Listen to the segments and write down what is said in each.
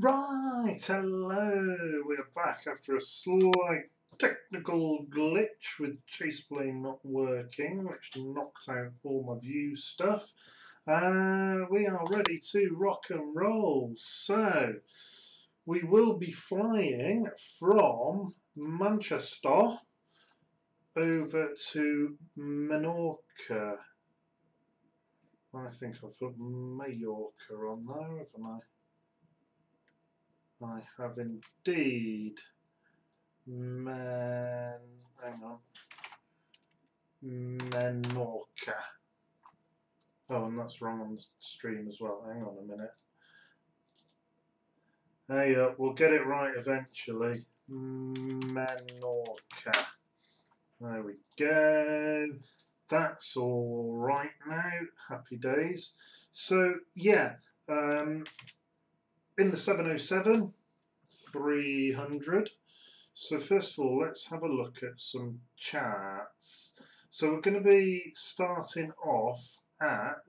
Right, hello, we're back after a slight technical glitch with Chaseplane not working, which knocked out all my view stuff. We are ready to rock and roll, so we will be flying from Manchester over to Menorca. I think I've put Mallorca on there, haven't I? I have indeed. Hang on. Menorca. Oh, and that's wrong on the stream as well. Hang on a minute. Hey, we'll get it right eventually. Menorca. There we go. That's all right now. Happy days. So, yeah. In the 707 300. So first of all, let's have a look at some charts. So we're going to be starting off at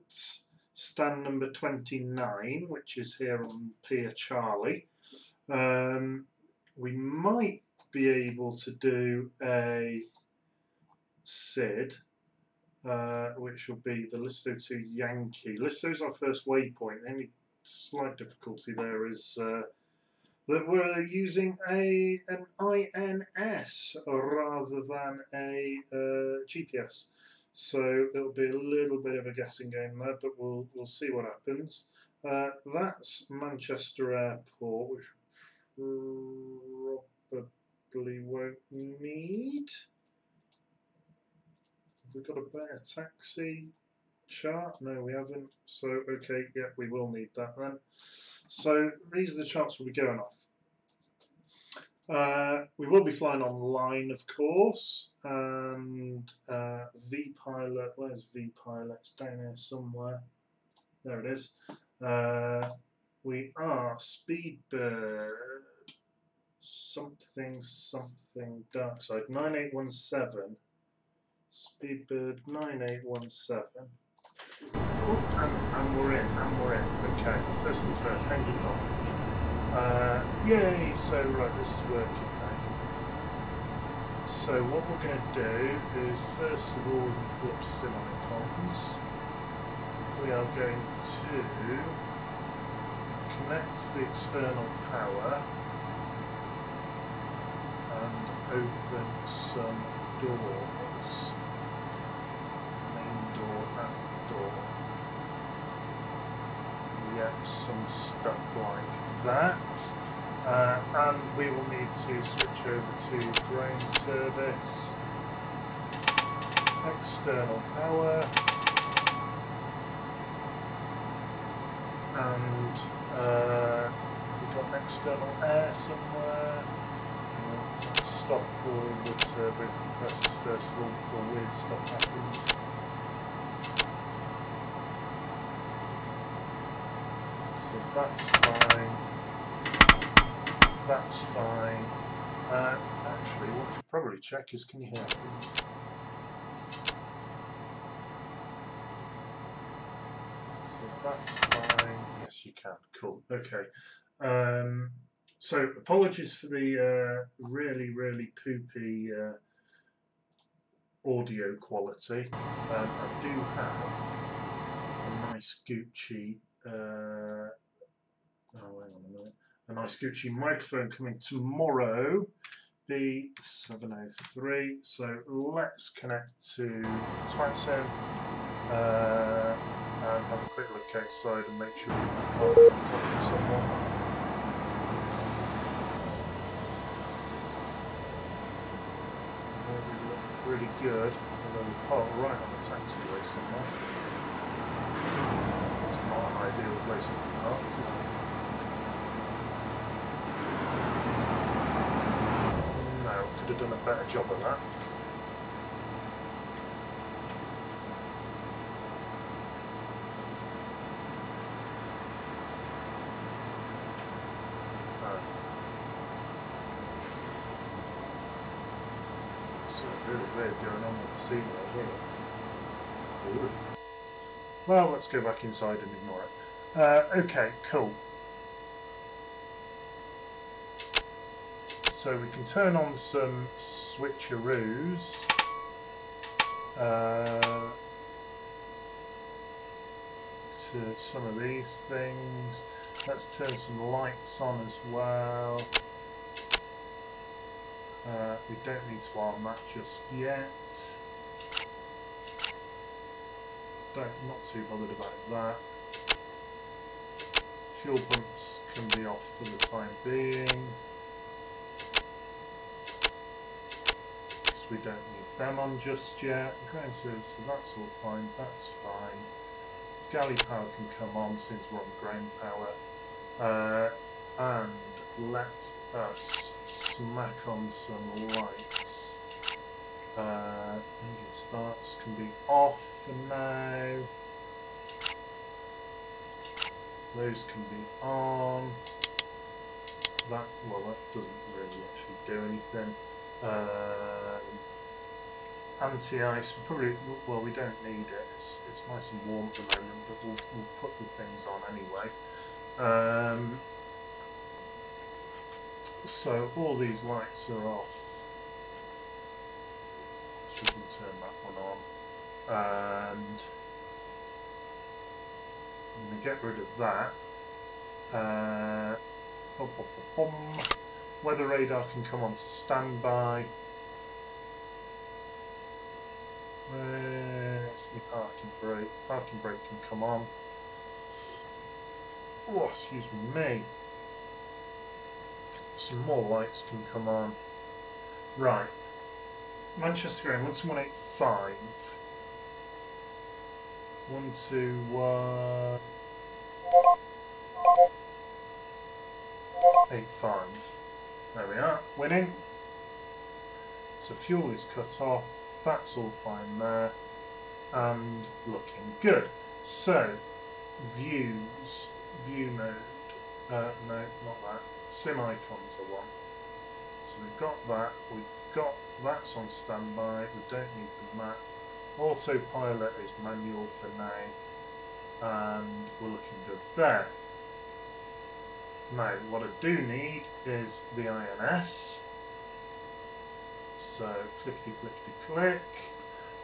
stand number 29, which is here on Pier Charlie. We might be able to do a SID, which will be the Listo 2 Yankee. Listo is our first waypoint. The only slight difficulty there is that we're using an INS rather than a GPS, so it'll be a little bit of a guessing game there, but we'll see what happens. That's Manchester Airport, which probably won't need. Have we got a better taxi chart? No, we haven't. So, okay, yeah, we will need that then. So, these are the charts we'll be going off. We will be flying online, of course, and V-Pilot, where's V-Pilot? It's down here somewhere. There it is. We are Speedbird something dark side 9817. Speedbird 9817. And we're in. Okay, first things first, engines off. Yay! So, right, this is working now. So, what we're going to do is, first of all, pull up Simonicons. We are going to connect the external power and open some doors. Main door, aft door. Yep, some stuff like that. And we will need to switch over to ground service, external power, and we've got external air somewhere. Let's stop all the turbo compressors first of all before weird stuff happens. So that's fine. That's fine. Actually, what we should probably check is, can you hear me? So that's fine. Yes, you can. Cool. Okay. So apologies for the really poopy audio quality. I do have a nice Gucci. Oh, hang on a minute. A nice Gucci microphone coming tomorrow, B703. So let's connect to Twatson and have a quick look outside and make sure we've got parts on top of someone. We look really good, although we park right on the taxiway somewhere. It's not an ideal place to be parked, is it? Could have done a better job of that. So really weird going on with the scene there. Well, let's go back inside and ignore it. Okay, cool. So we can turn on some switcheroos. To some of these things. Let's turn some lights on as well. We don't need to arm that just yet. Not too bothered about that. Fuel pumps can be off for the time being. So we don't need them on just yet. Ground service, so that's all fine, that's fine. Galley power can come on since we're on ground power. And let us smack on some lights. Engine starts can be off for now. Those can be on. That doesn't really actually do anything. Anti-ice, we don't need it. It's nice and warm at the moment, but we'll put the things on anyway. So all these lights are off. So we can turn that one on. And I'm going to get rid of that. Weather radar can come on to standby. Where's my parking brake? Parking brake can come on. Oh, excuse me. Some more lights can come on. Right. Manchester Green, 12185. 12185. There we are. Winning. So fuel is cut off. That's all fine there. And looking good. So, views. View mode. No, not that. Sim icons are one. So we've got that. We've got that's on standby. We don't need the map. Autopilot is manual for now. And we're looking good there. Now, what I do need is the INS. So, clickety clickety click.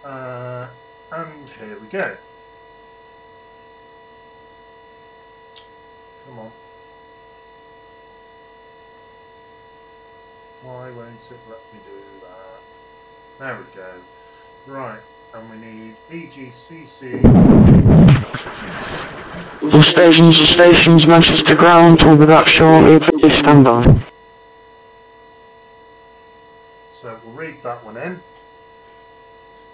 And here we go. Come on. Why won't it let me do that? There we go. Right, and we need EGCC. All stations, Manchester ground, will be back shortly, please stand by. So we'll read that one in.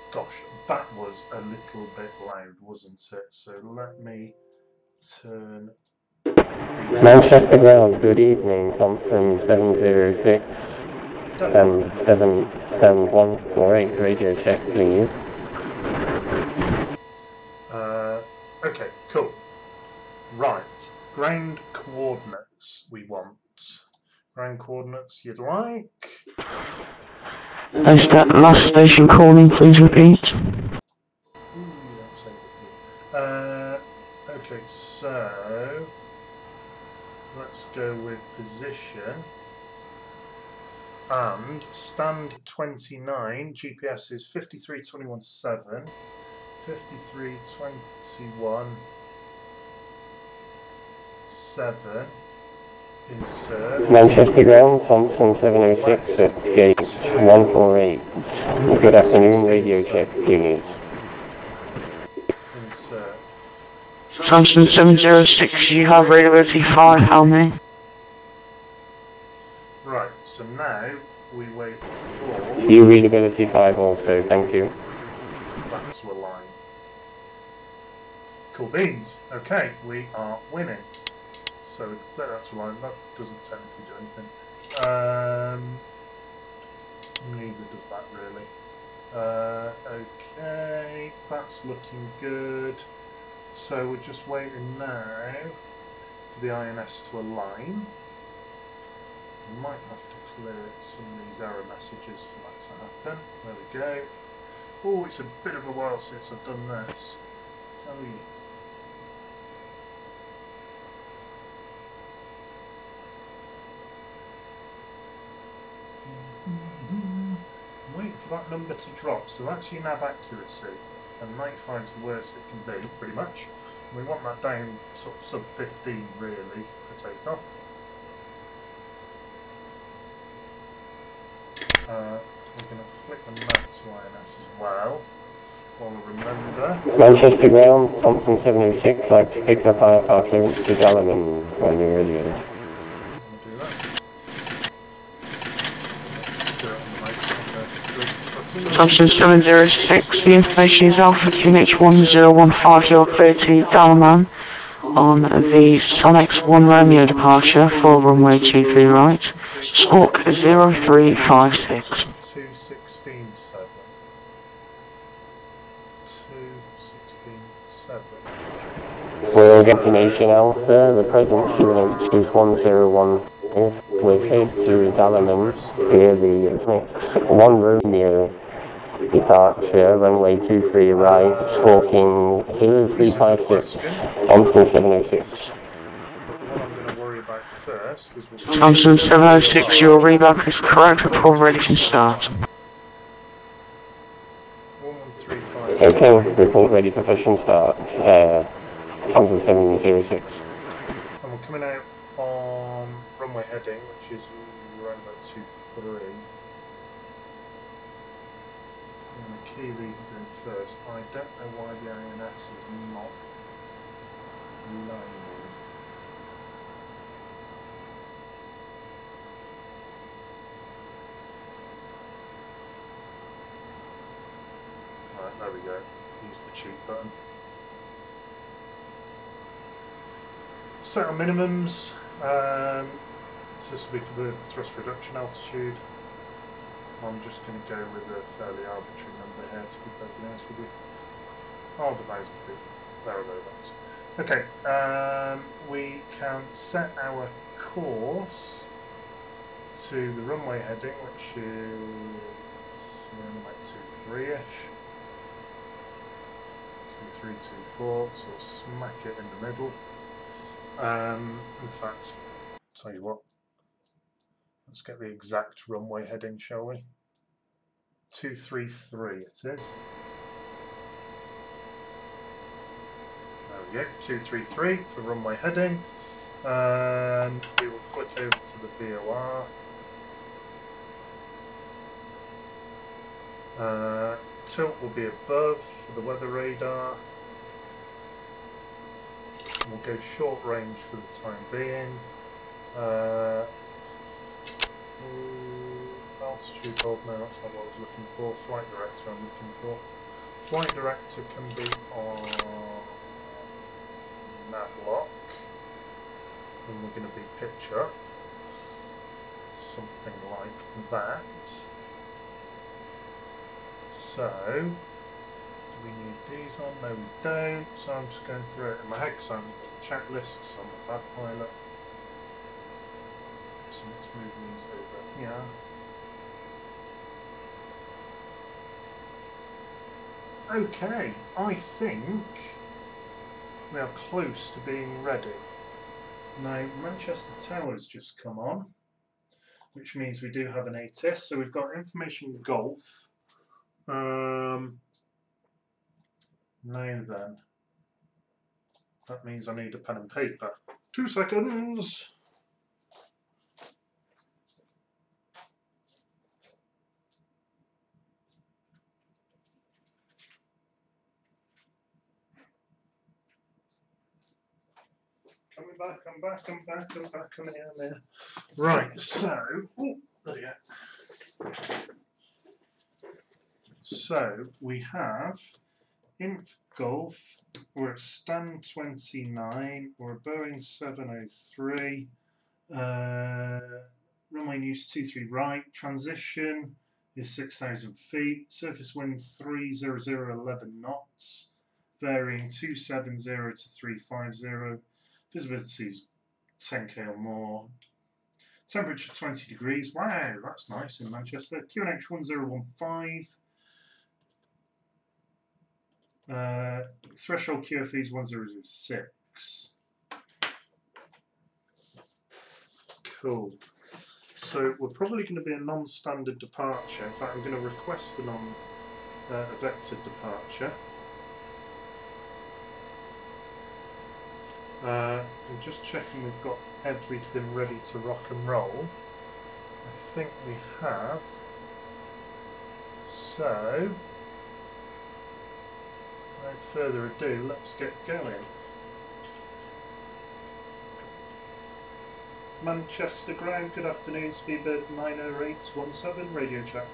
Gosh, that was a little bit loud, wasn't it? So let me turn... Manchester ground, good evening, Thompson 706. 77148 radio check, please. Okay, cool. Right, ground coordinates we want. Ground coordinates you'd like? Is that last station calling, please repeat? Okay, so let's go with position. And stand 29, GPS is 53217, 53217, insert. Manchester ground, Thompson 706 at gate 148. Good afternoon, radio check, please. Insert. Thompson 706, you have radioability 5, how many? Right, so now we wait for... You readability 5 also, thank you. That to align. Cool beans. Okay, we are winning. So we can set that to align. That doesn't technically do anything. Neither does that really. Okay, that's looking good. So we're just waiting now for the INS to align. We might have to clear some of these error messages for that to happen. There we go. Oh, it's a bit of a while since I've done this. Tell you. for that number to drop. So that's your nav accuracy, and 95 is the worst it can be, pretty much. We want that down sort of sub 15 really for takeoff. We're going to flick the nav to INS as well. While I remember. Manchester ground, Thompson 706, like to pick up our clearance to Dallerman when you're ready. Do that. Thompson 706, the information is Alpha QNH 1015, you're clear to Dallerman on the Sonex 1 Romeo departure for runway 23 right, squawk 0356. 216.7. 216.7. We'll get information Alpha, the present QNH is 101 with head to Dallerman via the Sonex 1 Romeo departure, runway 23 right, squawking 0356, Thompson 706. What I'm going to worry about first is Thompson 706, your reback is correct, report ready to start. 1135. Okay, report ready for push and start, Thompson 706. And we're coming out on runway heading, which is around about 23. And the key lead is in first. I don't know why the INS is not loading. Right, there we go. Use the cheat button. Set our minimums. So this will be for the thrust reduction altitude. I'm just going to go with a fairly arbitrary number here, to be perfectly honest with you. Oh, the 1,000 feet. There or thereabouts. Okay, we can set our course to the runway heading, which is around like 23-ish. 2324, so we'll smack it in the middle. In fact, I'll tell you what, let's get the exact runway heading, shall we? 233 it is. There we go, 233 for runway heading. And we will flick over to the VOR. Tilt will be above for the weather radar. We'll go short range for the time being. Altitude hold, no, that's not what I was looking for. Flight director I'm looking for. Flight director can be on navlock. And we're going to be pitch up. Something like that. So, do we need these on? No, we don't. So I'm just going through it in my head because I'm checklists on the bad pilot. So let's move these over here. Okay, I think we are close to being ready. Now, Manchester Tower's just come on, which means we do have an ATIS. So we've got information golf. Now then, that means I need a pen and paper. 2 seconds. I'm back, I'm here. Right, so, oh, there we go. So, we have Inf Golf, we're at Stan 29, we're at Boeing 703, runway news 23 right, transition is 6,000 feet, surface wind 30011 knots, varying 270 to 350. Visibility is 10k or more. Temperature 20 degrees. Wow, that's nice in Manchester. QNH 1015. Threshold QFE is 1006. Cool. So we're probably going to be a non-standard departure. In fact, I'm going to request a vectored departure. I'm just checking we've got everything ready to rock and roll. I think we have. So, without further ado, let's get going. Manchester ground, good afternoon, Speedbird 90817, radio chat.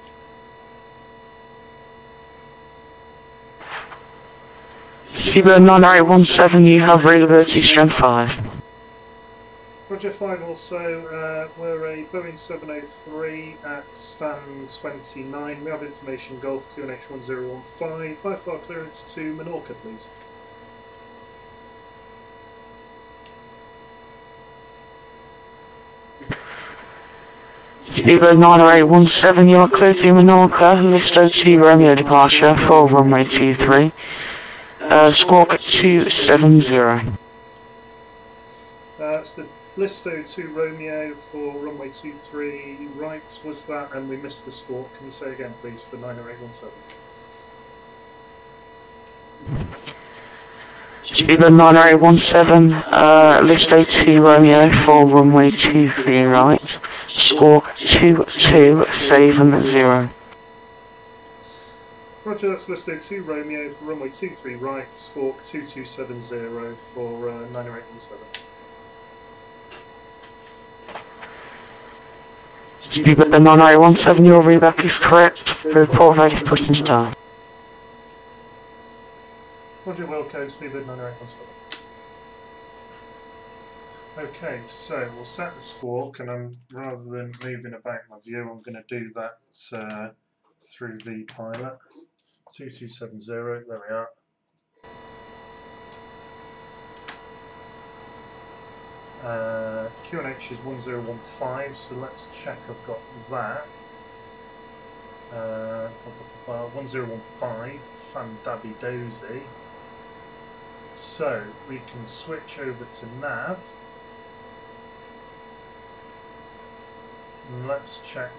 Speedbird 90817, you have readability strength 5. Roger 5 also, we're a Boeing 703 at stand 29. We have information Golf QNH 1015. High far clearance to Menorca, please. Speedbird 90817, you are clear to Menorca, list OT Romeo departure for runway 23. Squawk 270. It's the Listo 2 Romeo for runway 23 right, was that, and we missed the squawk. Can you say again, please, for 90817? Speedbird 90817, Listo 2 Romeo for runway 23 right, squawk 2270. Roger, that's Listo 2 Romeo for runway 23 right, squawk 2270 for 90817. Speedbird 90817, your readback is correct. The report rate is pushed in start. Roger, well code, Speedbird 90817. Okay, so we'll set the squawk, and rather than moving about my view, I'm going to do that through vPilot. 2270, there we are. QNH is 1015, so let's check I've got that. 1015, Fandabby Dozy. So we can switch over to nav. And let's check.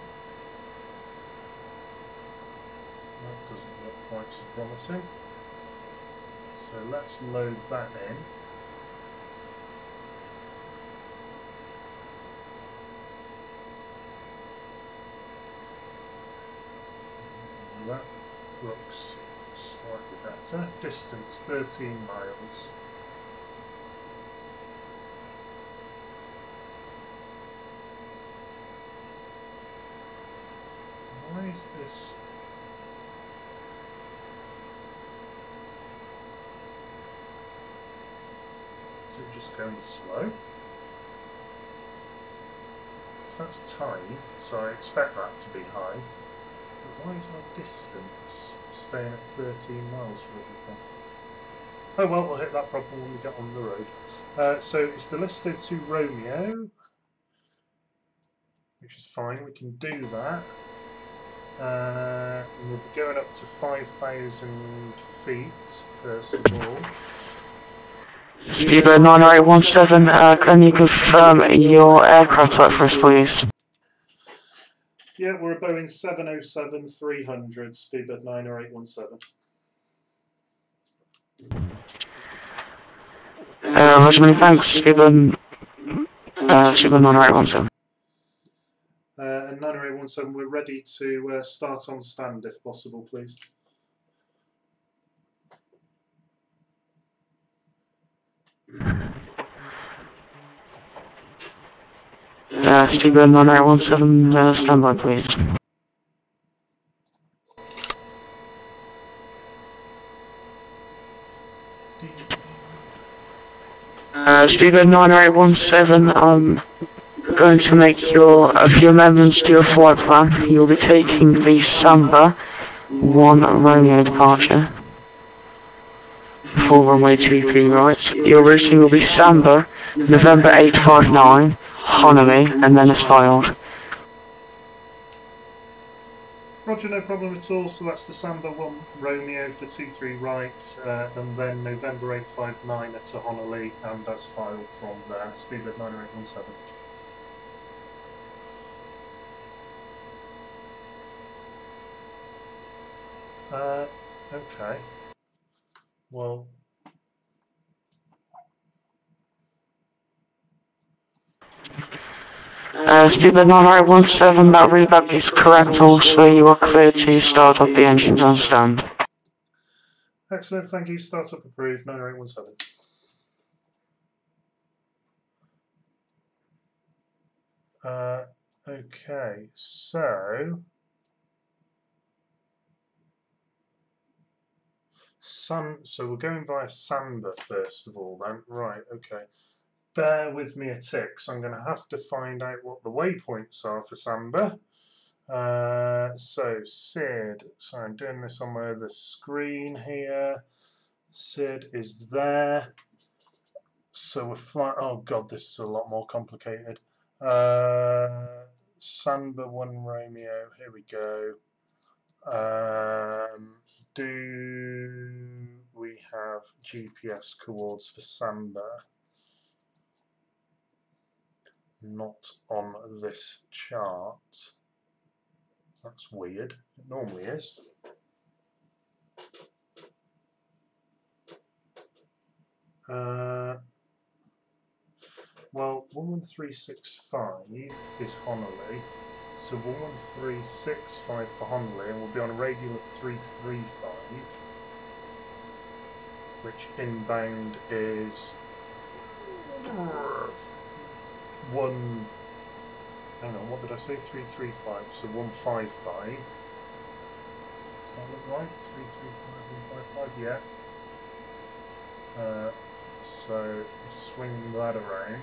That doesn't look quite so promising. So let's load that in. That looks slightly better. Distance 13 miles. Why is this? Is it just going slow? So that's tiny, so I expect that to be high. Why is our distance staying at 13 miles for everything? Oh well, we'll hit that problem when we get on the road. So it's the Listo 2 Romeo, which is fine, we can do that. We'll be going up to 5,000 feet first of all. Speedbird 90817, can you confirm your aircraft type for us, please? Yeah, we're a Boeing 707-300, Speedbird 90817. Roger, many thanks, Speedbird 90817. And 90817, we're ready to start on stand if possible, please. Speedbird 90817, standby, please. Speedbird 90817, I'm going to make a few amendments to your flight plan. You'll be taking the Samba 1 Romeo departure for runway 23 right. Your routing will be Samba, November 859, Honolulu, and then as filed. Roger, no problem at all. So that's the Samba 1 Romeo for 23 right, and then November 859 at Honolulu, and as filed from there. Speedbird 90817. Okay. Well. Stephen 9817, that readback is correct. Also, you are clear to start up the engines on stand. Excellent, thank you. Startup approved, 9817. Okay, so we're going via Samba first of all then. Right, okay. Bear with me a tick, so I'm going to have to find out what the waypoints are for Samba. So Sid, sorry, I'm doing this on my other screen here. Sid is there. So we're flying. Oh god, this is a lot more complicated. Samba 1 Romeo, here we go. Do we have GPS coords for Samba? Not on this chart. That's weird. It normally is. Well, 11365 is Honolulu, so 11365 for Honolulu, and we'll be on a radial of 335, which inbound is one. Hang on, what did I say? 335, so 155. Does that look right? 335, 155, yeah. So swing that around.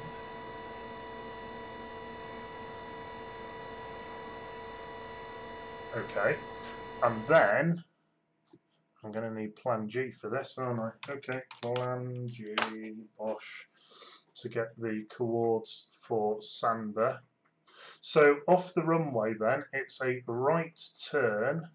Okay, and then I'm going to need Plan G for this, aren't I? Okay, Plan G, bosh, to get the coords for Samba. So off the runway then, it's a right turn.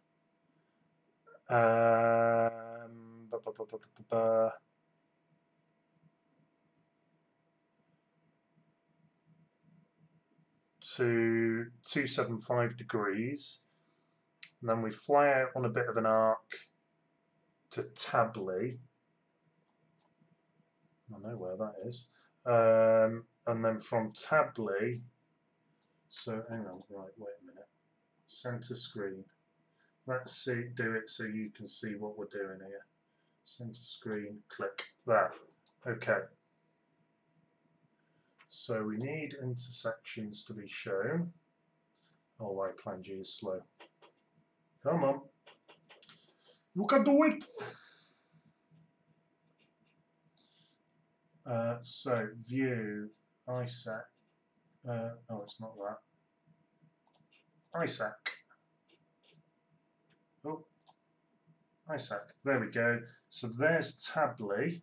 To 275 degrees, and then we fly out on a bit of an arc to Tabli. I know where that is. And then from Tabli, so hang on, right, wait a minute. Center screen. Let's see, do it so you can see what we're doing here. Center screen, click there. Okay. So we need intersections to be shown. Oh, why Plan G is slow. Come on. You can do it! So, view, ISAC. Oh, it's not that. ISAC. Oh, ISAC. There we go. So there's Tabli.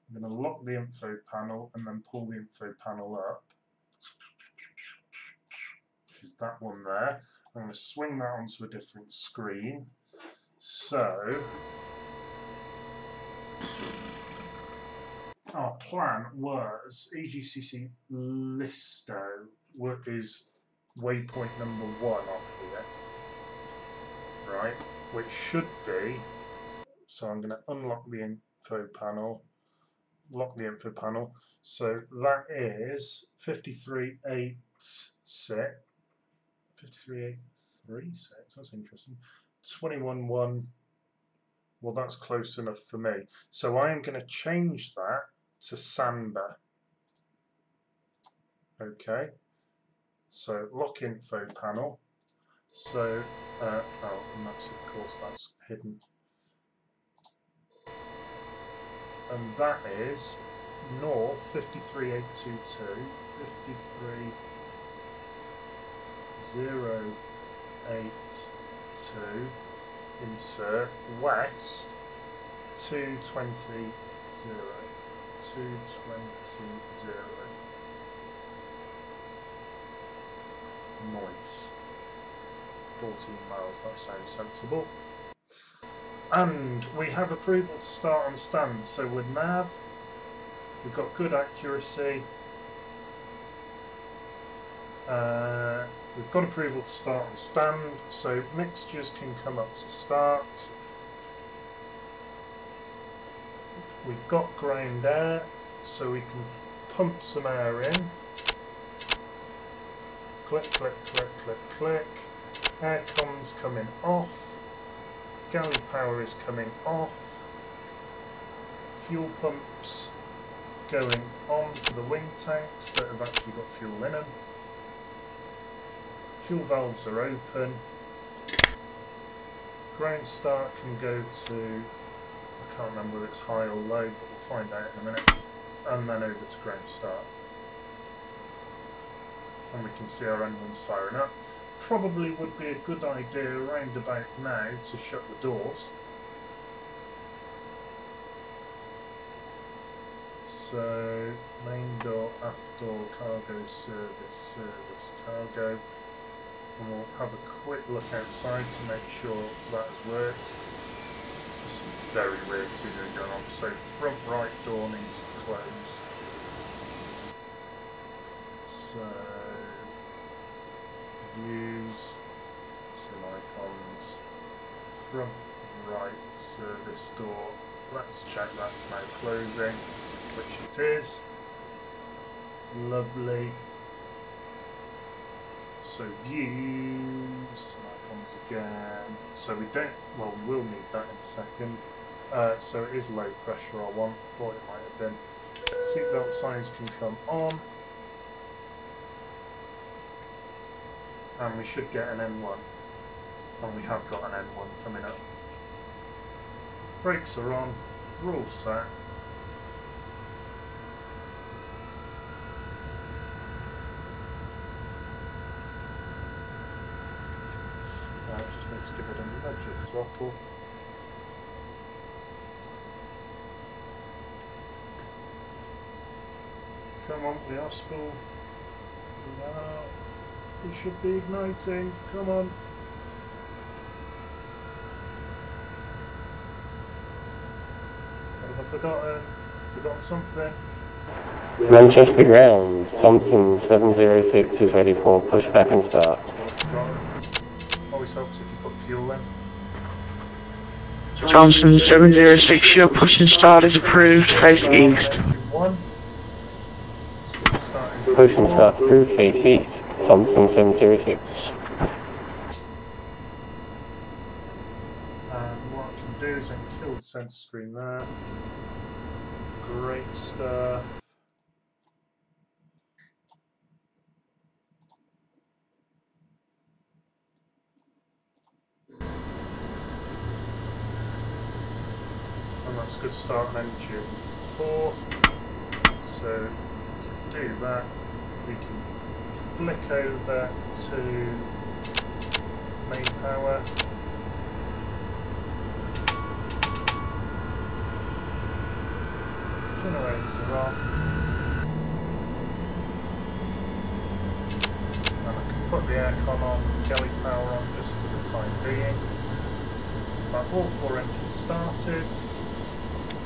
I'm going to lock the info panel and then pull the info panel up, which is that one there. I'm going to swing that onto a different screen. So our plan was EGCC-LEMH is waypoint number 1 on here, right? Which should be, so I'm going to unlock the info panel, lock the info panel. So that is 53836, 53836, that's interesting. 211, well that's close enough for me. So I am going to change that to Samba. Okay, so lock info panel. So, oh, and that's, of course, that's hidden. And that is north 53822, 53082, insert west 220, 220. Noise. 14 miles, that sounds sensible. And we have approval to start on stand, so with nav, we've got good accuracy. We've got approval to start and stand, so mixtures can come up to start. We've got ground air, so we can pump some air in. Click, click, click, click, click. Aircon's coming off. Galley power is coming off. Fuel pumps going on for the wing tanks that have actually got fuel in them. Fuel valves are open. Ground start can go to, I can't remember whether it's high or low, but we'll find out in a minute. And then over to ground start. And we can see our engines firing up. Probably would be a good idea around about now to shut the doors. So, main door, aft door, cargo, service, cargo. And we'll have a quick look outside to make sure that has worked. There's some very weird scenery going on. So, front right door needs to close. So, views, some icons, front right service door. Let's check that's now closing, which it is. Lovely. So views, some icons again. So we don't, well, we will need that in a second. So it is low pressure I want. I thought it might have been. Seatbelt signs can come on. And we should get an N1. And we have got an N1 coming up. Brakes are on. We're all set. Let's give it a nudge of throttle. Come on, we are spool. We should be igniting. Come on. What have I forgotten? Forgotten something? Manchester ground, Thompson 706 is ready for pushback and start. Always helps if you put fuel in. Thompson 706, your push and start is approved, face east. Push and start through face east, Thompson 706. And what I can do is I can kill the center screen there. Great stuff. And that's a good start on engine 4. So we can do that. We can flick over to main power. Generators are on. And I can put the aircon on, galley power on just for the time being. It's like all 4 engines started.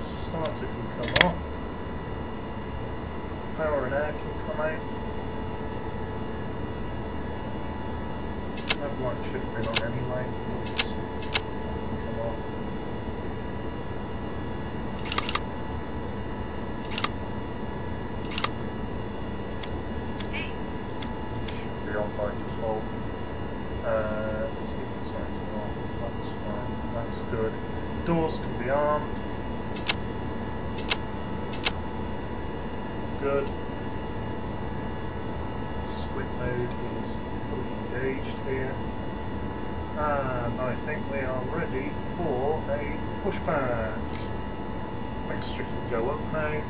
So starter can come off. Power and air can come out. Nav light should have been on anyway. That can come off. Should be on by default. Sequence signs are on. That's fine. That's good. Doors can be armed. Good. Squid mode is fully engaged here. And I think we are ready for a pushback. Mixture can go up now.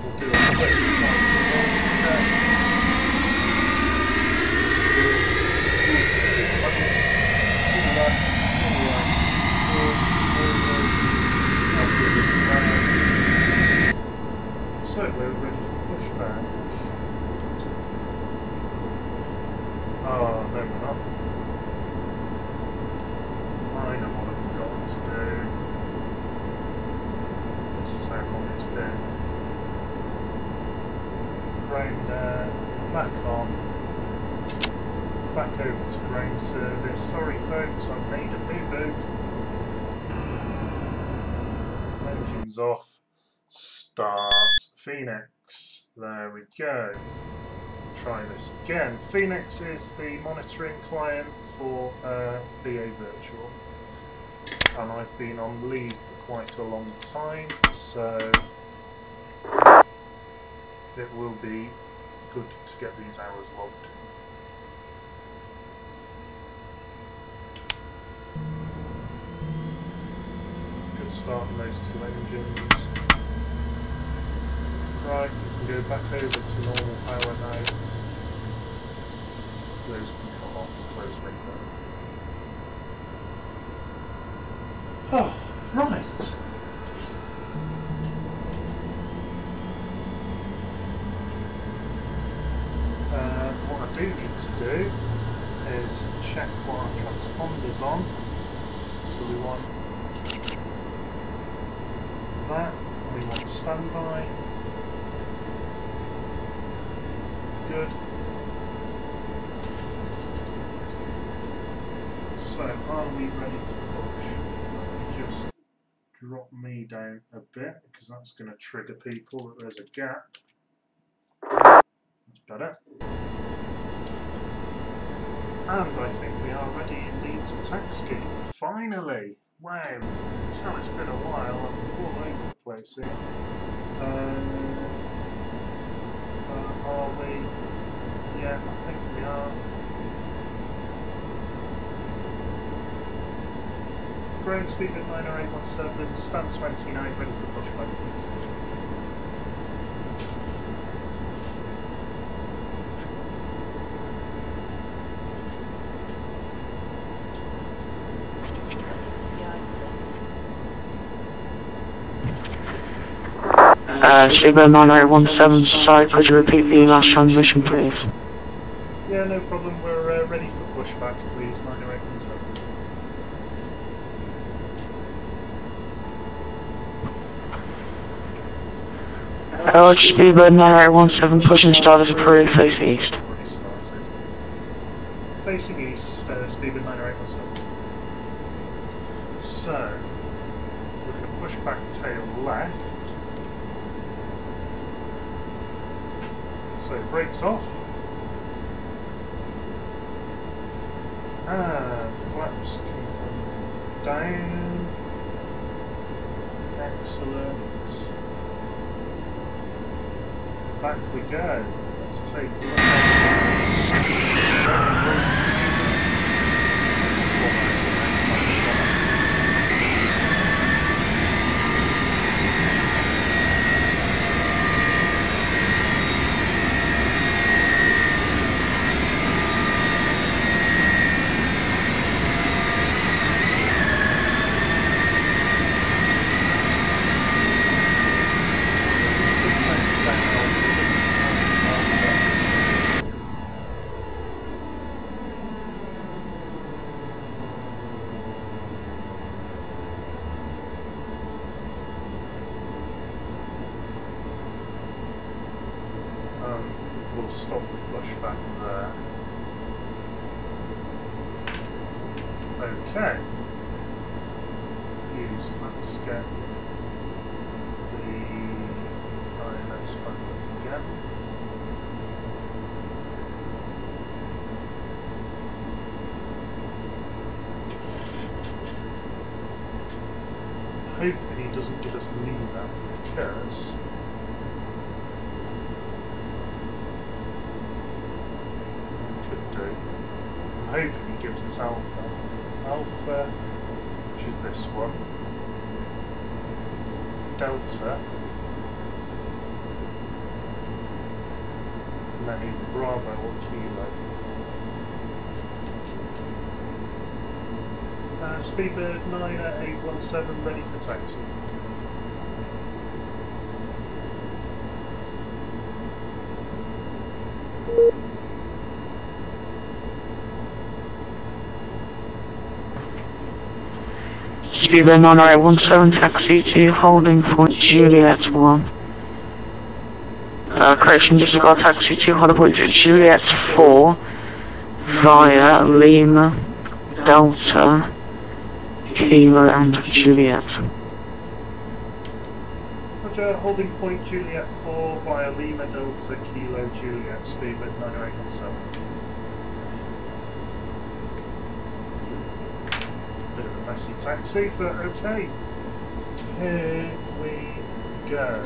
We'll do a quick flight controls check. Fuel buttons, fuel left, fuel right, fuel spoilers, how good is that? So we're ready for pushback. Oh, no we're not. I know what I've forgotten to do. This is how long it's been. Ground back on. Back over to ground service. Sorry folks, I've made a boo-boo. Engines off. Start. Phoenix. There we go. Try this again. Phoenix is the monitoring client for BA Virtual. And I've been on leave for quite a long time, so it will be good to get these hours logged. Good start on those two engines. Right, we can go back over to normal power now. Those can come off, close window. Oh, right. What I do need to do is check what our transponder's on. So we want that, we want standby. Good. So, are we ready to push? Let me just drop me down a bit, because that's going to trigger people that there's a gap. That's better. And I think we are ready indeed to taxi. Finally! Wow! Tell it's been a while, I'm all over the place here. Are we? Yeah, I think we are. Ground speed at 90817, stand 29, ready for pushback, please. Speedbird 9817, sorry, could you repeat the last transmission, please? Yeah, no problem, we're ready for pushback, please, 90817. Speedbird 9817, pushing start as approved, face east. Already started. Facing east, Speedbird 9817. So, we're going to push back tail left. So brakes off, and flaps can come down. Excellent. Back we go. Let's take a look at we'll stop the pushback there. Okay. Fuse, let's get the ILS back up again. Hoping he doesn't give us lever, because I'm hoping he gives us alpha. Alpha, which is this one. Delta. And then either Bravo or Kilo. Speedbird 9817 ready for taxi. Speedbird 9817, taxi to holding point Juliet 1. Correction, disregard taxi to Hollywood Juliet 4 via Lima, Delta, Kilo and Juliet. Roger, holding point Juliet 4 via Lima, Delta, Kilo, Juliet, speed at 9817. Bit of a messy taxi, but okay. Here we go.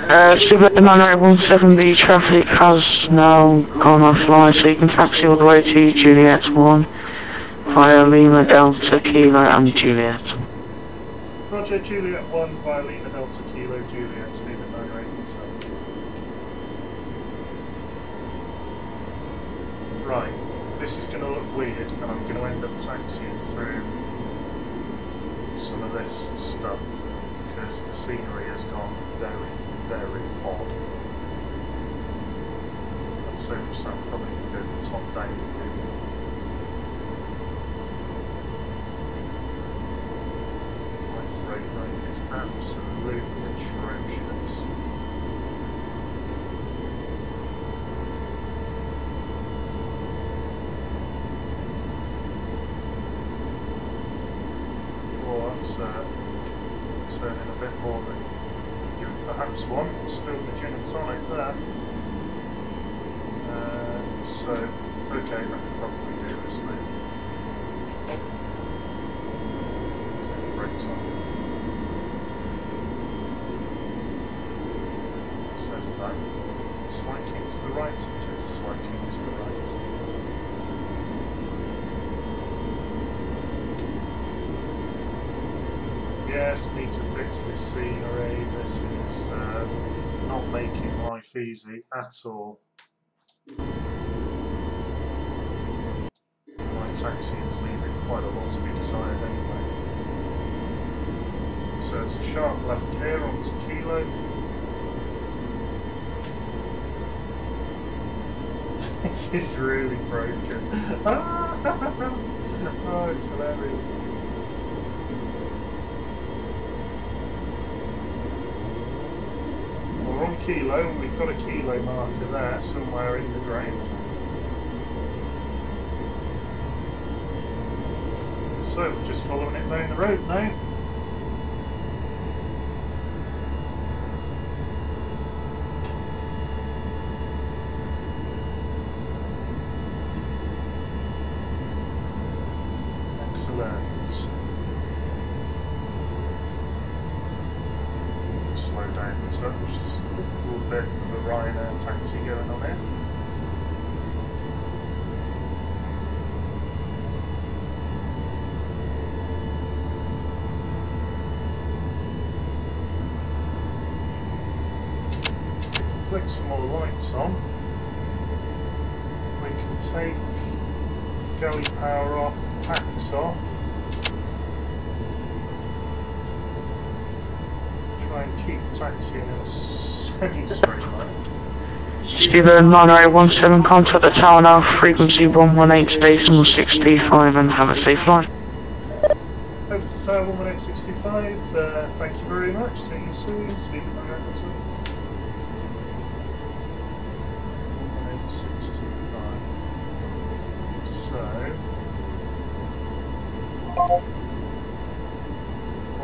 Speedbird 9817, the traffic has now gone offline, so you can taxi all the way to Juliet 1 via Lima, Delta, Kilo and Juliet. Roger, Juliet 1 via Lima, Delta, Kilo, Juliet, speed at 9817. Right, this is going to look weird and I'm going to end up taxiing through some of this stuff because the scenery has gone very, very odd. That's so much so I'm probably going to go for top down view. My frame rate is absolutely atrocious. Turning a bit more than you perhaps want. Spilled the gin and tonic there. So, okay, I can probably do this now. Take the brakes off. It says that. Is it slight kink to the right? It is a slight kink to the right. Yes, need to fix this scenery. This is not making life easy at all. My taxi is leaving quite a lot to be desired anyway. So it's a sharp left here onto Kilo. This is really broken. Oh, it's hilarious. We're on Kilo, and we've got a Kilo marker there somewhere in the ground. So we're just following it down the road now. Excellent. Slow down the touch. There's a little bit of a Ryanair taxi going on here. We can flick some more lights on. We can take galley power off, packs off. Try and keep taxiing in a semi-straight line. Speedbird 9817, contact the tower now, frequency 118.65 and have a safe flight. Over to tower 11865, thank you very much, see you soon, Speedbird 9817. 11865. So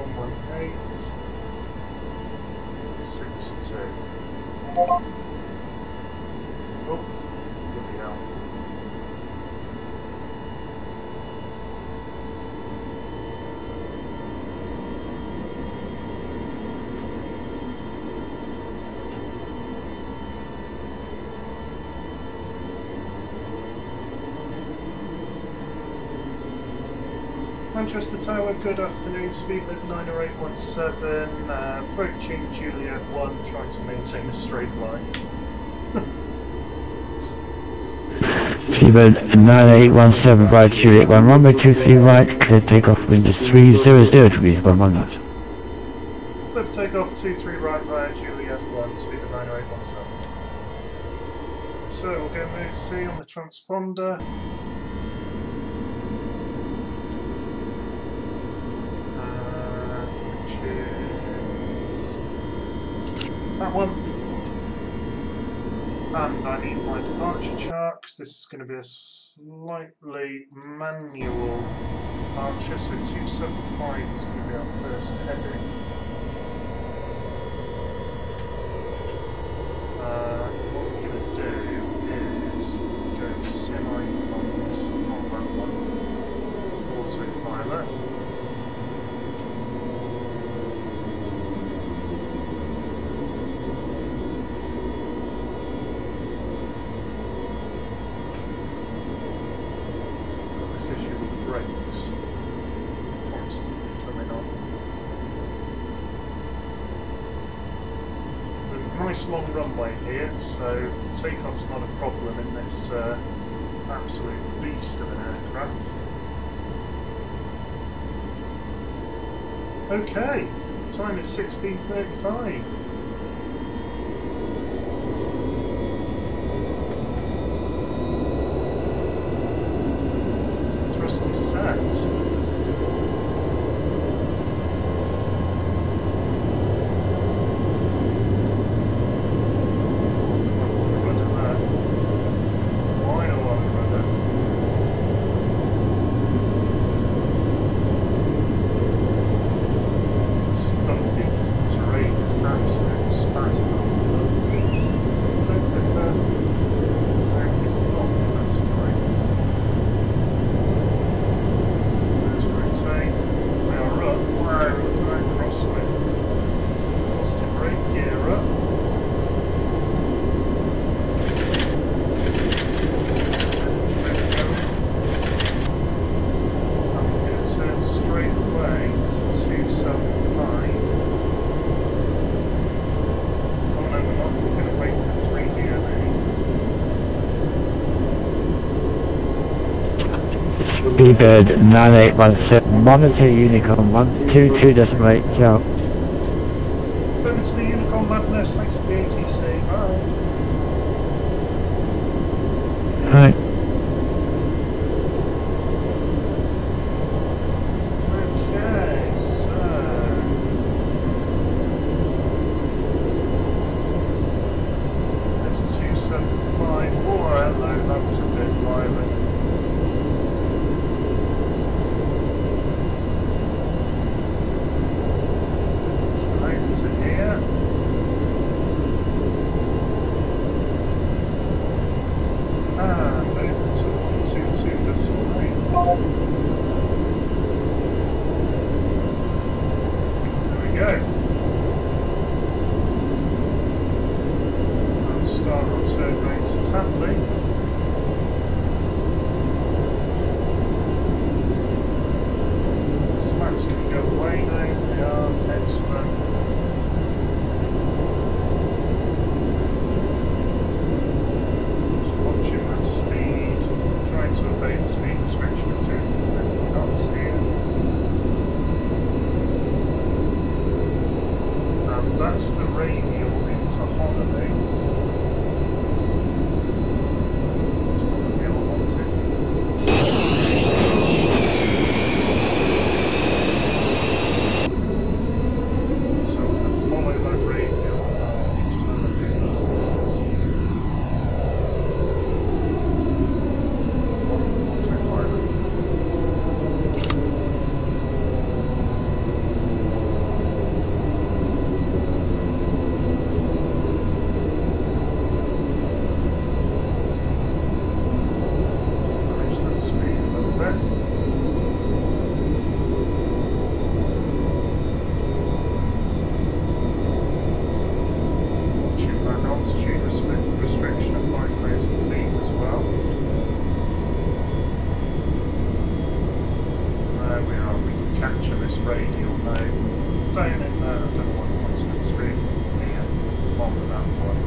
118.62. Oh, bloody hell. Manchester Tower, good afternoon, Speedbird 90817, approaching Juliet 1, trying to maintain a straight line. Speedbird 9817, right, Juliet 1, runway 23 right, clear takeoff, wind is 300 degrees, 11 knots. Clear for takeoff, 23 right via Juliet 1, Speedbird 90817. So we'll go move C on the transponder. is that one. And I need my departure chart because this is going to be a slightly manual departure. So 275 is going to be our first heading. What we're going to do is go semi-cons on that one. Autopilot. Issue with the brakes constantly coming on. We've got a nice long runway here, so takeoff's not a problem in this absolute beast of an aircraft. Okay, time is 16:35. B-Bird 9817, monitor Unicorn 122.8, ciao. Over to the Unicorn Madness, thanks for the ATC, bye. Hi. Okay, so... There's 275, oh hello, that was a bit violent. Here. And over to 122.8. There we go. I'll start our turbo to Tapley. Slats can go away now. They are excellent. To obey the speed restriction of 250 knots here. And that's the radial into Holiday. That's what the deal wanted. So we're going to follow that radial each time I do that. Restriction of 5,000 feet as well. There we are, we can capture this radial now. Down in there, I don't know what it wants to be straight here, long enough one.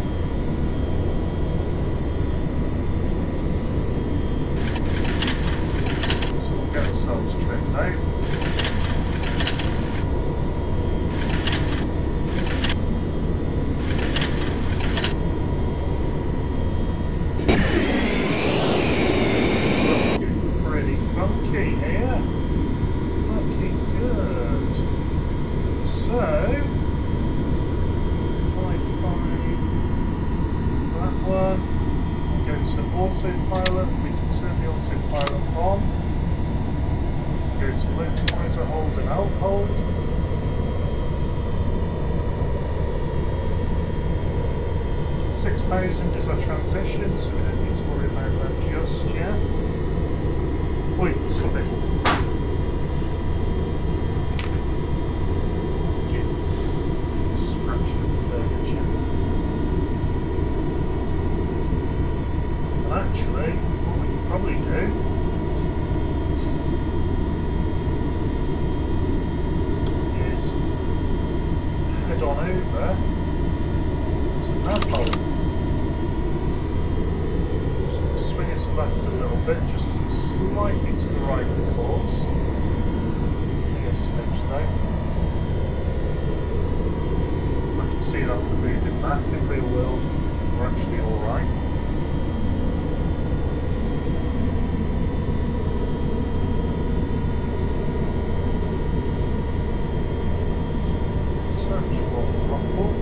So we'll get ourselves trimmed out. So So, if I find that one, and go to autopilot, we can turn the autopilot on. Go to localizer, hold and out hold. $6,000 is our transition, so we don't need to worry about that just yet. Oi, stop it. Scratching the furniture. And actually, what we can probably do is head on over to that hold. Swing us left a little bit, just slightly to the right, of course. Maybe a smidge though. I can see that we're moving back. In real world, we're actually alright. Search for throttle.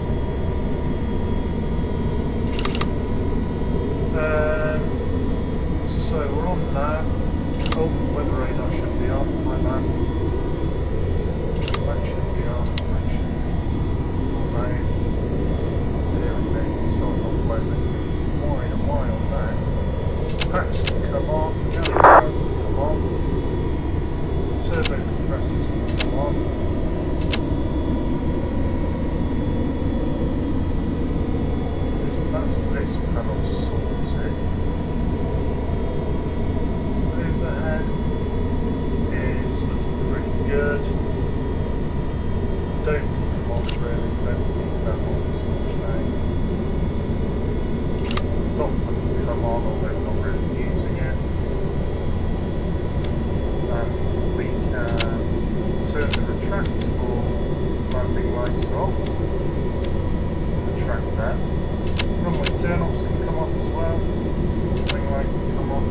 So we're on nav. Oh, weather radar should be on, my man. That should be on, that should be down. There we go, so I've not flown this in quite a while now. Packs can come on, jelly can come on. Turbo compressors can come on. That's this panel sorted. Overhead is looking pretty good. Don't come off really, don't need that on so much now. Doppler can come on, although we're not really using it. And we can turn the retractable landing lights off. Retract that. Runway turn-offs can come off as well. Wing light can come off.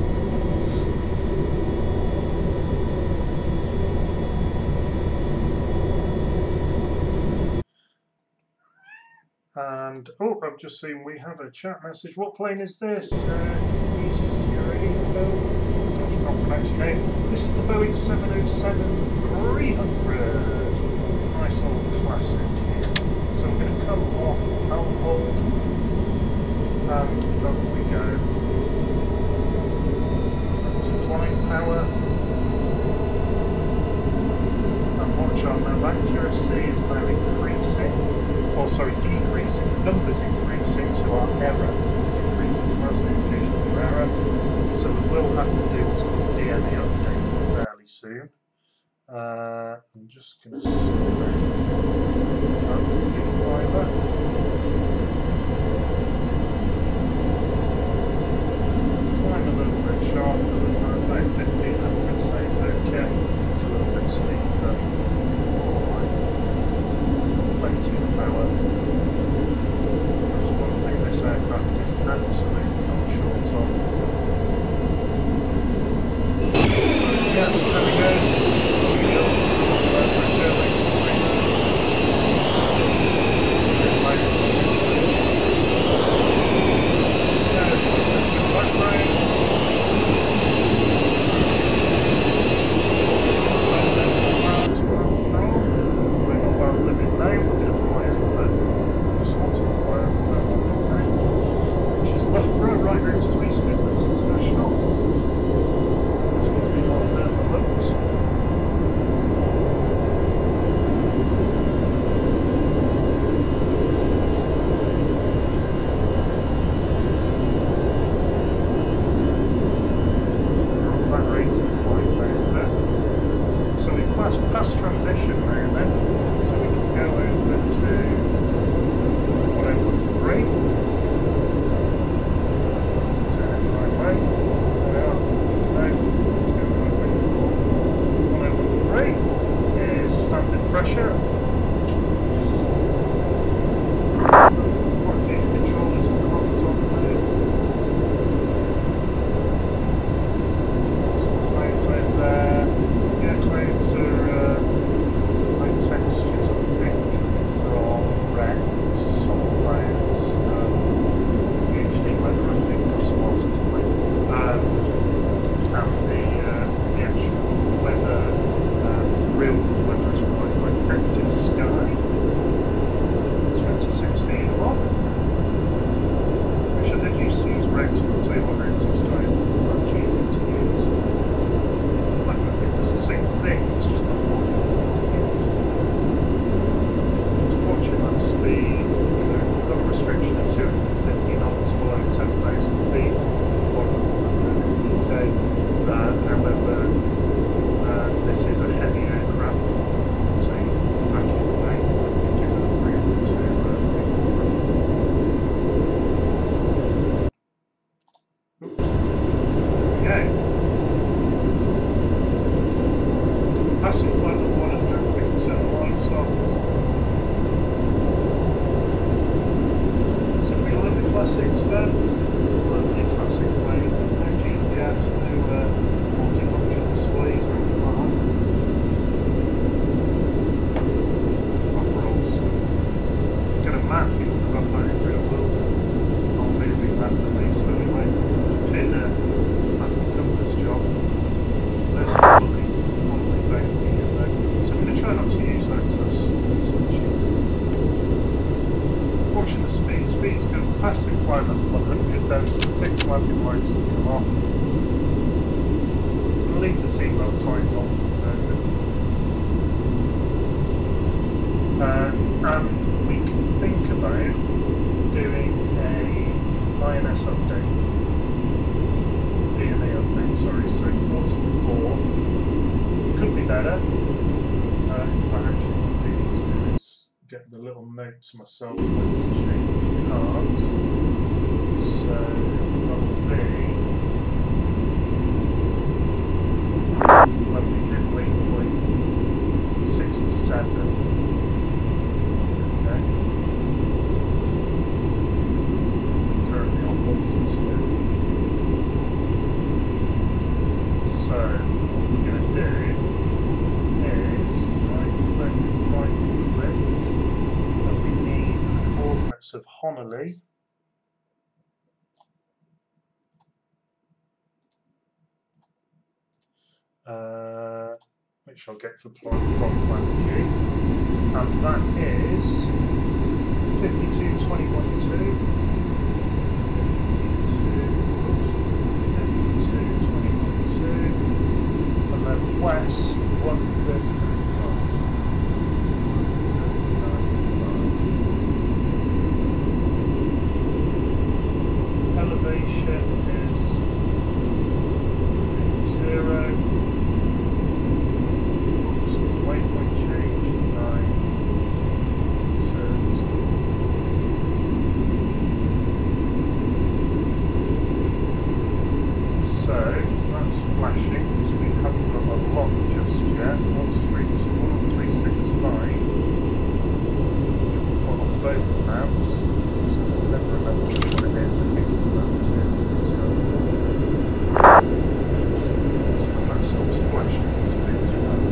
And, oh, I've just seen we have a chat message. What plane is this? Gosh, I can't pronounce your name. This is the Boeing 707-300. Nice old classic here. So we're going to come off, I'll hold, and up we go. Supplying power. And watch our nav accuracy is now increasing. Or sorry, decreasing. The number's increasing, so our error is increasing. So that's an indication of your error. So we will have to do what's called DME update fairly soon. I'm just going to climb a little bit sharper than that, about 1500 sounds okay. It's a little bit steeper. Alright. Plenty of power. That's one thing this aircraft is absolutely not short of. Yeah, there we go. go. Passing flight of 100, we can turn the lights off. So we like the classics then. Lovely classic way. No GPS, no multifunction displays or anything like that. Proper old school. Get a map, you would have got that in real world. Not moving rapidly, so anyway, pin a map and compass job. So there's Honolulu down here. So I'm going to try not to use that because that's sort of cheating. Watching the speed. Speed's good. Passing flight level 100, then some fixed landing lights will come off. I'll leave the seatbelt signs on for the moment. And we can think about doing a INS update. DNA update, sorry. So 44 could be better. In fact, actually, what I need to do is get the little note to myself when to change cards. So that will be when we hit waypoint 67. Okay. Currently on 1 to 2. So what we're going to do is right click, and we need the coordinates of Honolulu. Which I'll get from plan G, and that is 52.21.2, 52.21.2, and then west 139.5. Elevation is 0. Waypoint change 9. So that's flashing because we haven't got a lock just yet. 1.365, which we'll put on both navs. So I'll never remember which one it is. I think it's nav 2. So when that stops flashing, it's being too loud.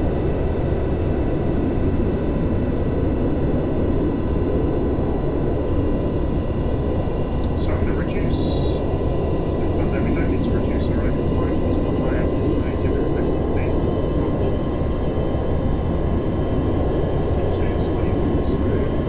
So I'm going to reduce. In fact, no, we don't need to reduce our own time because what I am going to give it a bit more beans on the throttle. 52.21.2.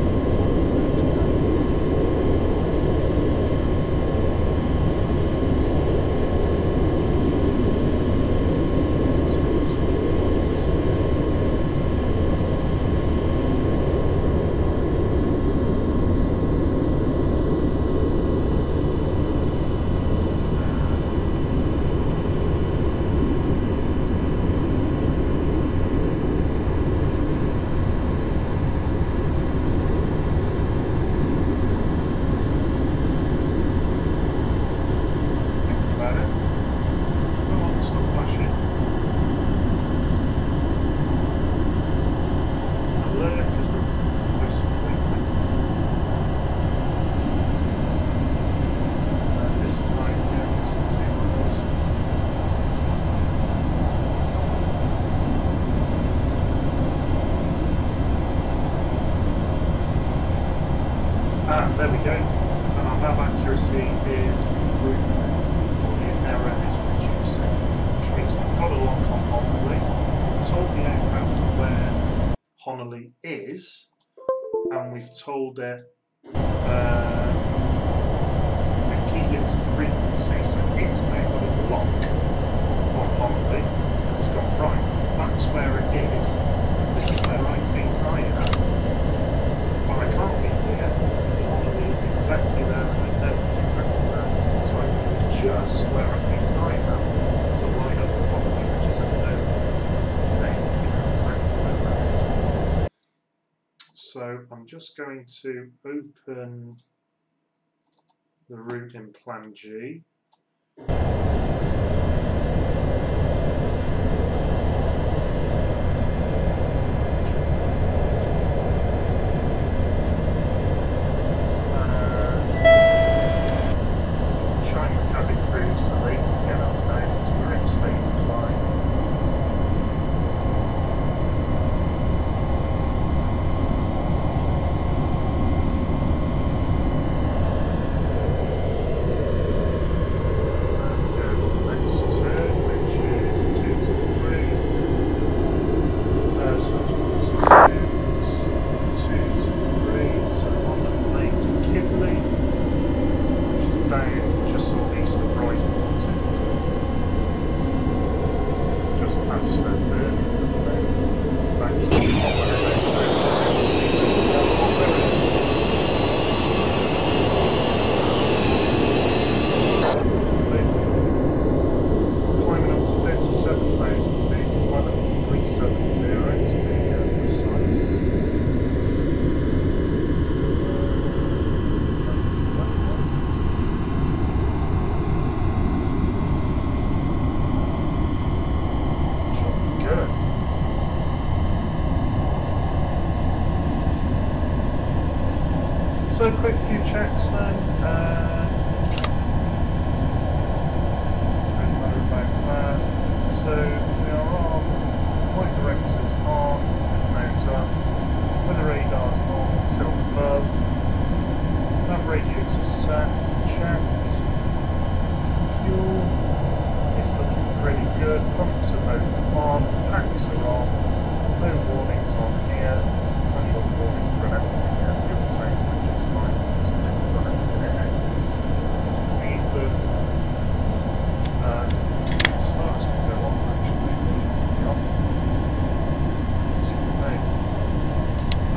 There we go, and our nav accuracy is improving, or the error is reducing, which means we've got a lock on Honolulu. We've told the aircraft where Honolulu is, and we've told it we've keyed in some frequency, so it's now got a lock on Honolulu, and it's gone right. That's where it is. This is where I think I am, but I can't be here. Is exactly there, and I know it's exactly there, so I can adjust where I think I am to line up with Honolulu, which is a known thing, exactly where that is. So I'm just going to open the route in Plan G. really good. Pumps are both on, packs are on, no warnings on here. Only got a warning for an empty fuel tank, which is fine because I didn't run anything in it. Need them. Starts to go off actually. They should be on.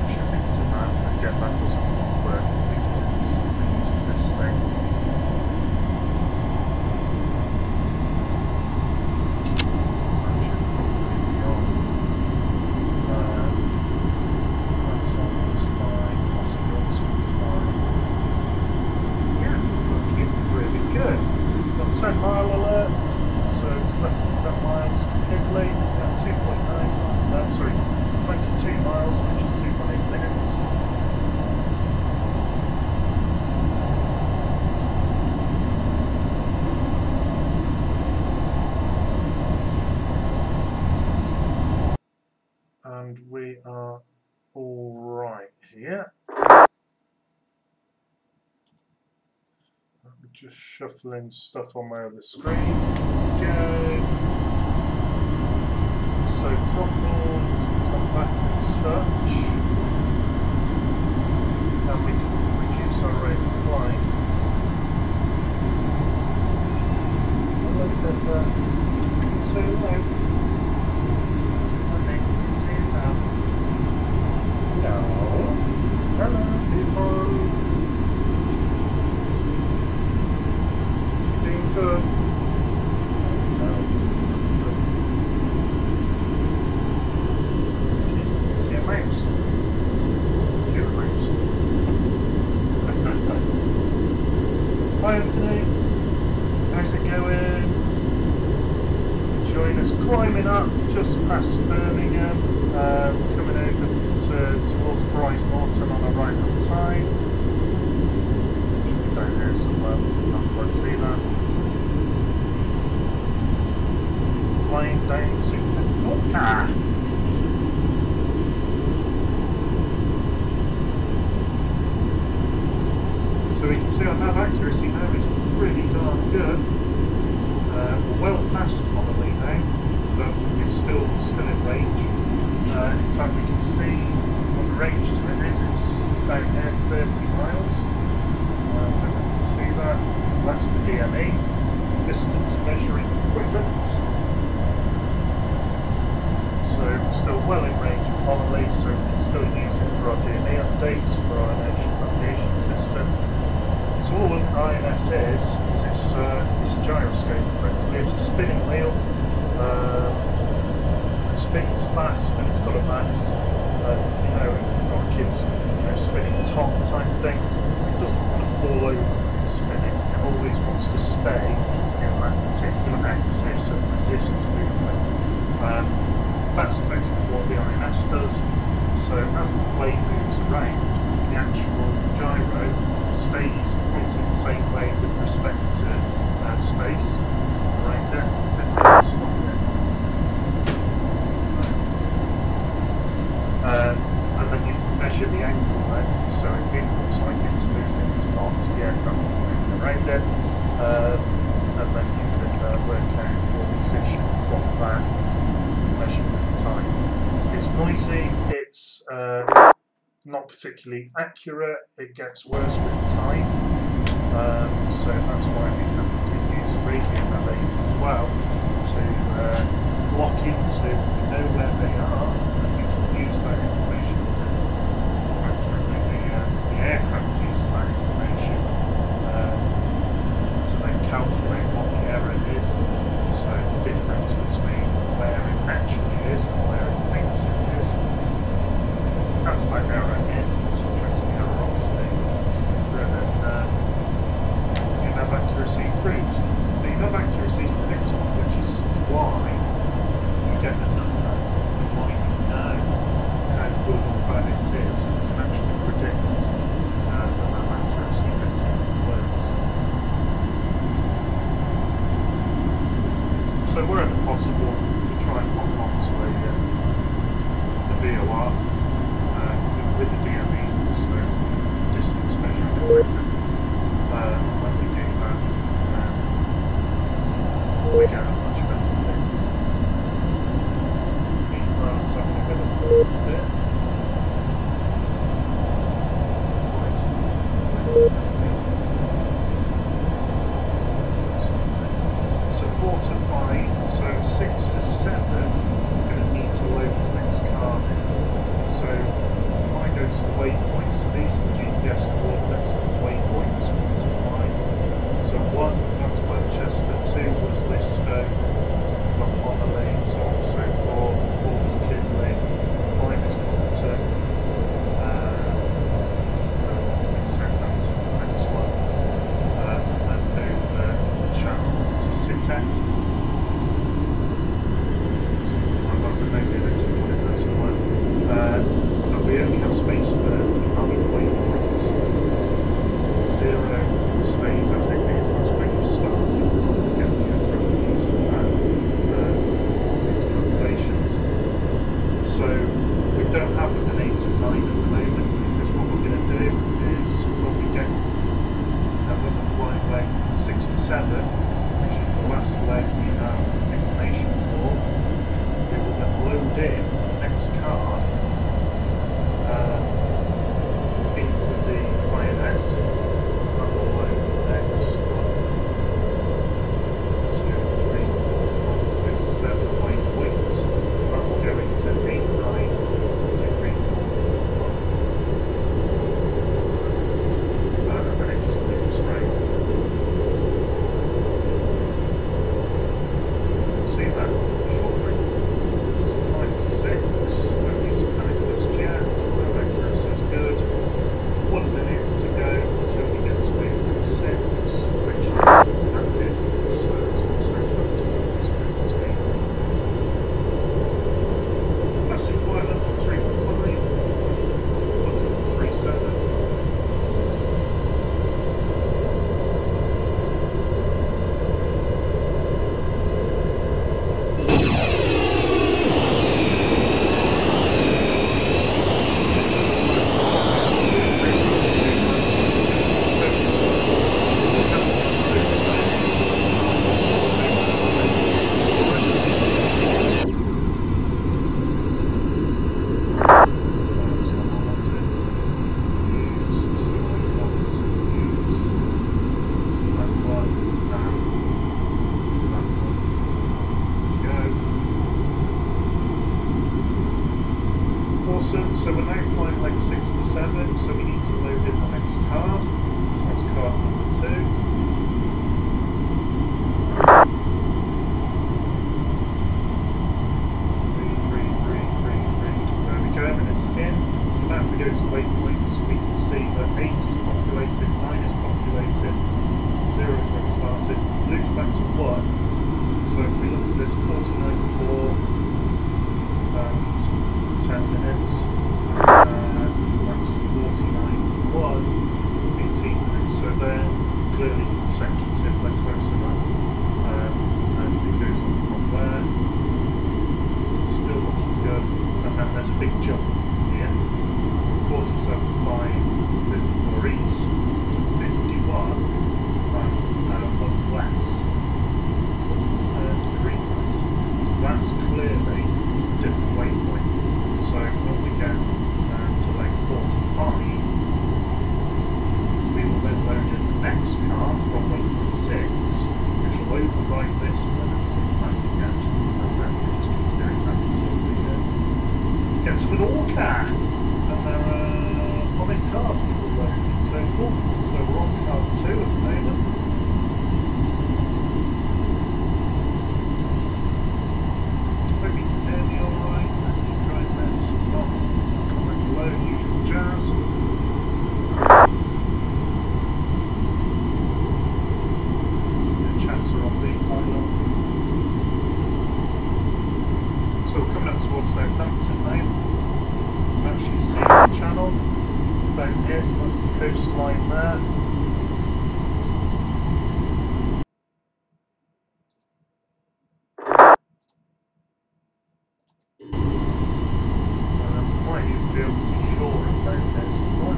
Should be to have, and again that doesn't work because it's using this thing. That should probably be on. That's on, it's fine. Possibilities fine. Yeah, looking pretty good. Got 10 mile alert, so it's less than 10 miles to Kigley. Yeah, 2.9, sorry, 22 miles, which is 2.8 minutes. And we are all right here. I'm just shuffling stuff on my other screen. Go. So throttle, come back and touch. And we can reduce our rate of climb. A little bit too low. I think you see it now. No. Hello, people. Doing good. No. See a mouse? Hear a mouse. Hi Anthony. How's it going? Join us climbing up just past Birmingham, coming over towards Bryce Norton on the right hand side. Should be down here somewhere, can't quite see that. Flying down to Menorca. So we can see our nav accuracy now is pretty darn good. We're well past Homily now, but it's still in range. In fact, we can see what the range to it is. It's down here 30 miles. I don't know if you can see that. That's the DME, distance measuring equipment. So still well in range of Homily, so we can still use it for our DME updates, for our navigation system. So all an INS is it's a gyroscope, effectively. It's a spinning wheel. It spins fast and it's got a mass. You know, if you've got kids, spinning top type thing, it doesn't want to fall over when it's spinning. It always wants to stay in that particular axis and resists movement. That's effectively what the INS does. So as the blade moves around, the actual gyro stays pointing the same way with respect to space around it. And then you measure the angle then, so it looks like it's moving as not as the aircraft is moving around it. And then you can work out your position from that measurement of time. It's noisy, it's not particularly accurate, it gets worse with time, so that's why we have to use radio navigators as well to lock into, we know where they are, and we can use that information accurately. The aircraft uses that information, so they calculate what the error is, so the difference between where it actually is and where it thinks it is. That's that error in, subtracts the error off to me, and your nav accuracy improves. But your nav accuracy is predictable, which is why you get a number and why you know how good or bad it is. You can actually predict the nav accuracy getting worse. So wherever possible, we try and lock onto a VOR. With the DME, so distance measuring equipment. When we do that, we get a much better thing. Awesome, so we're now flying like 6 to 7, so we need to load in the next card. So that's card number 2. There we go, and it's in. So now if we go to waypoints, we can see that 8 is populated, 9 is populated, 0 is when it started, loops back to 1. So if we look at this, 49.4 and 10 minutes, that's 49.1, 18 minutes, so they're clearly consecutive, they're close enough, and it goes on from there, still looking good, and then there's a big jump here, 47.5, 54 east to 51, and west. So that's clearly a different waypoint. So when we get to like 45, we will then load in the next card from waypoint 6, which will overwrite this and then it'll come back again. And then we just keep doing that until we get to Menorca. And there are 5 cards we will load in total. So we're on card 2 at the moment. Jazz. The chats are on the pylon. So we're coming up towards Southampton now. You can actually see the channel about here, so that's the coastline there. Might even be able to see shore about there somewhere.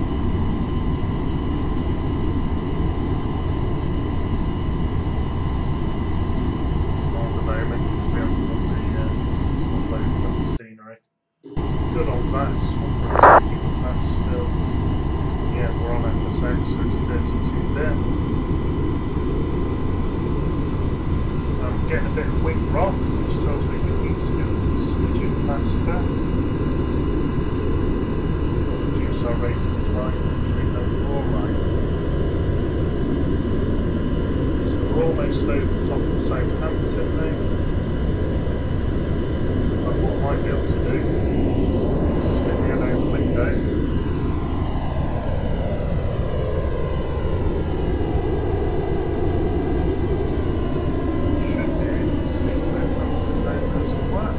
Not at the moment because we haven't got the it's not loaded up the scenery. Good on that, 1.2 gigabits still. Yeah, we're on FSX, so it's 32 bit. I'm getting a bit of wing rock, which tells me we need to be switching faster. Our rate of decline, actually, no, we're alright. So we're almost over the top of Southampton now. But what I might be able to do is stick me out the window. Should be able to see Southampton down there somewhere.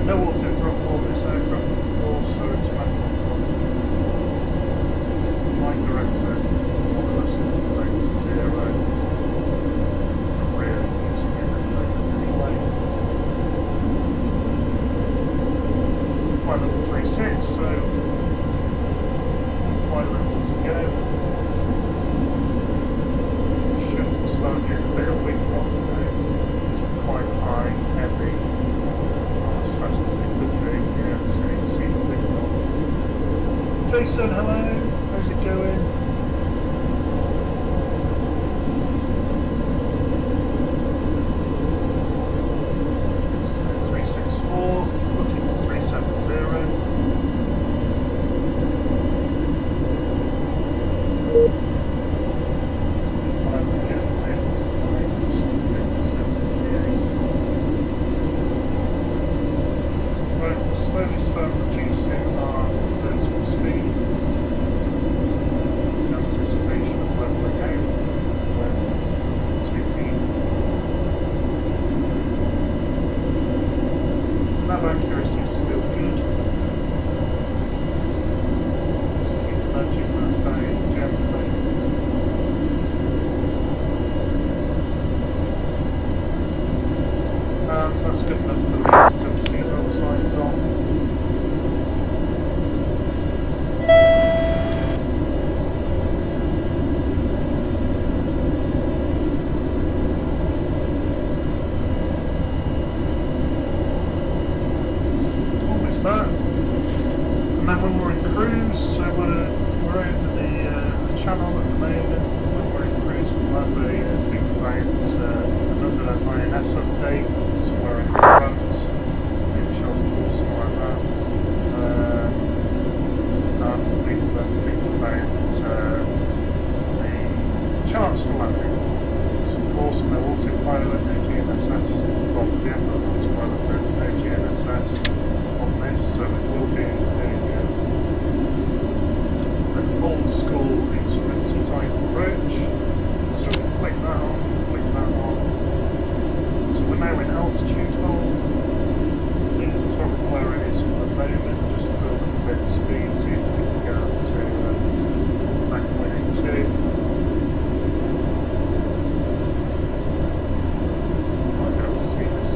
No auto throttle on this aircraft, of course, so it's manual throttle. Flight director, more or less back to 0. Not really using it at the moment anyway. Flight level 36, so flight level to go. Should start getting a bit of wing rock now. It's quite high, heavy. As fast as we could do, yeah, so you can see the big rock. Jason, hello, how's it going? BS update somewhere in the front. Maybe shows the wall, something like that. And we will then think about the charts for landing. So of course, no autopilot, no GNSS. Well, we have got autopilot, but no GNSS on this, so it will be an old school instrumenty type approach. So we'll flick that on, flick that on. So we're now in altitude hold. Leave the throttle where it is for the moment, just to build up a bit of speed, see if we can get up to Mach 182. Might be able to see this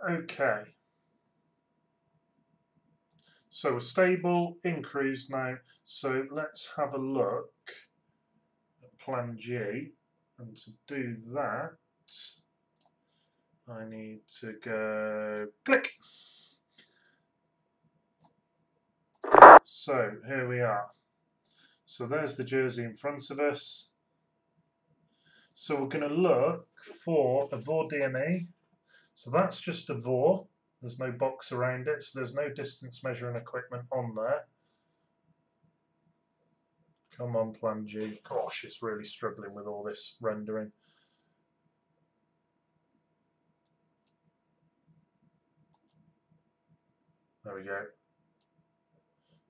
Okay, so we're stable in cruise now, so let's have a look at plan G, and to do that I need to go click. So here we are. So there's the Jersey in front of us. So we're going to look for a VOR DME. So that's just a VOR, there's no box around it, so there's no distance measuring equipment on there. Come on, plan G. Gosh, it's really struggling with all this rendering. There we go.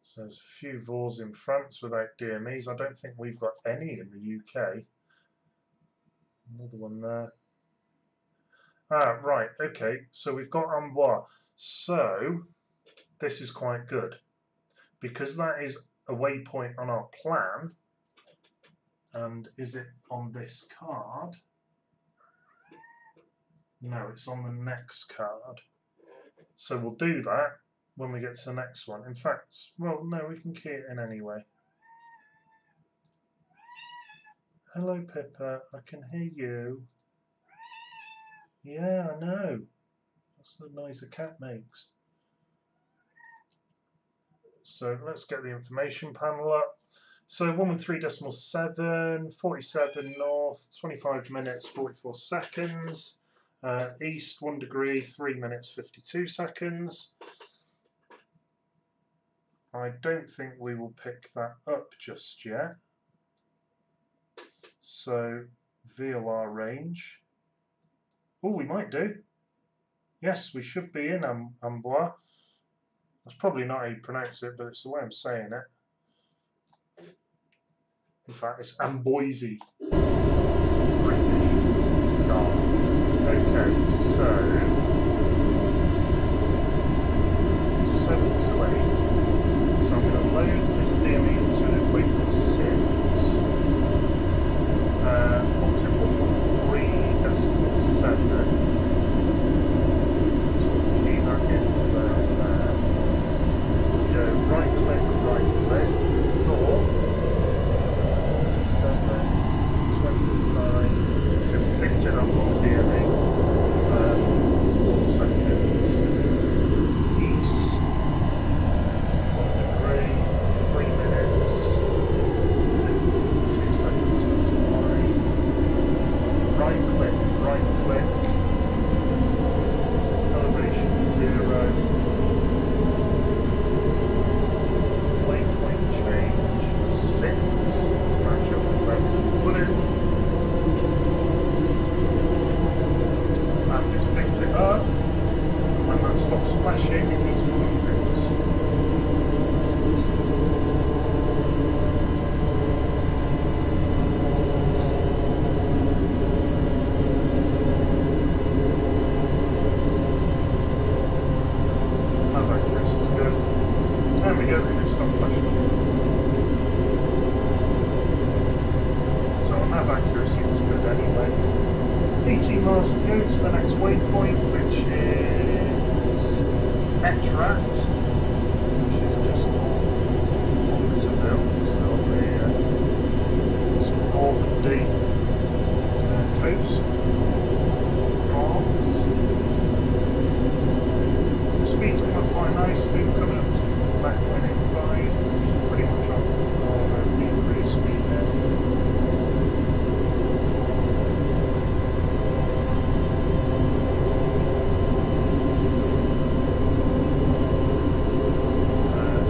So there's a few VORs in France without DMEs. I don't think we've got any in the UK. Another one there. Ah, right, okay, so we've got Amboise. So, this is quite good. Because that is a waypoint on our plan, and is it on this card? No, it's on the next card. So we'll do that when we get to the next one. In fact, well, no, we can key it in anyway. Hello, Pippa, I can hear you. Yeah, I know. That's the noise a cat makes. So let's get the information panel up. So 113.7, 47 north, 25 minutes, 44 seconds. East 1 degree, 3 minutes, 52 seconds. I don't think we will pick that up just yet. So VOR range. Oh, we might do. Yes, we should be in Amboise. That's probably not how you pronounce it, but it's the way I'm saying it. In fact, it's Amboise. British. Okay, so 7 to 8. So I'm going to load this DME into waypoint 6. What was it? 113.7. So key that into there and there. Go right click, north, 47, 25. So we picked it up on the DME. 4 seconds. East, 1 degree, 3 minutes, 52 seconds, 5. Right click, elevation 0, waypoint change 6 to match up with where we put it, and it's picked it up. When that stops flashing, it needs perfect. accuracy was good anyway. 18 miles to go to the next waypoint, which is Etrat, which is just north of Monterville, so on the sort of Normandy coast of France. The speed's come up quite nicely, we're coming up to Mach 185, which is pretty much on the increased speed there.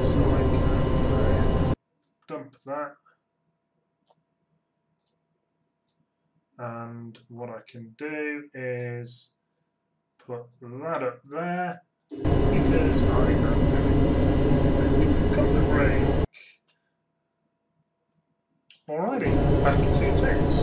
So I can dump that. And what I can do is put that up there because I am going to comfort break. Alrighty, back in 2 ticks.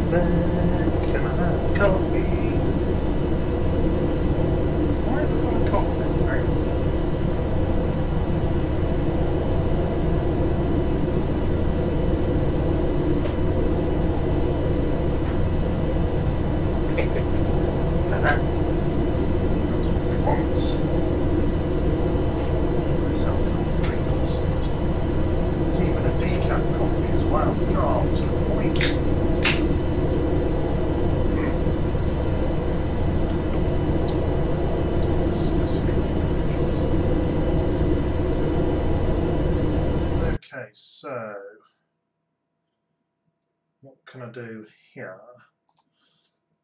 Can I have coffee? Why have I got a coffee? Right. That's what I want. Let's have coffee. There's even a decaf coffee as well. God, what's the point? Okay, so what can I do here?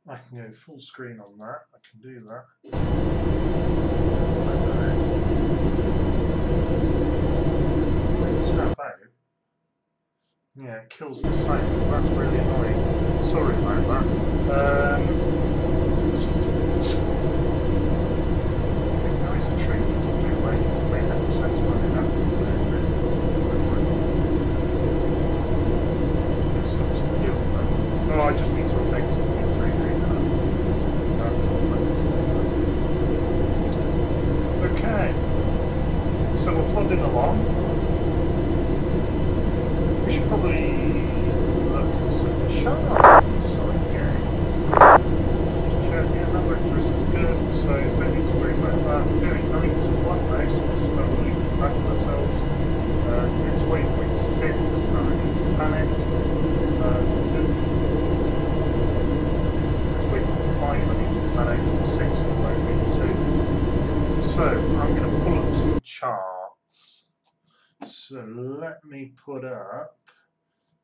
I can go full screen on that. I can do that. Let's have out. Yeah, it kills the sound. That's really annoying. Sorry about that. I think there is a trick you can do where you can make FSX running up. Oh, I just need to update something 3D now. Okay, so we're plodding along. We should probably look at some charts, I guess. Just check, yeah, that accuracy is good, so don't need to worry about that. We're doing 9 to 1 now, so this is where we're leaping back on ourselves. It's waypoint 6 that I need to panic. I need to panic, 6 won't need to. So I'm going to pull up some charts. So let me put up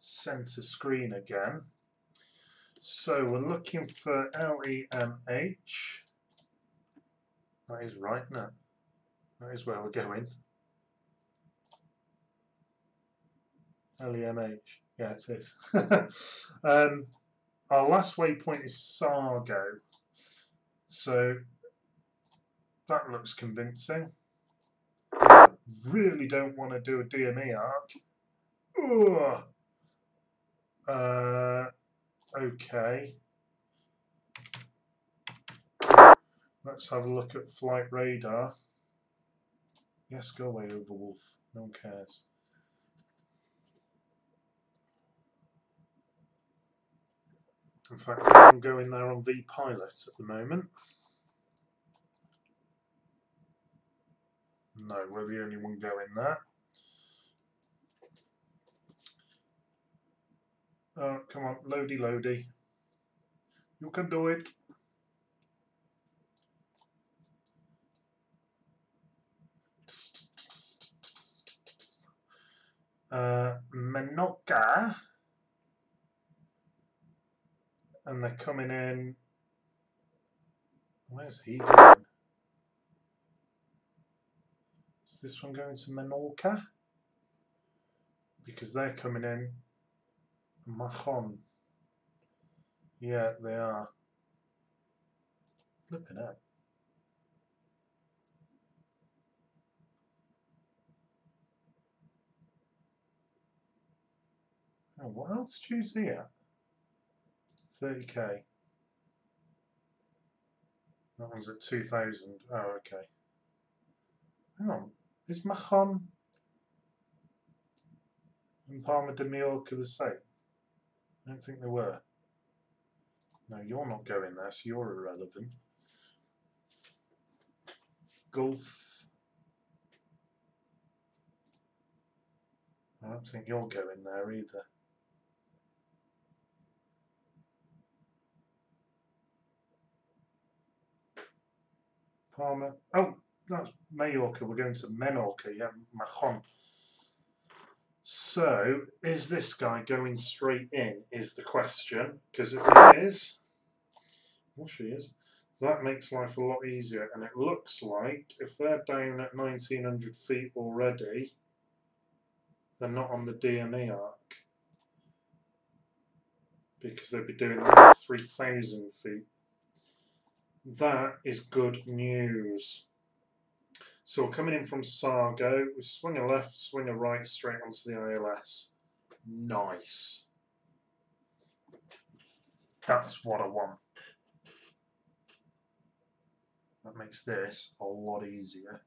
center screen again. So we're looking for LEMH. That is right, isn't it? That is where we're going. LEMH. Yeah, it is. Our last waypoint is Sargo. So that looks convincing. I really don't want to do a DME arc. Okay. Let's have a look at flight radar. Yes, go away, Overwolf. No one cares. In fact, I'm going there on vPilot at the moment. No, we're the only one going there. Oh, come on, loady. You can do it. Menorca. And they're coming in. Where's he going? Is this one going to Menorca? Because they're coming in Mahon. Yeah, they are. Flipping out. Oh, what altitude is he at? 30k. That one's at 2000. Oh, okay. Hang on. Is Mahon and Palma de Mallorca the same? I don't think they were. No, you're not going there, so you're irrelevant. Gulf. I don't think you're going there either. Palma. Oh, that's Mallorca. We're going to Menorca. Yeah, Mahon. So, is this guy going straight in? Is the question. Because if he is, well, she is, that makes life a lot easier. And it looks like if they're down at 1900 feet already, they're not on the DME arc. Because they'd be doing that at 3000 feet. That is good news. So we're coming in from Sargo. We swing a left, swing a right, straight onto the ILS. Nice. That's what I want. That makes this a lot easier.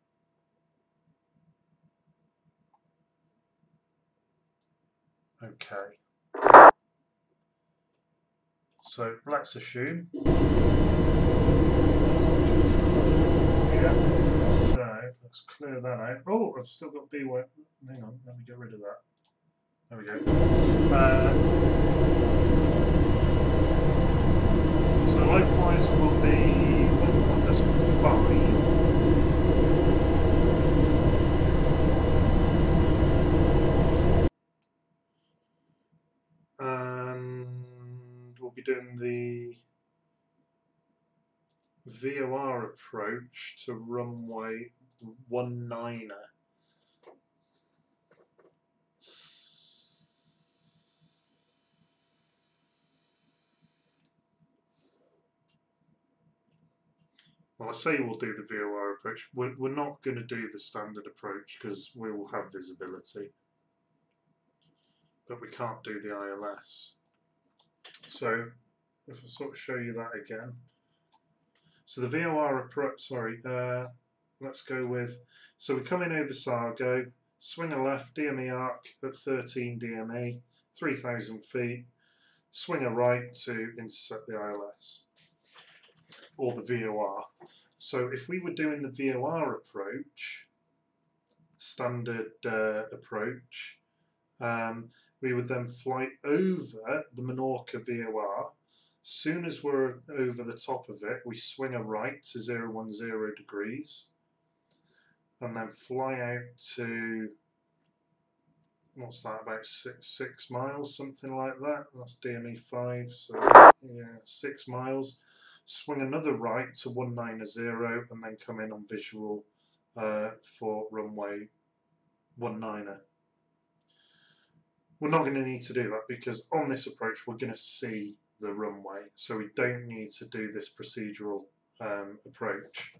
Okay. So let's assume. Yeah. So let's clear that out. Oh, I've still got B1. Hang on, let me get rid of that. There we go. So likewise will be 1.5. And we'll be doing the VOR approach to runway 19er. Well, I say we'll do the VOR approach. We're not going to do the standard approach because we will have visibility. But we can't do the ILS. So, if I sort of show you that again. So the VOR approach, let's go with, so we come in over Sargo, swing a left, DME arc at 13 DME, 3000 feet, swing a right to intercept the ILS, or the VOR. So if we were doing the VOR approach, standard approach, we would then fly over the Menorca VOR. Soon as we're over the top of it, we swing a right to 010 degrees and then fly out to what's that, about six miles, something like that. That's DME 5, so yeah, 6 miles. Swing another right to 190 and then come in on visual for runway 19. We're not going to need to do that because on this approach we're going to see the runway, so we don't need to do this procedural approach.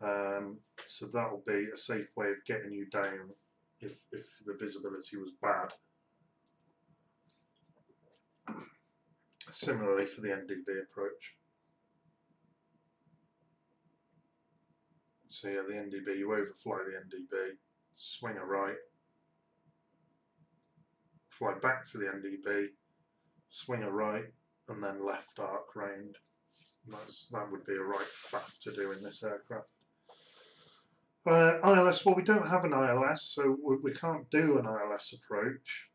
So that will be a safe way of getting you down if the visibility was bad. Similarly for the NDB approach. So yeah, the NDB, you overfly the NDB, swing a right, fly back to the NDB, swing a right, and then left arc round. That would be a right faff to do in this aircraft. ILS, well, we don't have an ILS, so we can't do an ILS approach.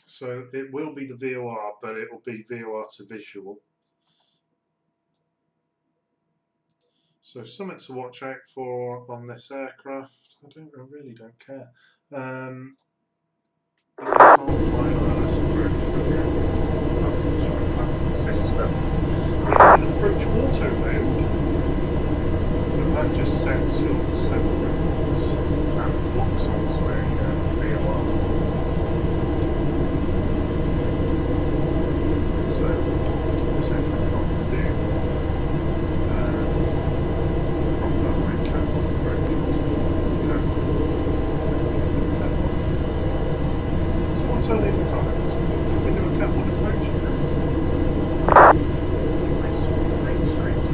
So it will be the VOR, but it will be VOR to visual. So something to watch out for on this aircraft. I really don't care. We can't fly an ILS approach, but we have a system. We have an approach auto mode, but that just sets your descent routes and locks onto a VOR. So this aircraft can't do someone tell me in the comments, can we do a Cat 1 approach in this? Green screens.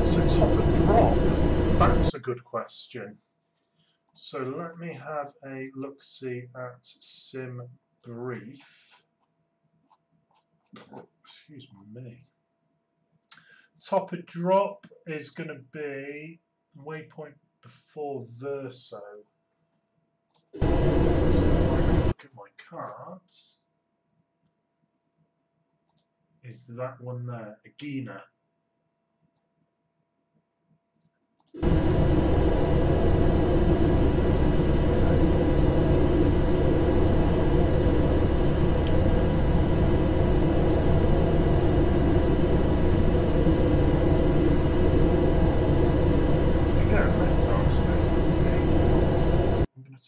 So top of drop, that's a good question. So let me have a look-see at Sim Brief. Excuse me. Top of drop is going to be waypoint before Verso. So if I look at my cards, is that one there, Agena.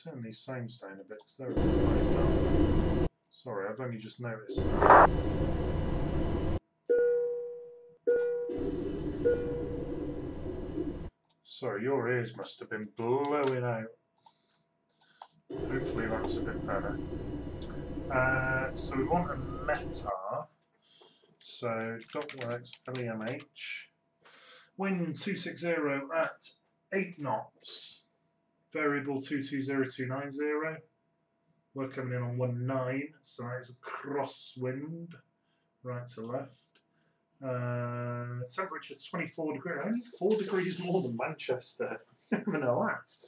Turn these sounds down a bit because they're a bit low. Sorry, I've only just noticed that. Sorry, your ears must have been blowing out. Hopefully that's a bit better. So we want a METAR. So .works LEMH. Wind 260 at 8 knots. Variable 220290. We're coming in on 19, so that is a crosswind, right to left. Temperature 24 degrees, only 4 degrees more than Manchester. I'm going to laugh.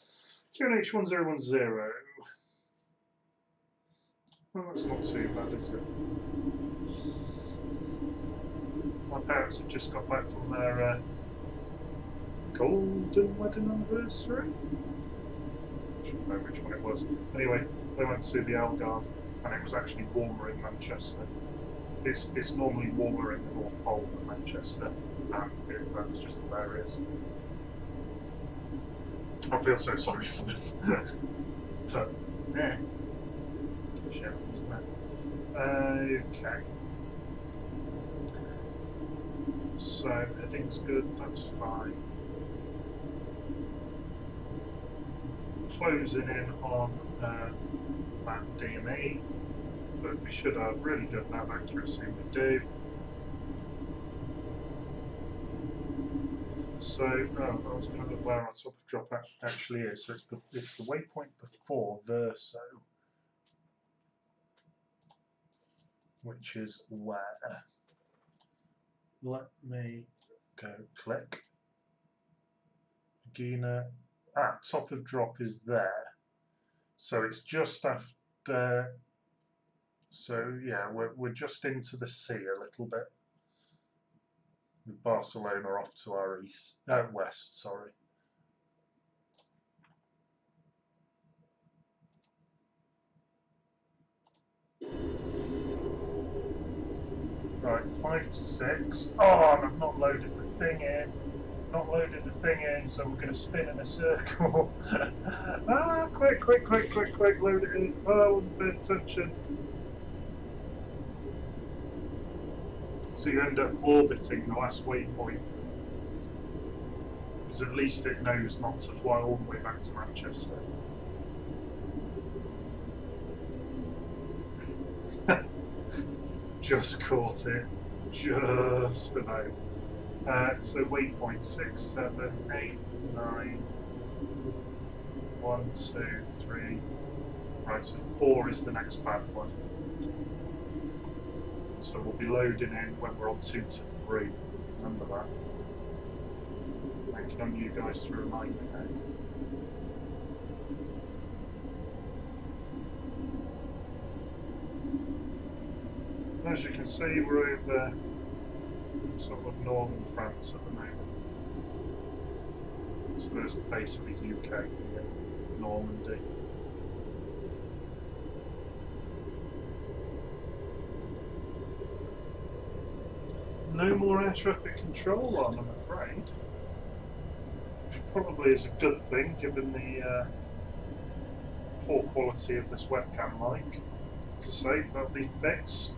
QNH 1010. Well, that's not too bad, is it? My parents have just got back from their golden wedding anniversary. I don't know which one it was. Anyway, they went to the Algarve and it was actually warmer in Manchester. It's normally warmer in the North Pole than Manchester, and that was just hilarious. I feel so sorry for them. But, yeah. Shit, isn't it? Okay. So, heading's good, that's fine. Closing in on that DME, but we should have really good nav accuracy, and we do. So, I was going to look where our top of drop actually is. So it's the waypoint before Verso, which is where? Let me go click. Gina. Top of drop is there. So it's just after. So yeah, we're just into the sea a little bit. With Barcelona off to our west, sorry. Right, 5 to 6. Oh, and I've not loaded the thing in. So we're going to spin in a circle. Quick, load it in. Oh, I wasn't paying attention. So you end up orbiting the last waypoint. Because at least it knows not to fly all the way back to Manchester. Just caught it. Just about. So waypoint 6, 7, 8, 9, 1, 2, 3. Right, so 4 is the next bad one. So we'll be loading in when we're on 2 to 3. Remember that. Thanking on you guys to remind me now. As you can see, we're over sort of northern France at the moment. So there's the base of the UK, Normandy. No more air traffic control on, I'm afraid. Which probably is a good thing given the poor quality of this webcam mic. As I say, that'll be fixed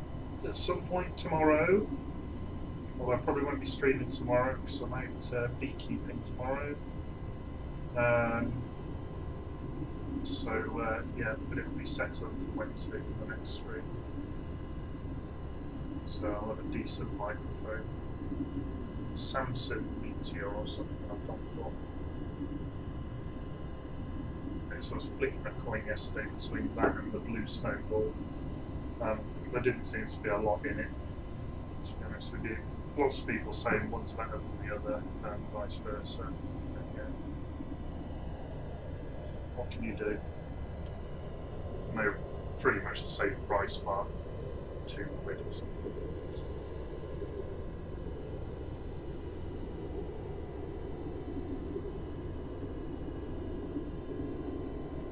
at some point tomorrow. Although I probably won't be streaming tomorrow because I'm out beekeeping tomorrow. Yeah, but it'll be set up for Wednesday for the next stream. So I'll have a decent microphone. Samsung Meteor or something I've gone for. Okay, so I was flicking a coin yesterday between that and the blue snowball. There didn't seem to be a lot in it, to be honest with you. Lots of people saying one's better than the other, and vice versa. And, yeah. What can you do? And they're pretty much the same price, but £2 or something.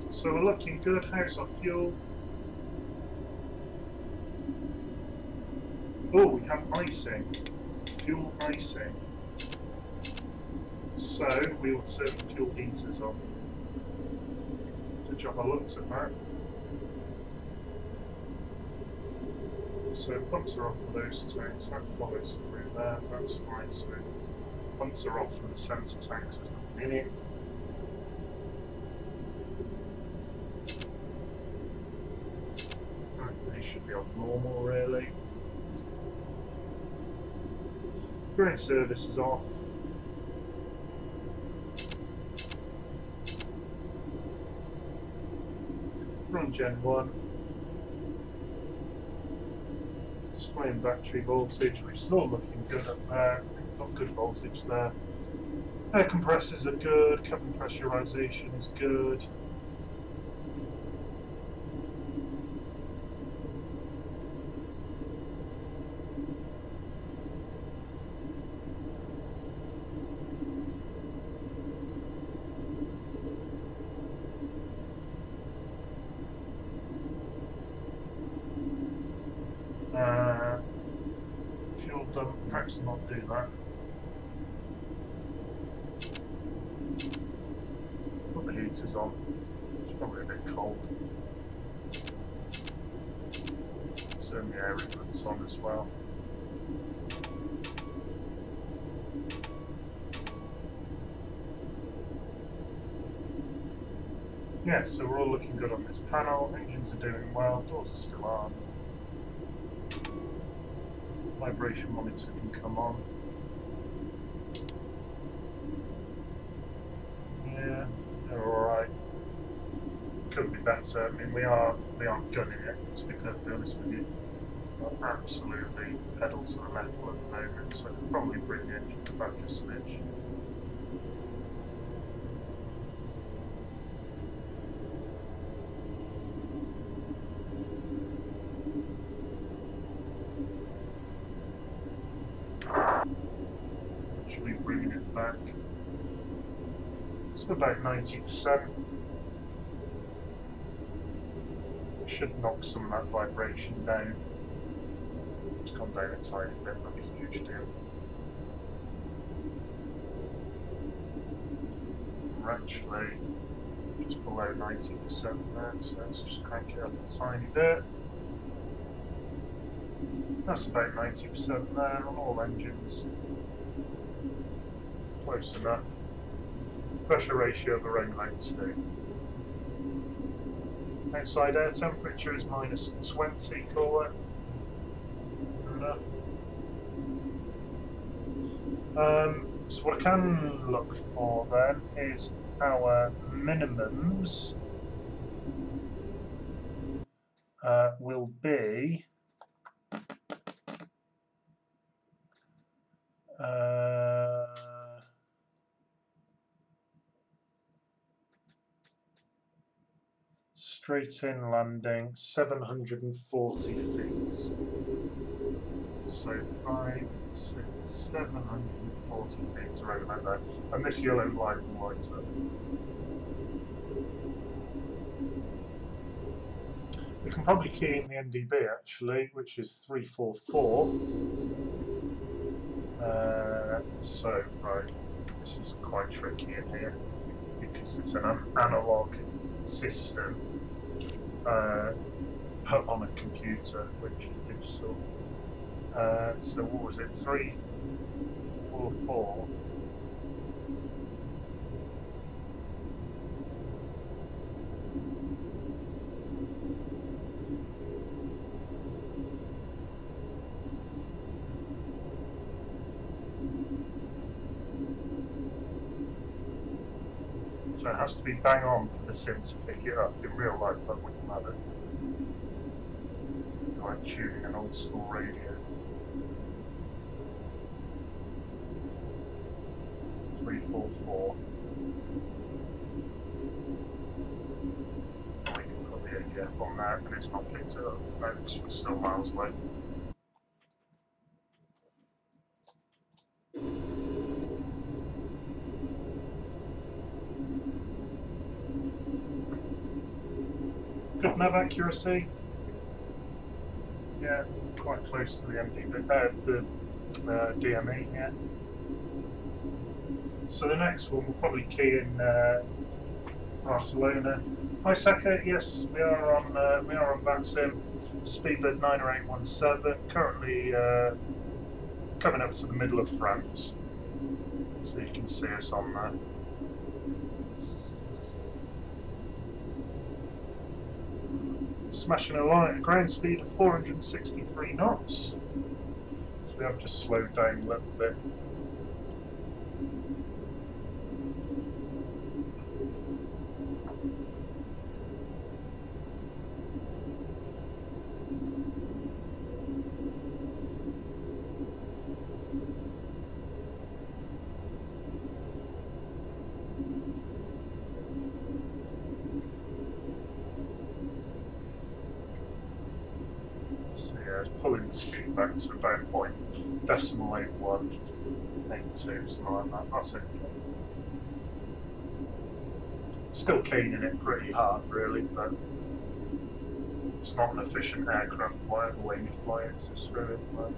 So we're looking good. How's our fuel? Oh, we have icing. Fuel icing. So we will turn the fuel heaters on. Good job I looked at that. So pumps are off for those tanks, that follows through there, that's fine. So pumps are off for the sensor tanks, there's nothing in it. Right, they should be on normal really. Grain service is off. Run Gen 1. Displaying battery voltage, which is all looking good up there. Got good voltage there. Air compressors are good. Cabin pressurization is good. Fuel dump, perhaps not do that. Put the heaters on, it's probably a bit cold. Turn the air inlets on as well. Yeah, so we're all looking good on this panel, engines are doing well, doors are still on. Vibration monitor can come on. Yeah, they're alright. Could be better. I mean, we aren't gunning it, to be perfectly honest with you. We're absolutely pedal to the metal at the moment, so I could probably bring the engines back a smidge. Actually bringing it back. It's about 90%. Should knock some of that vibration down. It's gone down a tiny bit, not a huge deal. We're actually just below 90% there, so let's just crank it up a tiny bit. That's about 90% there on all engines. Close enough. Pressure ratio of around about 2. Outside air temperature is -20, call it. Enough. So what I can look for then is our minimums will be straight in landing 740 feet. So 5, 6, 740 feet around about there. And this yellow line will light up. We can probably key in the NDB actually, which is 344. So, right, this is quite tricky in here because it's an analog system put on a computer, which is digital. So what was it? 344. So it has to be bang on for the sim to pick it up. In real life, that wouldn't matter. Like tuning an old school radio. 344. And we can put the ADF on that, but it's not picked it up. No, because we're still miles away. Good nav accuracy. Yeah, quite close to the MDB, the DME here. So the next one will probably key in Barcelona. Hi Saka, yes, we are on that sim. Speedbird 90817. Currently coming up to the middle of France, so you can see us on there. Smashing a line, ground speed of 463 knots. So we have just slowed down a little bit. Pulling the speed back to about 0.8182, something like that. That's okay. Still caning it pretty hard, really, but it's not an efficient aircraft, whatever way you fly it. So screw it. But,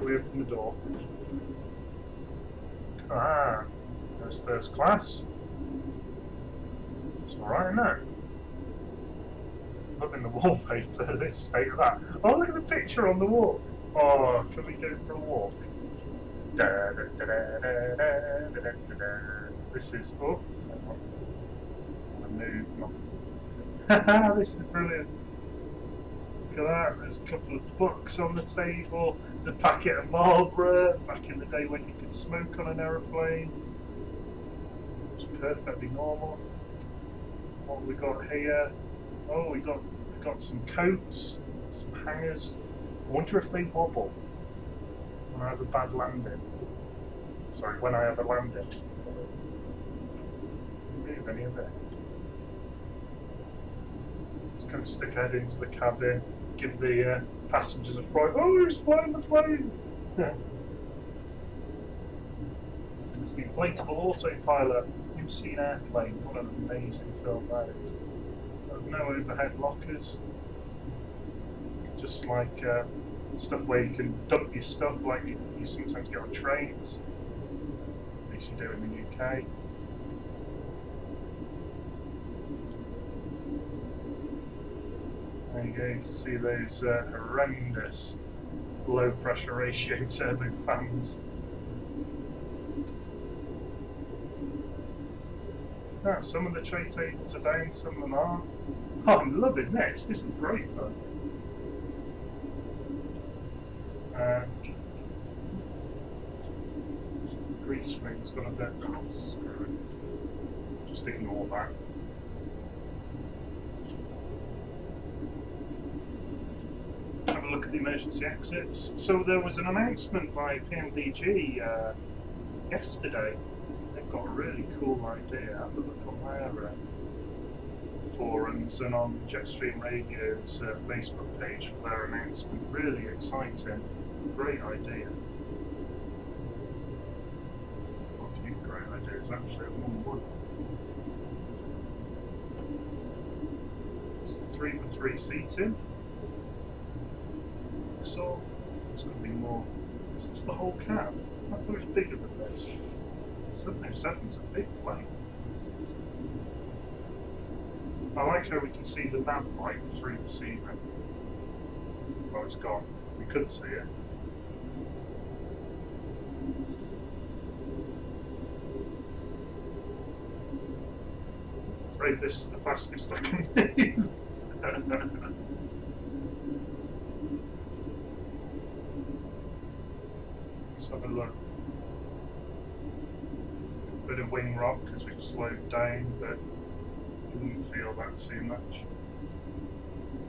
Shall we open the door? Ah, there's first class. It's alright, isn't it? Loving the wallpaper, this state of that. Oh, look at the picture on the wall. Oh, can we go for a walk? This is, oh, I move. Haha, this is brilliant. Look at that, there's a couple of books on the table, there's a packet of Marlboro, back in the day when you could smoke on an aeroplane. It's perfectly normal. What have we got here? Oh, we got some coats, some hangers. I wonder if they wobble when I have a bad landing. Sorry, when I have a landing. Move any of this. Just kind of stick head into the cabin, give the passengers a fright. Oh, he's flying the plane! It's the inflatable autopilot. You've seen Airplane. What an amazing film that is. No overhead lockers. Just like stuff where you can dump your stuff like you sometimes get on trains. At least you do in the UK. There you go, you can see those horrendous low pressure ratio turbo fans. Ah, some of the tray tables are down, some of them aren't. Oh, I'm loving this. This is great fun. Grease screen's gone a bit. Oh, screw it. Just ignore that. Have a look at the emergency exits. So there was an announcement by PMDG yesterday. They've got a really cool idea. Have a look on their forums and on Jetstream Radio's Facebook page for their announcement. Really exciting. Great idea. A few great ideas actually at one. So 3x3 seating. Is this all? There's going to be more. Is this the whole cab? I thought it was bigger than this. 707's a big plane. I like how we can see the nav light through the ceiling. Oh, it's gone. We could see it. I'm afraid this is the fastest I can move. Let's have a look. A bit of wing rock because we've slowed down, but I didn't feel that too much.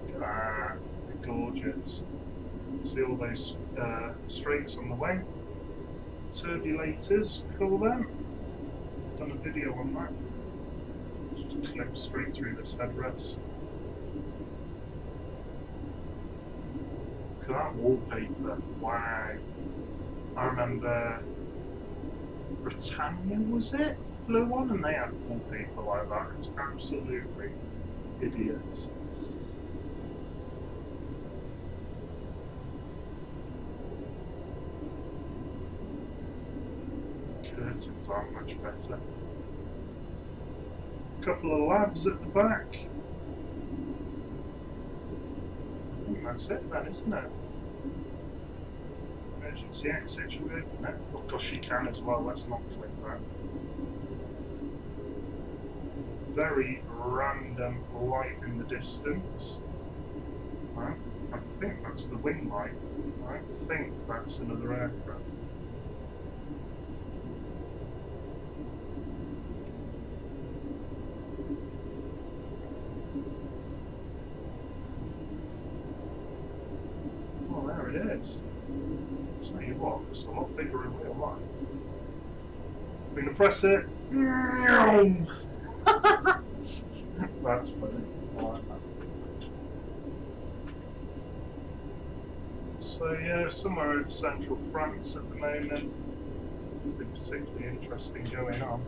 Look at that, they're gorgeous. See all those strakes on the wing? Turbulators, we call them. I've done a video on that. Just a clip straight through this headrest. Look at that wallpaper, wow. I remember Britannia, was it? Flew on and they had wallpaper like that. It was absolutely hideous. Curtains aren't much better. Couple of labs at the back. I think that's it then, isn't it? Emergency exit, should we open it? Of course you can as well, let's not click that. Very random light in the distance. Right. I think that's the wing light. I think that's another aircraft. Oh, there it is. Tell you what, it's a lot bigger in real life. I'm going to press it. That's funny. I like that. So yeah, somewhere over central France at the moment. Nothing particularly interesting going on.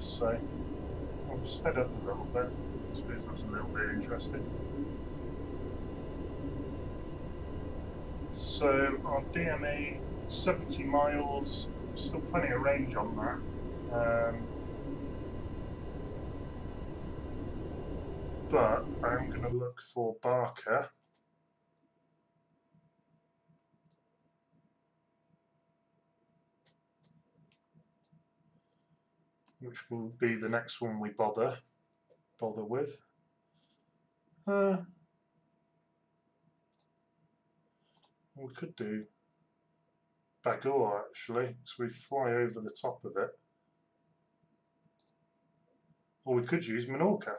So I'll sped up a little bit. I suppose that's a little bit interesting. So our DME, 70 miles, still plenty of range on that. But I'm going to look for Barker. Which will be the next one we bother. bother with. We could do BAW actually, so we fly over the top of it. Or we could use Menorca.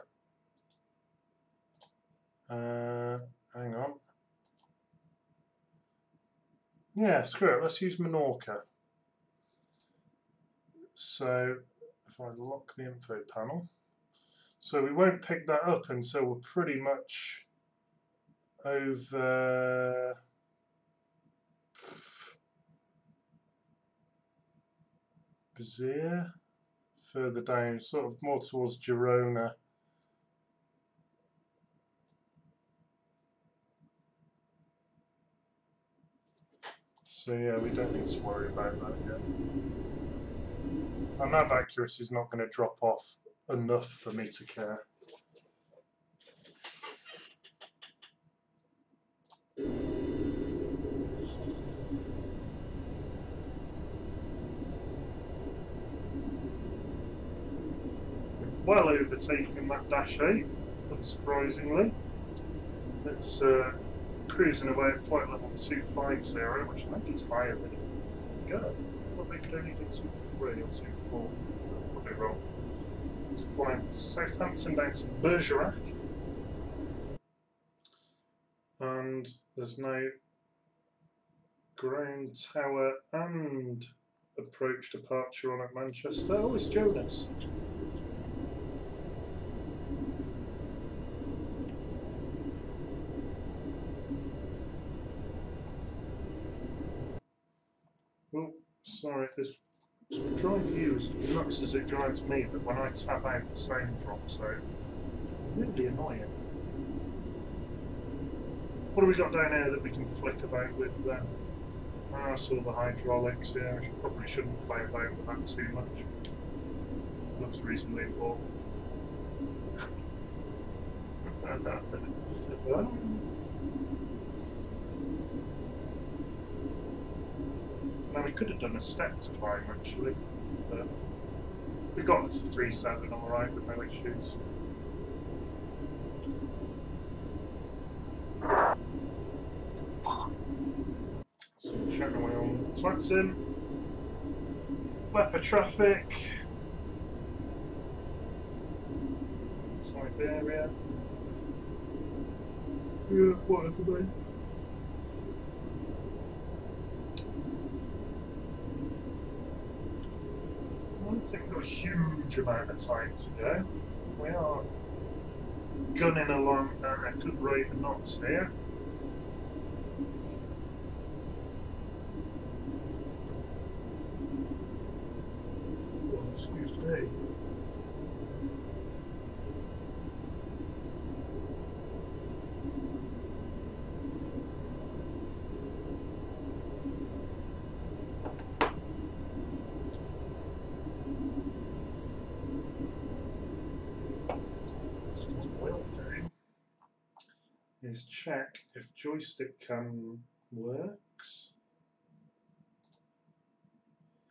Hang on. Yeah, screw it, let's use Menorca. So, if I lock the info panel, so we won't pick that up until we're pretty much over Bezier, further down, sort of more towards Girona. So yeah, we don't need to worry about that yet. And nav accuracy is not going to drop off enough for me to care. Well overtaken that dash 8, unsurprisingly. It's cruising away at flight level 250, which I think is higher than it can go. I thought they could only do 23 or 24. I'm probably wrong. It's flying from Southampton down to Bergerac. And there's no ground tower and approach departure on at Manchester. Oh, it's Jonas. Oh, sorry, this drive you as nuts as it drives me, but when I tap out, the sound drops out. Really annoying. What have we got down here that we can flick about with then? I saw the hydraulics, yeah, I probably shouldn't play about with that too much. Looks reasonably important. Now we could have done a stepped climb actually, but we got to 3.7 alright with no issues. So check away on Twaxin. Leper traffic. Siberia. Yeah, whatever mate. I don't think we've got a huge amount of time to go. We are gunning along at a good rate of knots here. Oh, excuse me. Is check if joystick cam works.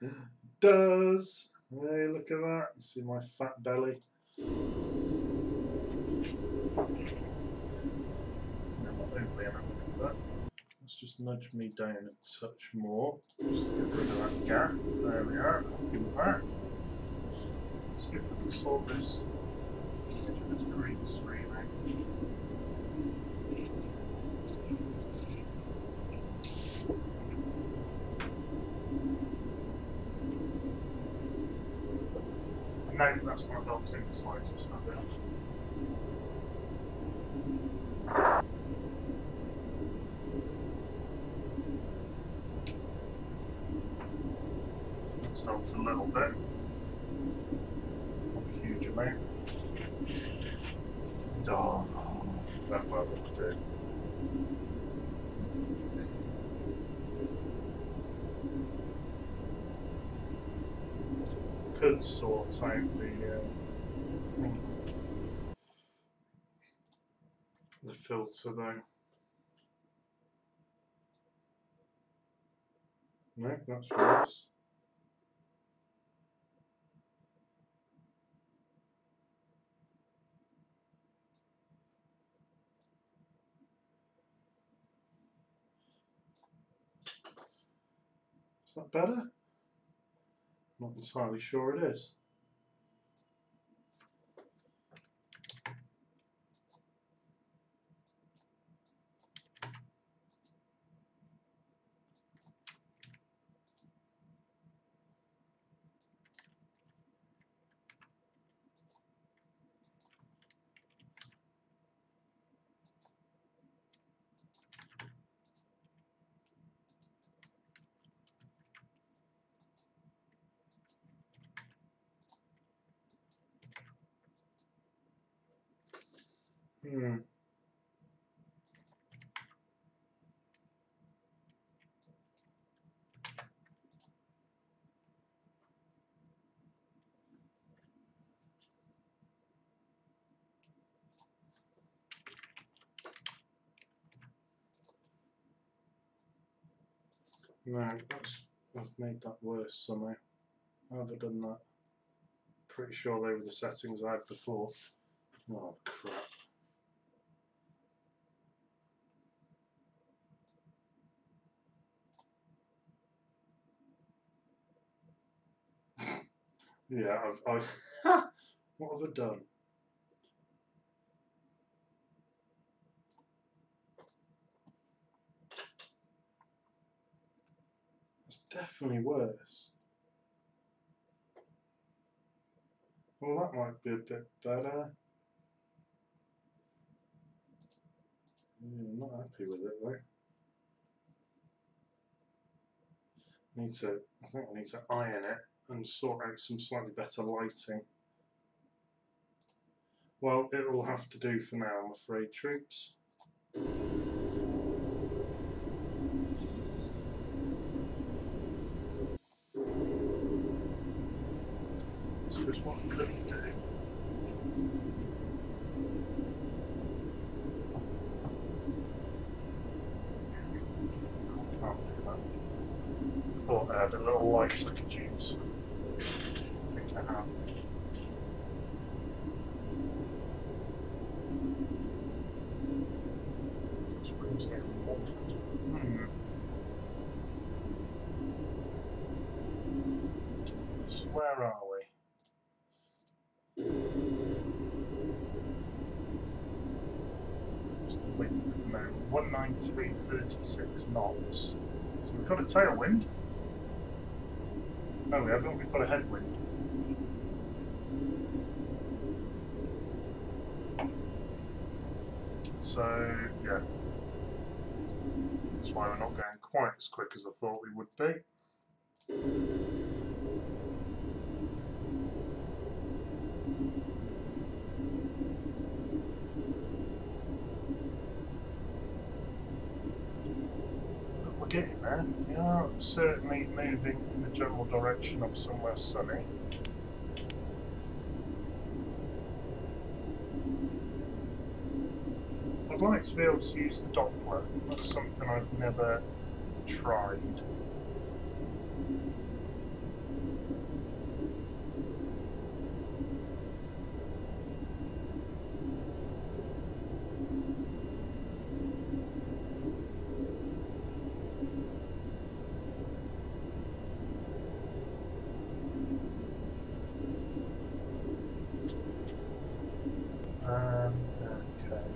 It does. Hey, look at that. You see my fat belly. I'm not overly happy with that. Let's just nudge me down a touch more, just to get rid of that gap. There we are. Impact. Let's see if we can sort this edge of this green screen out. No, that's not helped in the slightest, has it? It's helped a little bit. Not a huge amount. Oh, that well will do. Could sort out the filter though. No, that's worse. Is that better? Not entirely sure it is. No, I've made that worse somehow. How have I done that? Pretty sure they were the settings I had before. Oh crap. Yeah, I've what have I done? It's definitely worse. Well, that might be a bit better. I'm not happy with it though. I think I need to iron it and sort out some slightly better lighting. Well, it will have to do for now, I'm afraid, troops. This was what I couldn't do. Can't do that. Thought I had a little light I could use. I think I have. This room's getting haunted. So where are we? What's the wind at the moment? 193.36 knots. So we've got a tailwind. No, we haven't. We've got a headwind. So, yeah. That's why we're not going quite as quick as I thought we would be. But we're getting there. We are certainly moving in the general direction of somewhere sunny. I'd like to be able to use the Doppler. That's something I've never tried. Okay.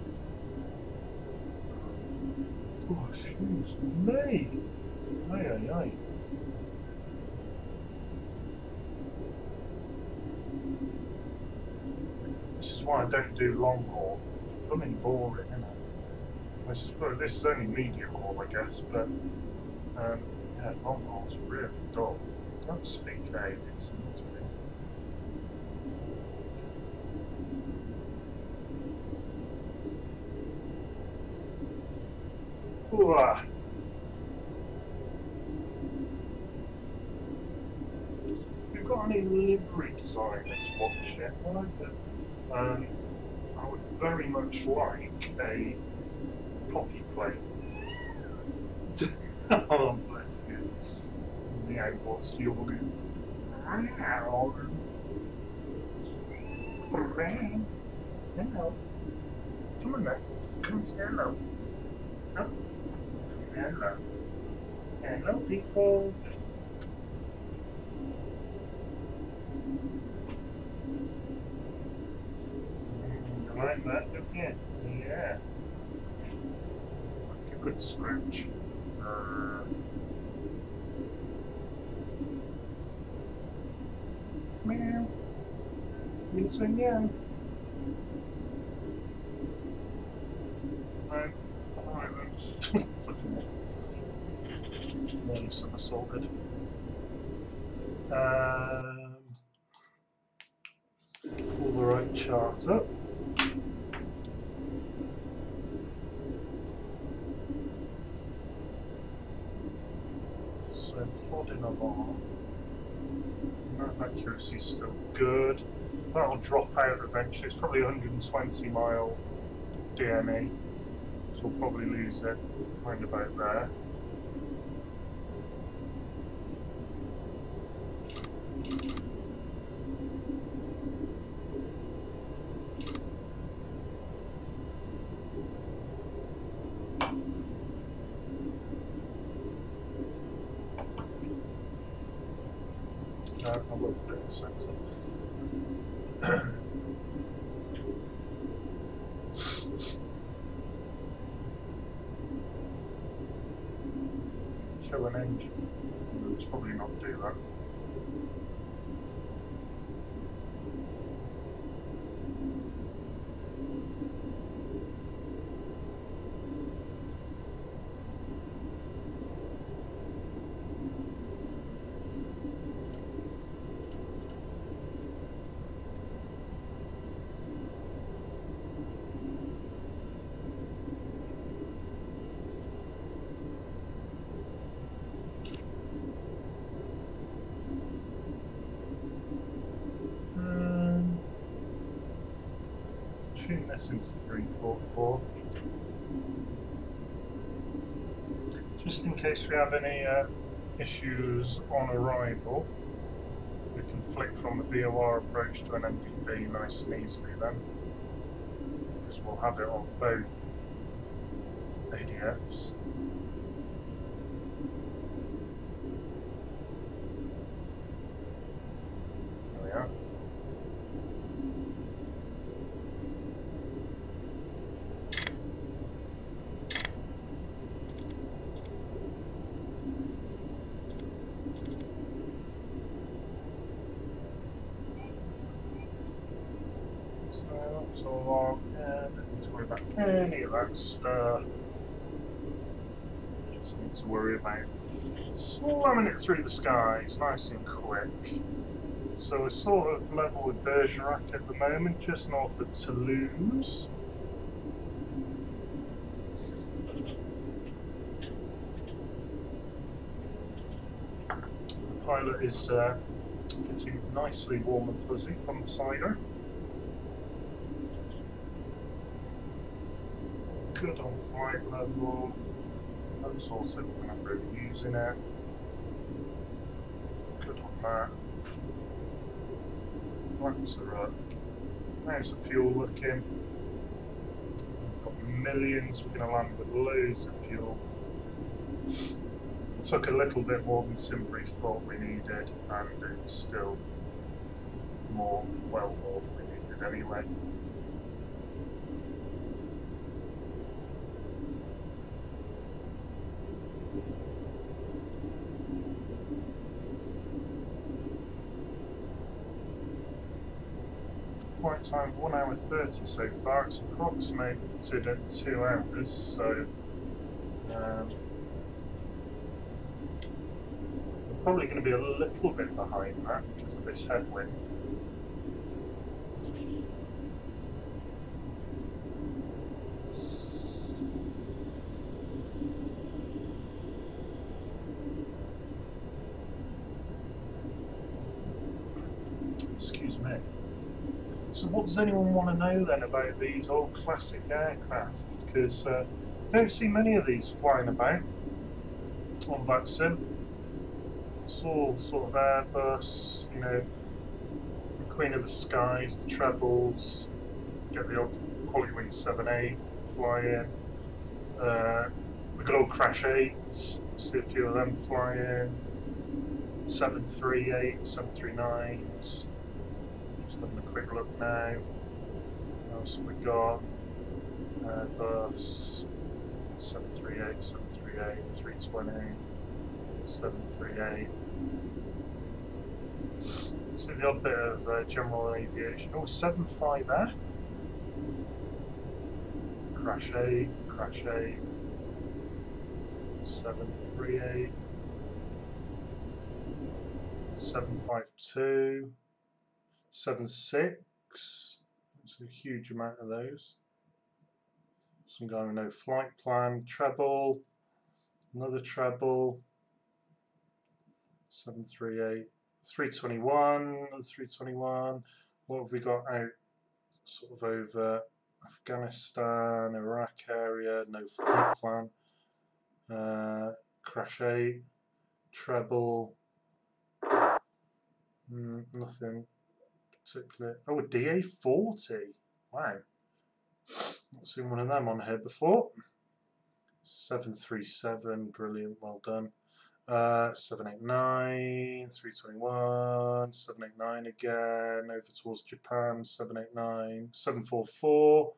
Oh, excuse me. Aye, aye, aye. This is why I don't do long haul. It's blooming boring, isn't it? This is only medium haul, I guess, but yeah, long haul's really dull. I can't speak English. If you've got any livery designers watch it, I would very much like a poppy plate. Oh, bless you. Yeah, whilst you're going. Hello. Come on, then. Come say hello. Oh. Hello. Hello, people. like that, don't you? Yeah. Like a good scratch. Meow. You gonna say meow? Right. Alright then. Fucking hell. Nearly somersaulted. Pull the right chart up. So plodding along. Map accuracy is still good. That'll drop out eventually. It's probably 120 mile DME, so we'll probably lose it round about there. I will put it in the centre. Kill an engine. Let's probably not do that. Tune this into 344. Just in case we have any issues on arrival, we can flick from the VOR approach to an MDB nice and easily then, because we'll have it on both ADFs. There we are. So long, and don't need to worry about any of that stuff. Just need to worry about slamming it through the skies nice and quick. So we're sort of level with Bergerac at the moment, just north of Toulouse. The pilot is getting nicely warm and fuzzy from the cider. Good on flight level. That's also when I'm really using it. Good on that. Flaps are up. How's the fuel looking? We've got millions. We're going to land with loads of fuel. It took a little bit more than Simbrief thought we needed, and it was still more than we needed anyway. Flight time of 1 hour 30 so far. It's approximated at 2 hours, so we're probably going to be a little bit behind that because of this headwind. Excuse me. So what does anyone want to know then about these old classic aircraft? Because I don't see many of these flying about on VATSIM. It's all sort of Airbus, you know, Queen of the Skies, the trebles, get the old Quality Wing 7A flying, the good old Crash 8s, see a few of them flying, 738, 739s. Just having a quick look now. What else have we got? Airbus 738, 738, 320, 738. So the odd bit of general aviation. Oh, 75F. Crash 8, Crash 8. 738. 752. 76. That's a huge amount of those. Some guy with no flight plan. Treble. Another treble. 738. 321. Another 321. What have we got out sort of over Afghanistan, Iraq area? No flight plan. Crash 8. Treble. Nothing particular. Oh, a DA40. Wow. Not seen one of them on here before. 737, brilliant, well done. 789, 321, 789 again, over towards Japan, 789, 744,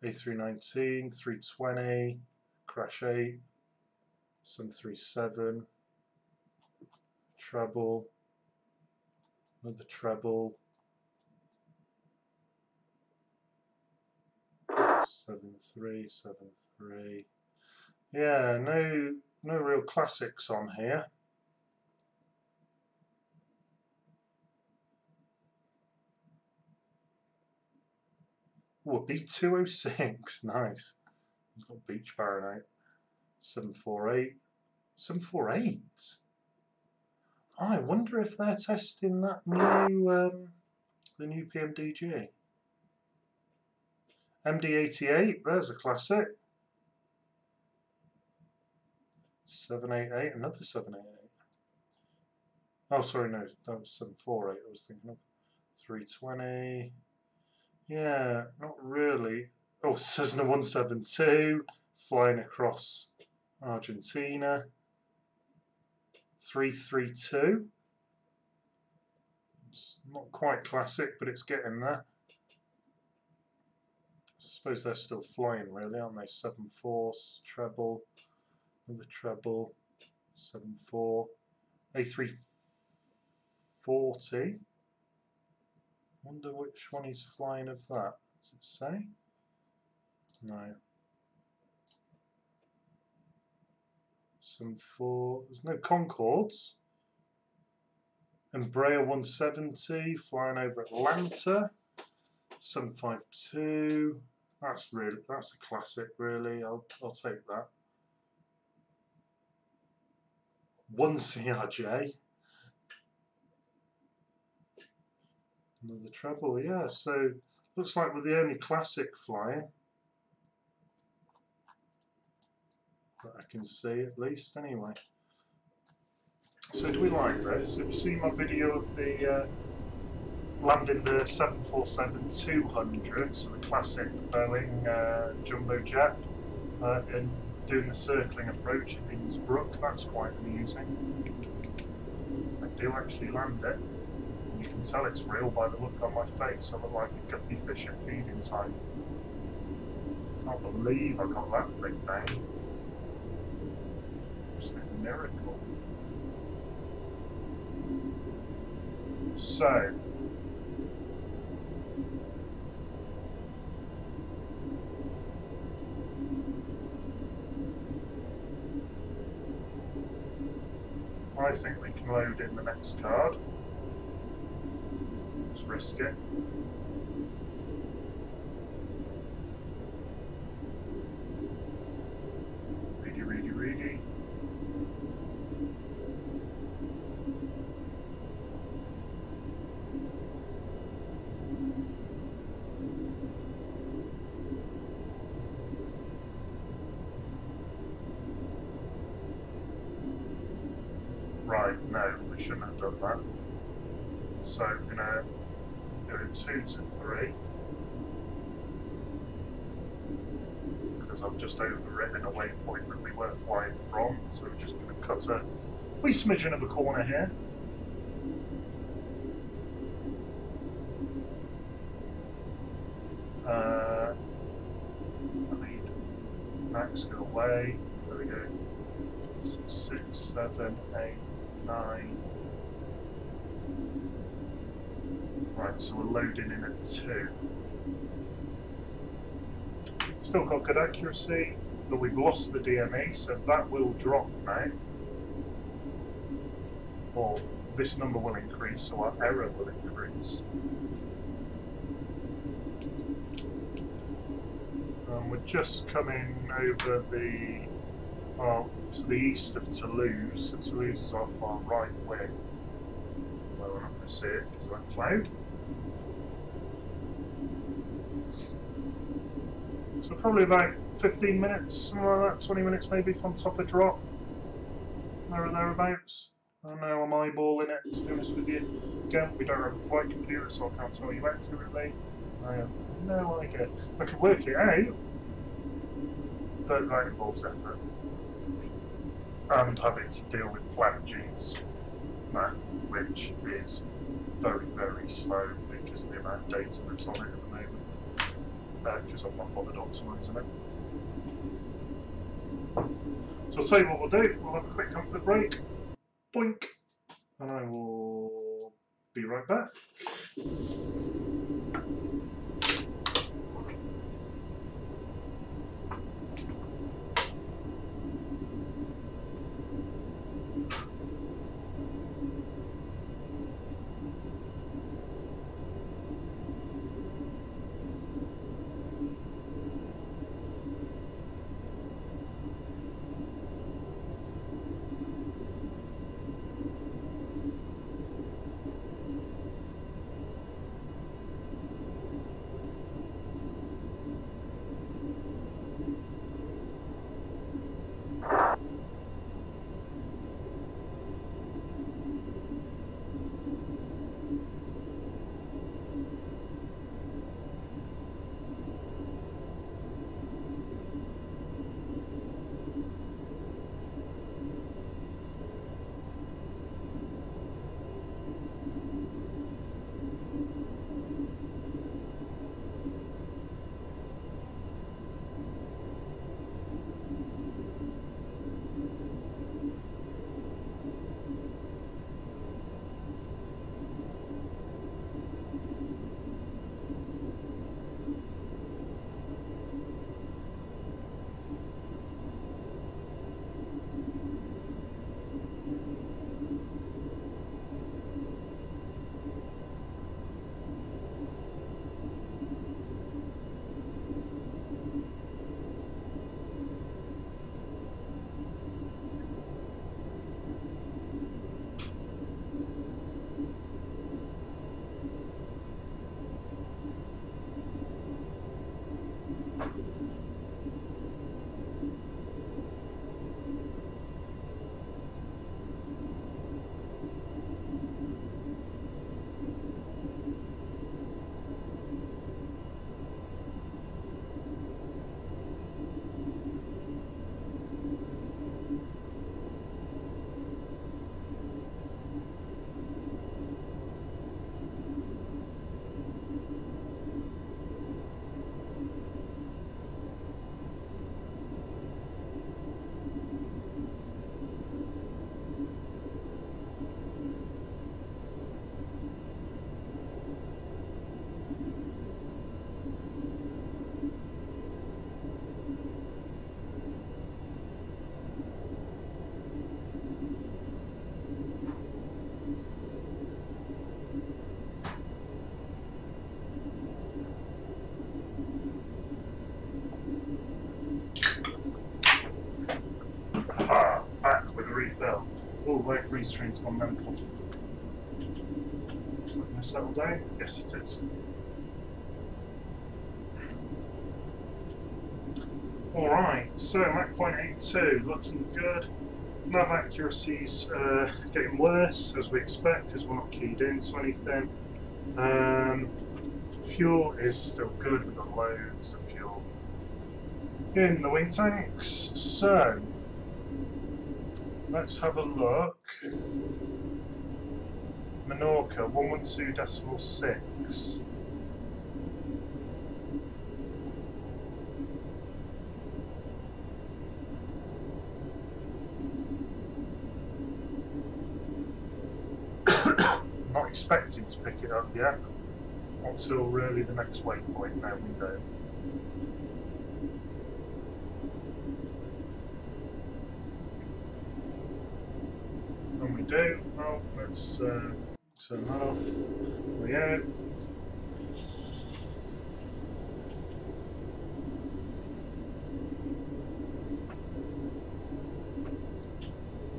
A319, 320, Crash 8, 737, treble, another treble, 7373. Yeah, no real classics on here. Oh, a B206, nice. It's got Beach Baronet. 748. 748. Oh, I wonder if they're testing that new the new PMDG. MD88, there's a classic. 788, another 788. Oh, sorry, no, that was 748 I was thinking of. 320. Yeah, not really. Oh, Cessna 172, flying across Argentina. 332. It's not quite classic, but it's getting there. I suppose they're still flying, really, aren't they? 7-4, treble. The treble, 7-4, A340. Wonder which one he's flying of that. Does it say? No. 7-4. There's no Concords. Embraer 170 flying over Atlanta. 752. That's a classic, really. I'll take that. 1 CRJ. Another treble, yeah. So looks like we're the only classic flying that I can see, at least, anyway. So do we like this? Have you seen my video of the landing the 747-200, so the classic Boeing jumbo jet, and doing the circling approach at Innsbruck? That's quite amusing. I do actually land it. And you can tell it's real by the look on my face. I look like a guppy fish at feeding time. Can't believe I got that thing down. It's a miracle. So, I think we can load in the next card. Let's risk it. Ready. Right, no, we shouldn't have done that. So I'm going to go 2 to 3. Because I've just overwritten a waypoint that we were flying from. So we're just going to cut a wee smidgen of a corner here. max go away. There we go. 6, 7, 8, 9. Right, so we're loading in at 2. Still got good accuracy, but we've lost the DME, so that will drop now. Or this number will increase, so our error will increase. We're just coming over the to the east of Toulouse. So Toulouse is our far right wing. Well, we're not going to see it because of that cloud. So probably about 15 minutes, something like that, 20 minutes maybe from top of drop. There or thereabouts. I know I'm eyeballing it, to be honest with you. Again, we don't have a flight computer, so I can't tell you accurately. I have no idea. I can work it out, but that involves effort. And having to deal with Plan G's map, which is very, very slow because of the amount of data that's on it at the moment. Because I've not bothered optimising it. So I'll tell you what we'll do. We'll have a quick comfort break. Boink. And I will be right back. Aha! Back with a refill. Oh, wait, restream's gone mental. Is that going to settle down? Yes, it is. Alright, so Mach 0.82, looking good. Nav accuracy's getting worse, as we expect, because we're not keyed into anything. Fuel is still good, we've got loads of fuel in the wing tanks. So, let's have a look. Menorca, 112.6. expecting to pick it up yet. Until really the next waypoint. Now we don't. And we do. Oh, let's turn that off. We out.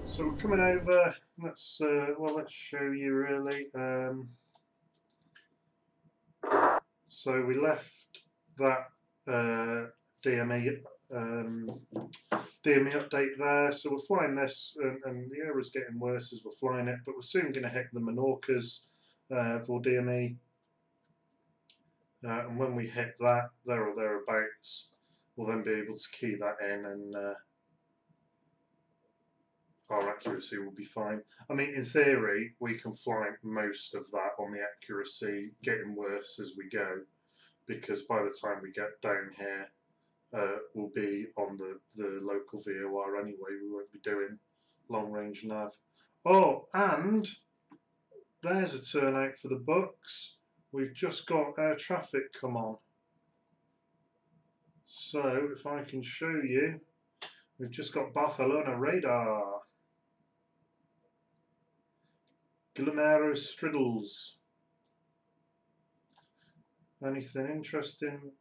So we're coming over. Let's let's show you really. So we left that DME update there. So we're flying this, and the error's getting worse as we're flying it. But we're soon going to hit the Menorcas for DME, and when we hit that, there or thereabouts, we'll then be able to key that in, and our accuracy will be fine. I mean, in theory, we can fly most of that on the accuracy, getting worse as we go, because by the time we get down here, we'll be on the local VOR anyway. We won't be doing long range nav. Oh, and there's a turnout for the books. We've just got air traffic come on. So if I can show you, we've just got Barcelona radar. Guillermo Striddles. Anything interesting?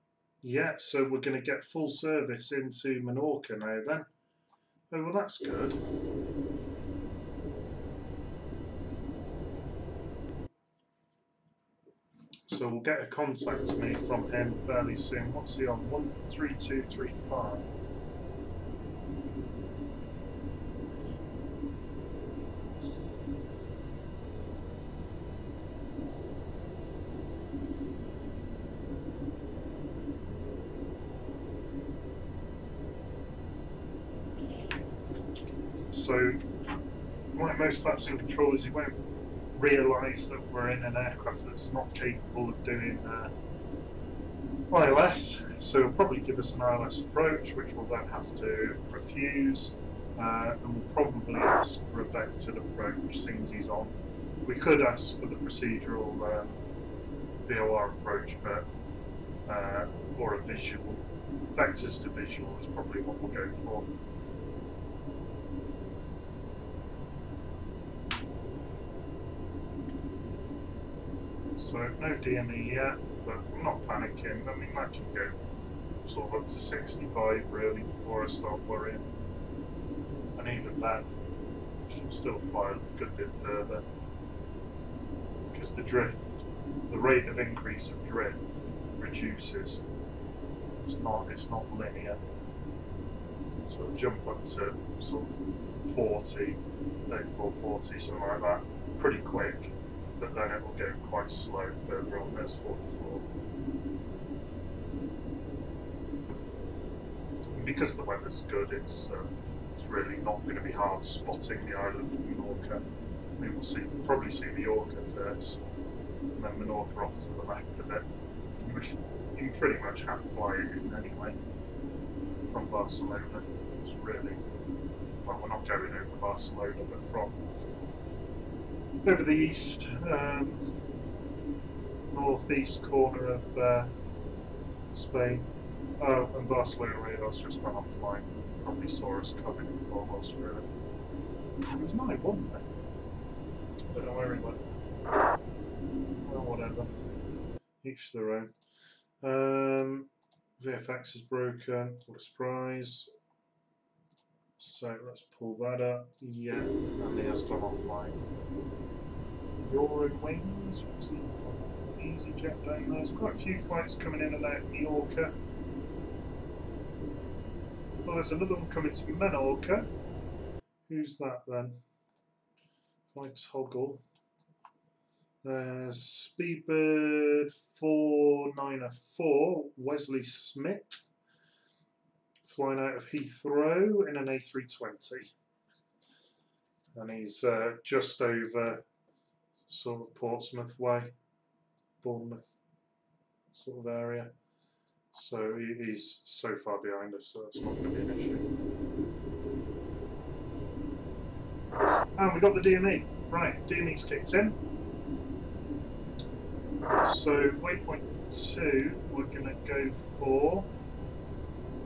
Yeah, so we're going to get full service into Menorca now then. Oh, well that's good. So we'll get a contact me from him fairly soon. What's he on? 13235. So, like most flight sim controllers, you won't realise that we're in an aircraft that's not capable of doing ILS. So it'll probably give us an ILS approach, which we'll then have to refuse, and we'll probably ask for a vectored approach, seeing as he's on. We could ask for the procedural VOR approach, but or a visual. Vectors to visual is probably what we'll go for. So no DME yet, but I'm not panicking. I mean, that can go sort of up to 65 really before I start worrying. And even then, I should still fly a good bit further. Because the drift, the rate of increase of drift reduces. It's not linear. So it'll jump up to sort of 40, 34, 40, something like that, pretty quick. But then it will go quite slow further on. There's 44. And because the weather's good, it's really not going to be hard spotting the island of Menorca. I mean, we'll probably see Mallorca first, and then Menorca off to the left of it. You can pretty much hand fly it in anyway from Barcelona. It's really, well, we're not going over Barcelona, but from over the east, northeast corner of Spain. Oh, and Barcelona radar's just gone offline. Probably saw us coming and thought, well, screw it. It was 9, wasn't it? I don't know where he went. Well, whatever. Each to their own. VFX is broken. What a surprise. So let's pull that up. Yeah, and he has gone offline. Your wings, what's the easy jet down there? There's quite a few flights coming in and out of Mallorca. Well, there's another one coming to Menorca. Who's that then? If I toggle. There's Speedbird 4904, Wesley Smith, flying out of Heathrow in an A320. And he's just over sort of Portsmouth way, Bournemouth sort of area. So he's so far behind us, so that's not going to be an issue. And we got the DME. Right, DME's kicked in. So waypoint 2 we're going to go for,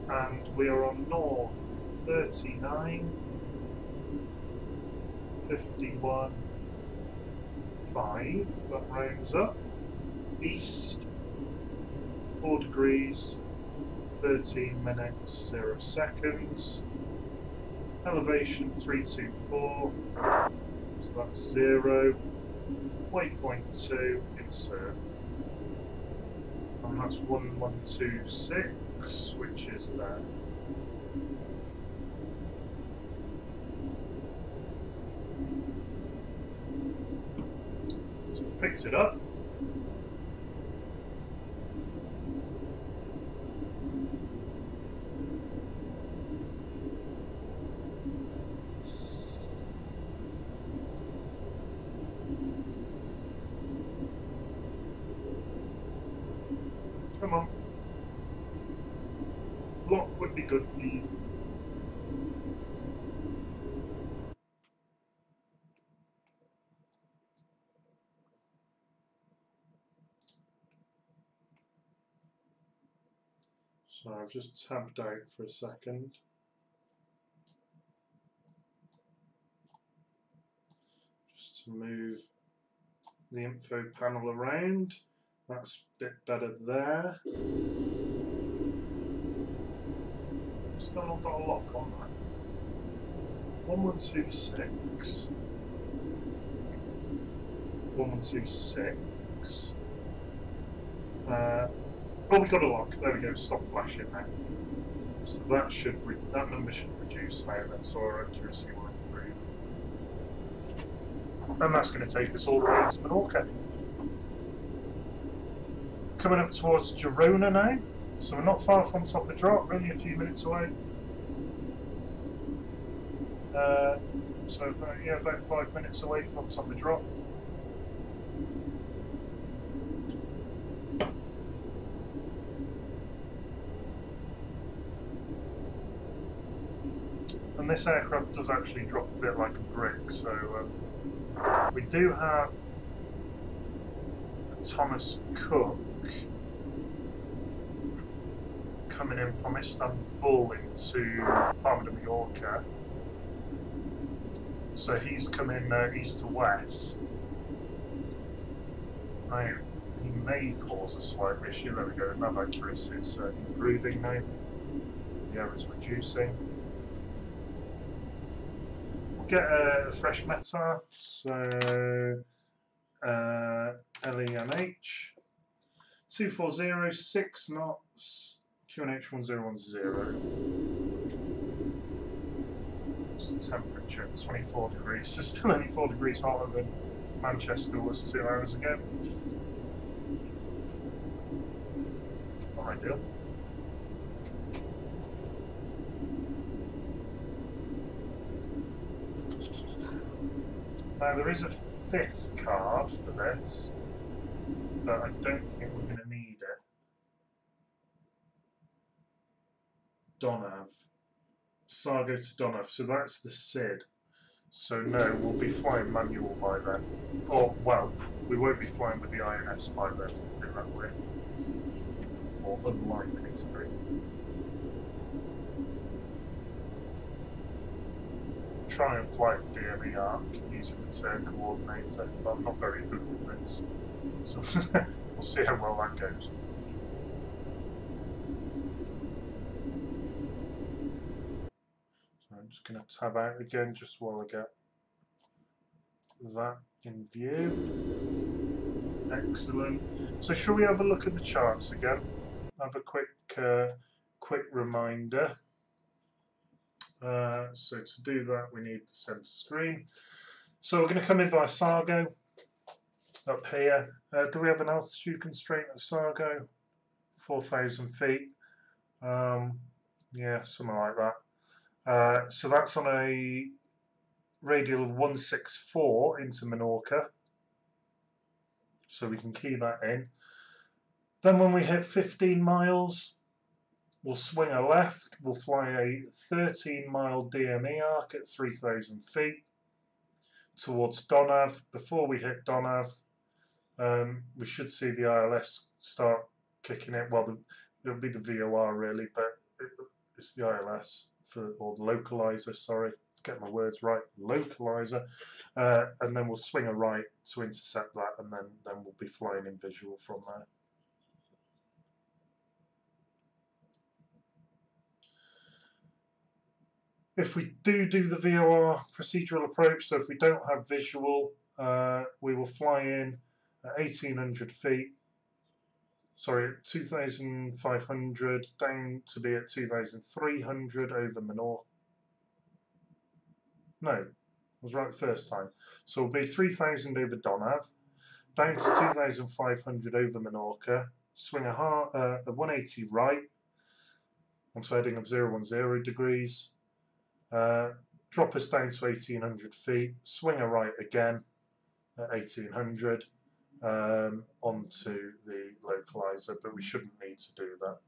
and we are on north 39, 51, 5, that rounds up, east 4 degrees, 13 minutes, 0 seconds, elevation 324, so that's 0, waypoint 2, insert, and that's 1126, which is there. So it picks it up. Come on. Lock would be good, please. So I've just tabbed out for a second. Just to move the info panel around. That's a bit better there. Still not got a lock on that. 1126. 1126. Oh, we got a lock. There we go. Stop flashing now. So that number should reduce now. Then, so our accuracy will improve. And that's going to take us all the way to Menorca. Coming up towards Girona now. So we're not far from top of drop. Only a few minutes away. So about 5 minutes away from top of drop. And this aircraft does actually drop a bit like a brick, so we do have a Thomas Cook coming in from Istanbul into Palma de Mallorca. So he's coming east to west. Now, he may cause a slight issue. There we go, nav accuracy is improving now. The error's reducing. We'll get a fresh METAR, so LEMH 240, 6 knots, QNH 1010. Temperature 24 degrees, so still only 4 degrees hotter than Manchester was 2 hours ago. Not ideal. Now there is a 5th card for this, but I don't think we're going to need it. Donav. Sargo to Donav, so that's the SID. So no, we'll be flying manual by then. Or, well, we won't be flying with the INS by then, in that way. Or unlikely to be. Try and fly the DME arc using the turn coordinator, but I'm not very good with this. So we'll see how well that goes. I'm just going to tab out again just while I get that in view. Excellent. So shall we have a look at the charts again? Have a quick reminder. So to do that we need the centre screen. So we're going to come in via Sargo up here. Do we have an altitude constraint at Sargo? 4,000 feet. Yeah, something like that. So that's on a radial of 164 into Menorca. So we can key that in. Then when we hit 15 miles, we'll swing a left. We'll fly a 13-mile DME arc at 3,000 feet towards Donav. Before we hit Donav, we should see the ILS start kicking in. Well, it'll be the VOR really, but it's the ILS or the localizer, sorry, get my words right, localizer, and then we'll swing a right to intercept that, and then we'll be flying in visual from there. If we do the VOR procedural approach, so if we don't have visual, we will fly in at 1800 feet, sorry, 2500, down to be at 2300 over Menorca. No, I was right the first time. So it'll be 3000 over Donav, down to 2500 over Menorca, swing a 180 right, onto heading of 010 degrees, drop us down to 1800 feet, swing a right again at 1800 onto the localizer, but we shouldn't need to do that.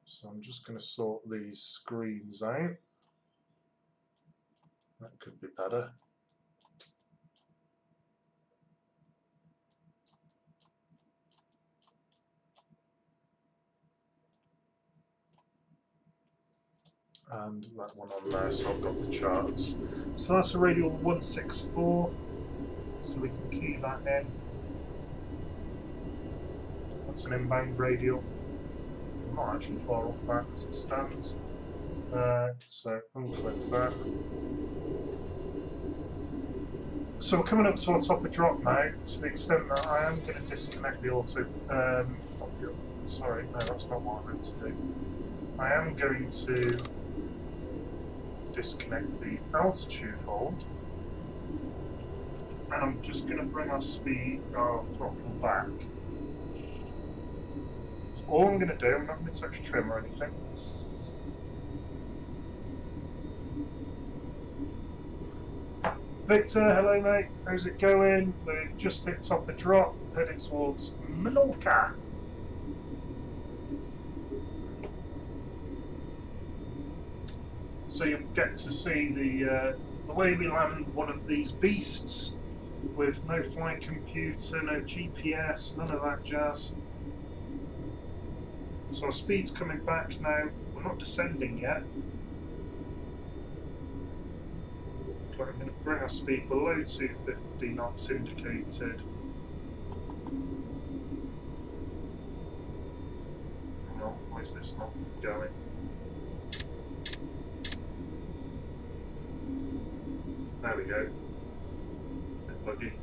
So I'm just going to sort these screens out. That could be better. And that one on there, so I've got the charts. So that's a radial 164, so we can key that in. That's an inbound radial. I'm not actually far off that as it stands. So unclick that. So we're coming up to our top of drop now, to the extent that I am going to disconnect the auto. Sorry, no, that's not what I meant to do. I am going to disconnect the altitude hold, and I'm just going to bring our throttle back. So all I'm going to do, I'm not going to touch trim or anything. Victor, hello mate, how's it going? We've just hit top of drop, heading towards Menorca. So you'll get to see the way we land one of these beasts with no flight computer, no GPS, none of that jazz. So our speed's coming back now. We're not descending yet. But I'm going to bring our speed below 250 knots indicated. Hang on, why is this not going? There we go. Bit buggy.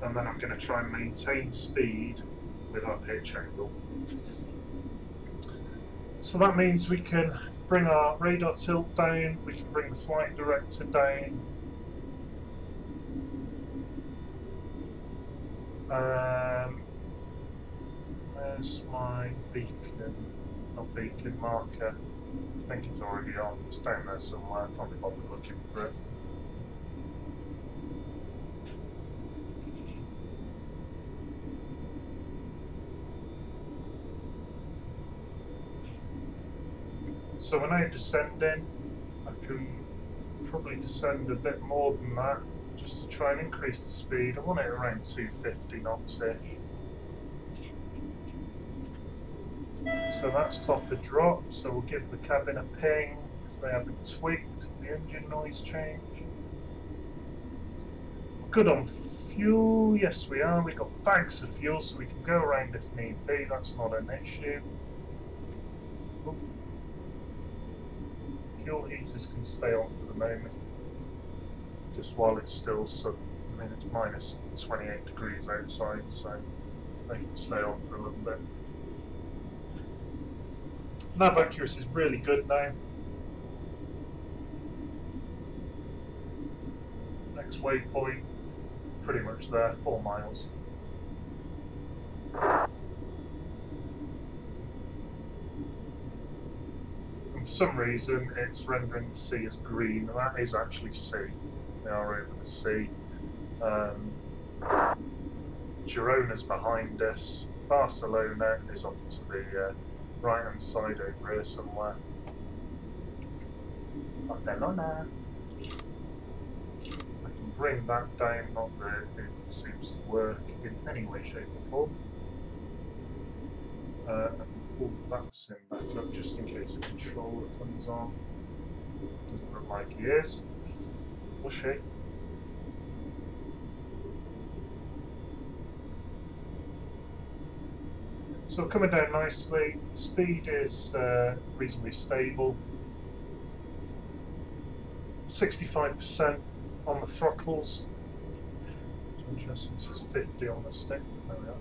And then I'm going to try and maintain speed with our pitch angle. So that means we can bring our radar tilt down, we can bring the flight director down. There's my beacon, not beacon, marker. I think it's already on. It's down there somewhere. I can't be bothered looking for it. So we're now descending. I can probably descend a bit more than that just to try and increase the speed. I want it around 250 knots-ish. So that's top of drop, so we'll give the cabin a ping if they haven't tweaked the engine noise change. Good on fuel, yes we are. We've got bags of fuel so we can go around if need be, that's not an issue. Oop. Fuel heaters can stay on for the moment, just while it's still I mean it's minus 28 degrees outside, so they can stay on for a little bit. Nav accuracy is really good now. Next waypoint, pretty much there, 4 miles. And for some reason it's rendering the sea as green, and that is actually sea. They are over the sea. Girona's behind us. Barcelona is off to the right hand side over here somewhere. Barcelona. bring that down, not that it seems to work in any way, shape or form. And pull that sim back up just in case a controller comes on. Doesn't look like he is. Or she. So coming down nicely, speed is reasonably stable. 65% on the throttles. It's interesting, it says 50 on the stick. There we are.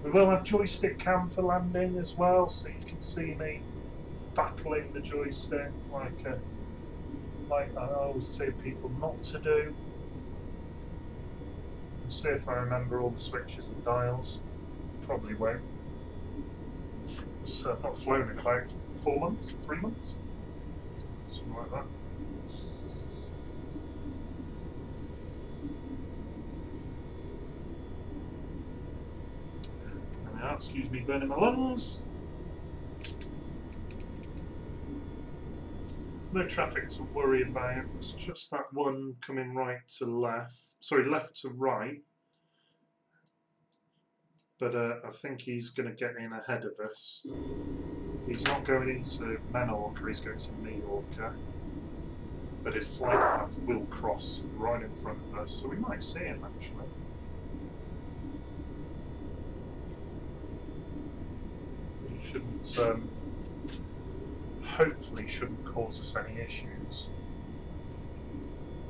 We will have joystick cam for landing as well, so you can see me battling the joystick like I always tell people not to do. And see if I remember all the switches and dials. Probably won't. So I've not flown in about 4 months, 3 months, something like that. Now, excuse me, burning my lungs. No traffic to worry about. It's just that one coming right to left. Sorry, left to right. But I think he's going to get in ahead of us. He's not going into Menorca, he's going to Menorca. But his flight path will cross right in front of us, so we might see him actually. He shouldn't, hopefully shouldn't cause us any issues.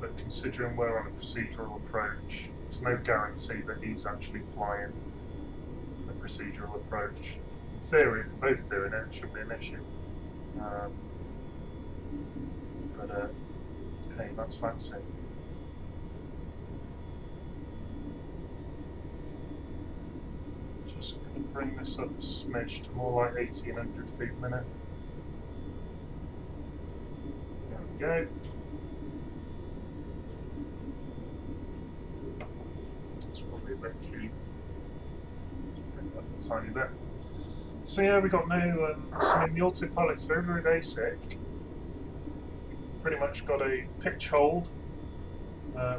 But considering we're on a procedural approach, there's no guarantee that he's actually flying procedural approach. In theory, if we're both doing it, it shouldn't be an issue. But hey, that's fancy. Just going to bring this up a smidge to more like 1800 feet a minute. There we go. It's probably a bit key. A tiny bit. So yeah, we got new. So the autopilot's very, very basic. Pretty much got a pitch hold,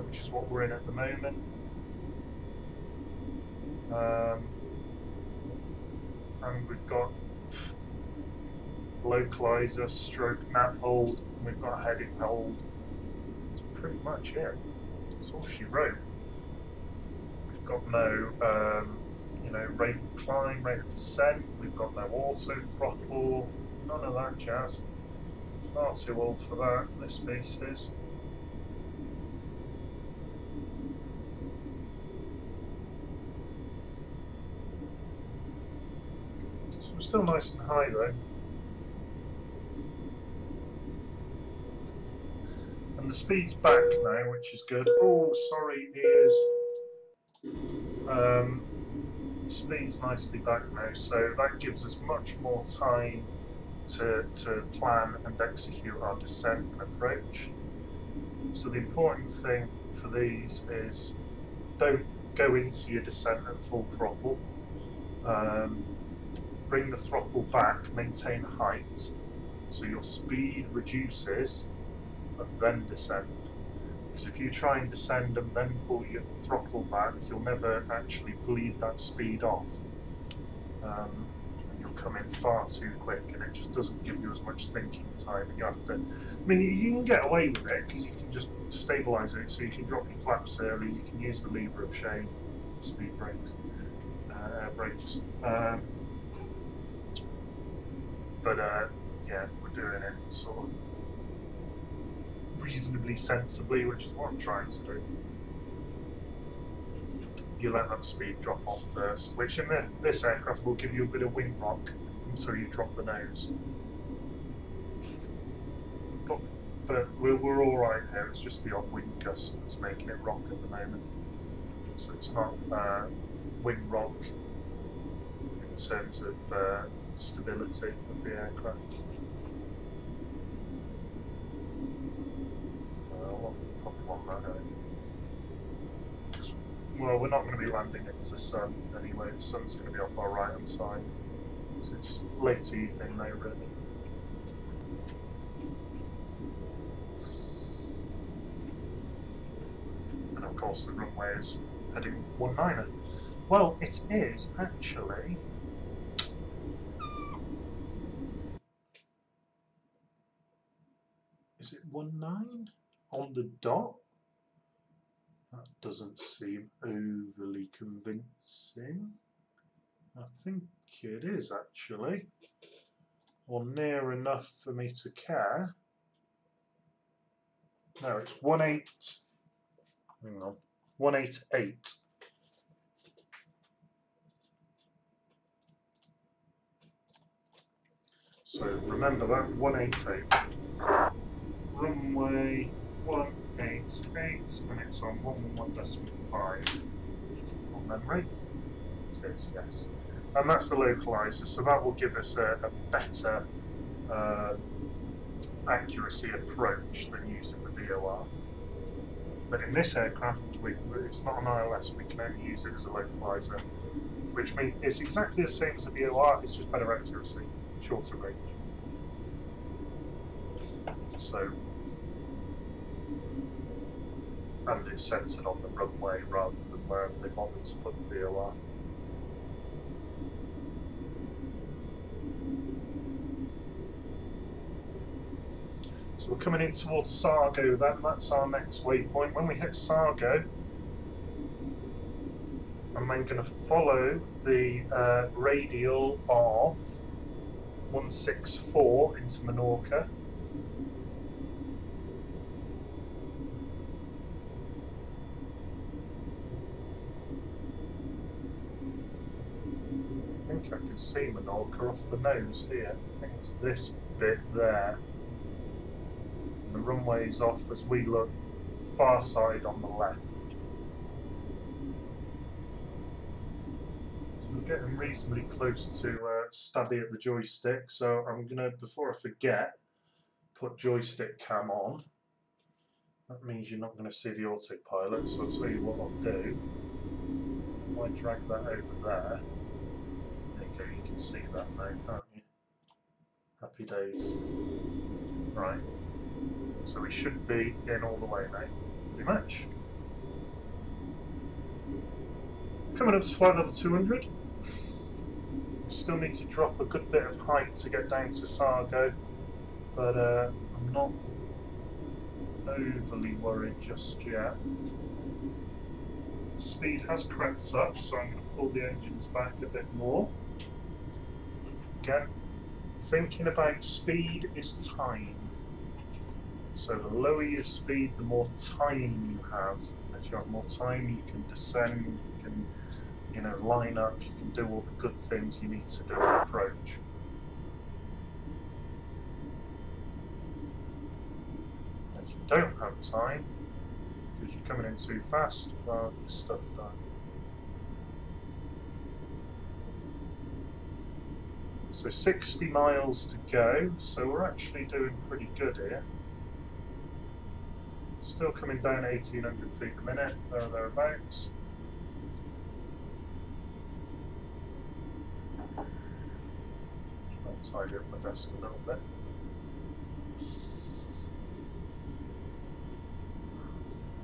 which is what we're in at the moment. And we've got localizer, stroke, nav hold, and we've got a heading hold. That's pretty much it. That's all she wrote. We've got no you know, rate of climb, rate of descent, we've got no auto throttle, none of that jazz. Far too old for that, this beast is. So we're still nice and high though. And the speed's back now, which is good. Oh, sorry, ears. Speed's nicely back now, so that gives us much more time to plan and execute our descent and approach. So the important thing for these is don't go into your descent at full throttle. Bring the throttle back, maintain height, so your speed reduces and then descend. Because if you try and descend and then pull your throttle back, you'll never actually bleed that speed off. And you'll come in far too quick, and it just doesn't give you as much thinking time. And you have to, I mean, you can get away with it because you can just stabilise it, so you can drop your flaps early, you can use the lever of shame, speed brakes, air brakes. But yeah, if we're doing it sort of reasonably sensibly, which is what I'm trying to do, you let that speed drop off first, which in this aircraft will give you a bit of wing rock until you drop the nose. But we're all right here, it's just the odd wind gust that's making it rock at the moment. So it's not wind rock in terms of stability of the aircraft. Probably want that out. Well, we're not going to be landing into the sun anyway. The sun's going to be off our right hand side. So it's late evening now, really. of course the runway is heading 19er. Well, it is actually... Is it 19 on the dot? That doesn't seem overly convincing. I think it is actually, or near enough for me to care. No, it's 18. Hang on, 188. So remember that 188. Runway 188, and it's on 111.5 from memory. It is, yes. And that's the localizer, so that will give us a better accuracy approach than using the VOR. But in this aircraft, it's not an ILS, we can only use it as a localizer, which means it's exactly the same as the VOR, it's just better accuracy, shorter range. So, and it's centered on the runway rather than wherever they bothered to put the VOR. So we're coming in towards Sargo then, that's our next waypoint. When we hit Sargo, I'm then going to follow the radial of 164 into Menorca. I think I can see Menorca off the nose here. I think it's this bit there. And the runway's off as we look far side on the left. So we're getting reasonably close to Stabby at the joystick, so I'm going to, before I forget, put joystick cam on. That means you're not going to see the autopilot, so I'll tell you what I'll do. If I drag that over there, you can see that now, can't you? Happy days. Right. So we should be in all the way now, pretty much. Coming up to flight level 200. Still need to drop a good bit of height to get down to Sargo, but I'm not overly worried just yet. Speed has crept up, so I'm going to pull the engines back a bit more. Again, thinking about speed is time. So the lower your speed, the more time you have. If you have more time, you can descend, you can, you know, line up, you can do all the good things you need to do in approach. If you don't have time, because you're coming in too fast, well, you're stuffed up. So 60 miles to go, so we're actually doing pretty good here. Still coming down 1,800 feet a minute, there or thereabouts. Try and tidy up my desk a little bit.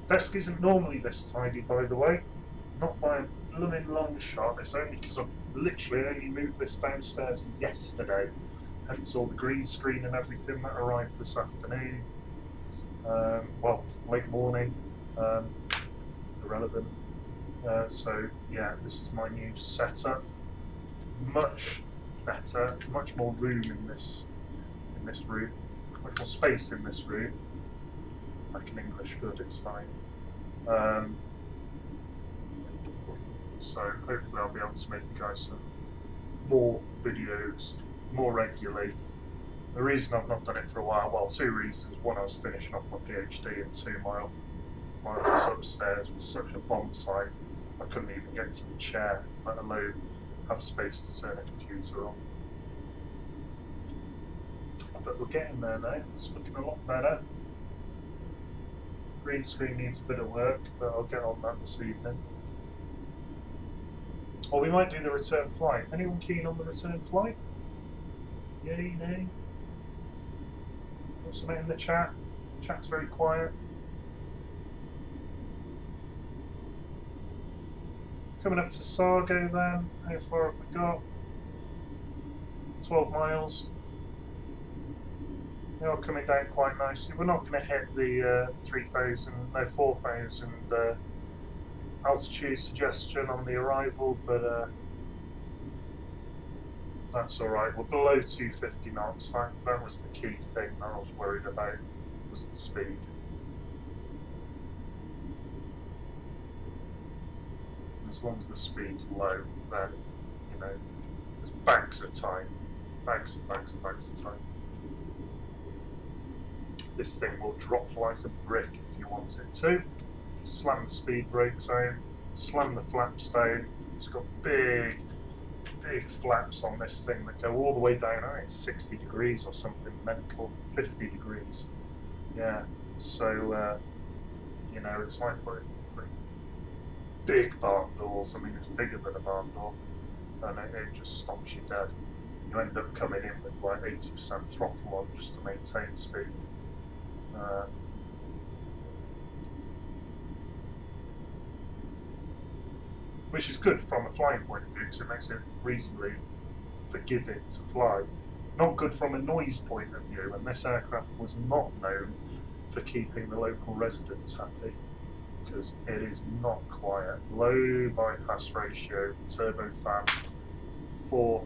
Desk isn't normally this tidy, by the way. Not by a blooming long shot, it's only because I've literally only moved this downstairs yesterday. Hence all the green screen and everything that arrived this afternoon. Well, late morning, irrelevant. So yeah, this is my new setup. Much better, much more room in this room, much more space in this room. Like in English, good, it's fine. So hopefully I'll be able to make you guys some more videos more regularly. The reason I've not done it for a while, well, two reasons. One, I was finishing off my PhD, and two, my office upstairs was such a bomb site, I couldn't even get to the chair, let alone have space to turn a computer on. But we're getting there now, it's looking a lot better. Green screen needs a bit of work, but I'll get on that this evening. Or we might do the return flight. Anyone keen on the return flight? Yay, nay? Put something in the chat. Chat's very quiet. Coming up to Sargo then. How far have we got? 12 miles. They are coming down quite nicely. We're not going to hit the 4,000 altitude suggestion on the arrival, but that's alright. We're below 250 knots. That was the key thing that I was worried about, was the speed. As long as the speed's low, then, you know, there's bags of time. Bags and bags and bags of time. This thing will drop like a brick if you want it to. If you slam the speed brakes out, slam the flaps down, it's got big flaps on this thing that go all the way down, I think it's 60 degrees or something mental, 50 degrees. Yeah, so, you know, it's like pretty big barn doors. I mean, it's bigger than a barn door, and it just stops you dead. You end up coming in with like 80% throttle on just to maintain speed. Which is good from a flying point of view, because it makes it reasonably forgiving to fly. Not good from a noise point of view, and this aircraft was not known for keeping the local residents happy, because it is not quiet. Low bypass ratio, turbofan, 4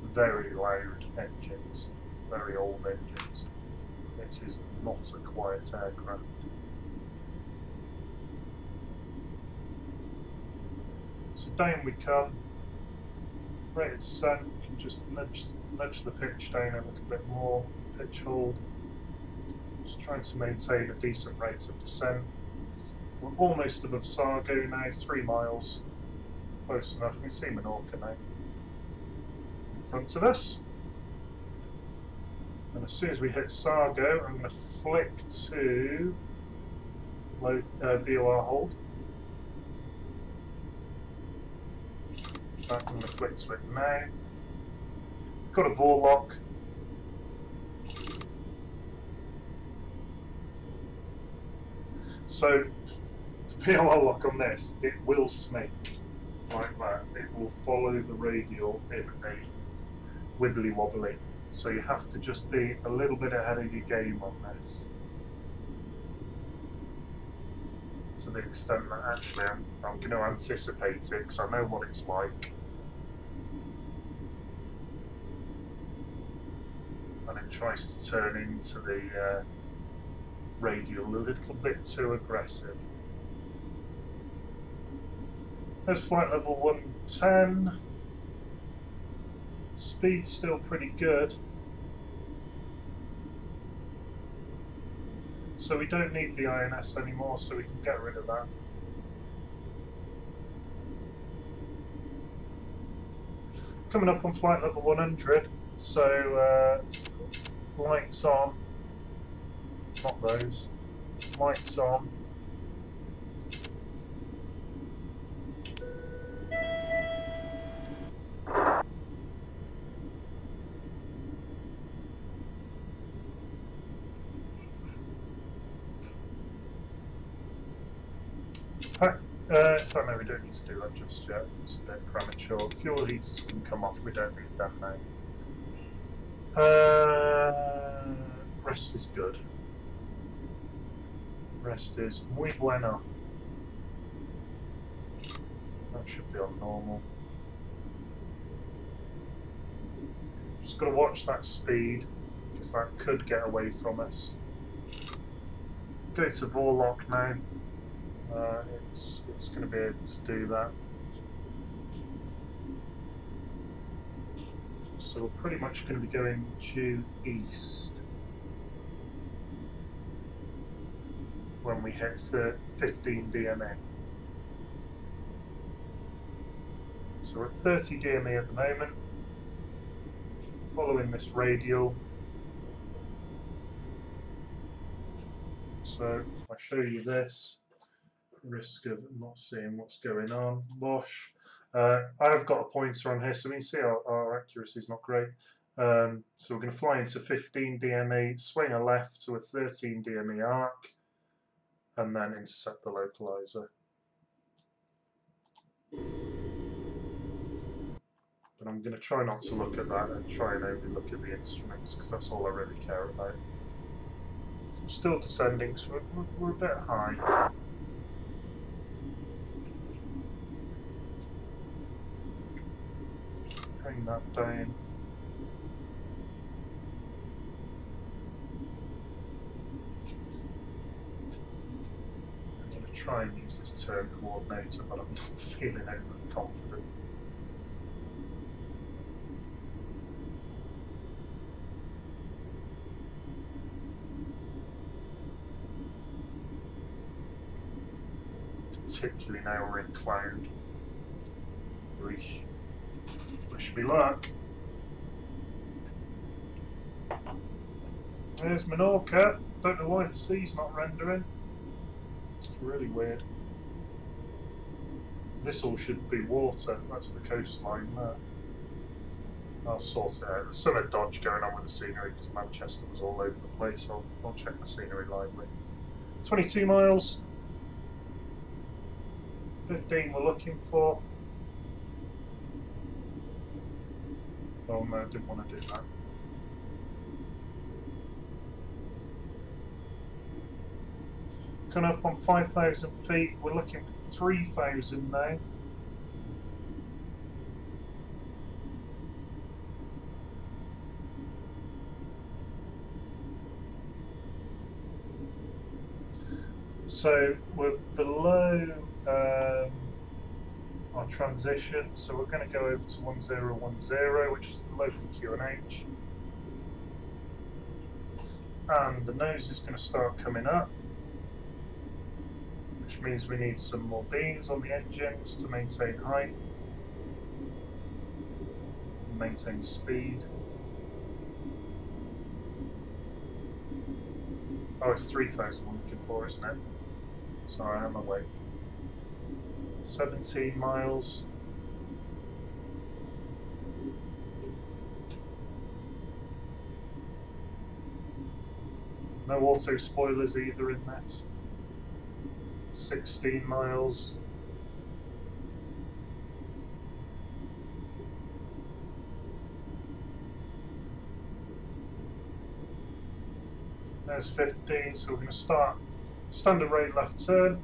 very loud engines, very old engines. It is not a quiet aircraft. So down we come. Rate of descent, you can just nudge the pitch down a little bit more, pitch hold. Just trying to maintain a decent rate of descent. We're almost above Sargo now, 3 miles. Close enough. We can see Menorca now in front of us. And as soon as we hit Sargo, I'm going to flick to low, VOR hold. I'm going to flick to it now. Got a VOR lock. So, the VOR lock on this, it will snake like that. It will follow the radial in a wibbly wobbly. So you have to just be a little bit ahead of your game on this. To the extent that actually I'm going to anticipate it, because I know what it's like. And it tries to turn into the radial a little bit too aggressive. There's flight level 110. Speed's still pretty good. So we don't need the INS anymore, so we can get rid of that. Coming up on flight level 100, so lights on, not those, lights on. In fact, no, we don't need to do that just yet. It's a bit premature. Fuel heaters can come off, we don't need them now. Rest is good. Rest is muy bueno. That should be on normal. Just got to watch that speed, because that could get away from us. Go to VOR lock now. It's going to be able to do that. So we're pretty much going to be going due east when we hit the 15 DME. So we're at 30 DME at the moment, following this radial. So if I show you this, risk of not seeing what's going on. Bosh. I've got a pointer on here, so we can see our accuracy is not great. So we're going to fly into 15 DME, swing a left to a 13 DME arc, and then intercept the localizer. But I'm going to try not to look at that and try and only look at the instruments because that's all I really care about. So I'm still descending, so we're a bit high. Bring that down. I'm going to try and use this turn coordinator, but I'm not feeling overly confident. Particularly now we're in cloud. Wish me luck. There's Menorca. Don't know why the sea's not rendering. It's really weird. This all should be water. That's the coastline there. I'll sort it out. There's some dodge going on with the scenery because Manchester was all over the place. I'll check my scenery library. 22 miles. 15 we're looking for. Oh no, I didn't want to do that. Coming up on 5,000 feet, we're looking for 3,000 now. So we're below our transition, so we're going to go over to 1010, which is the local QNH. And the nose is going to start coming up, which means we need some more beans on the engines to maintain height and maintain speed. Oh, it's 3,000 we're looking for, isn't it? Sorry, I'm awake. 17 miles. No auto spoilers either in this. 16 miles. There's 15, so we're going to start standard rate left turn.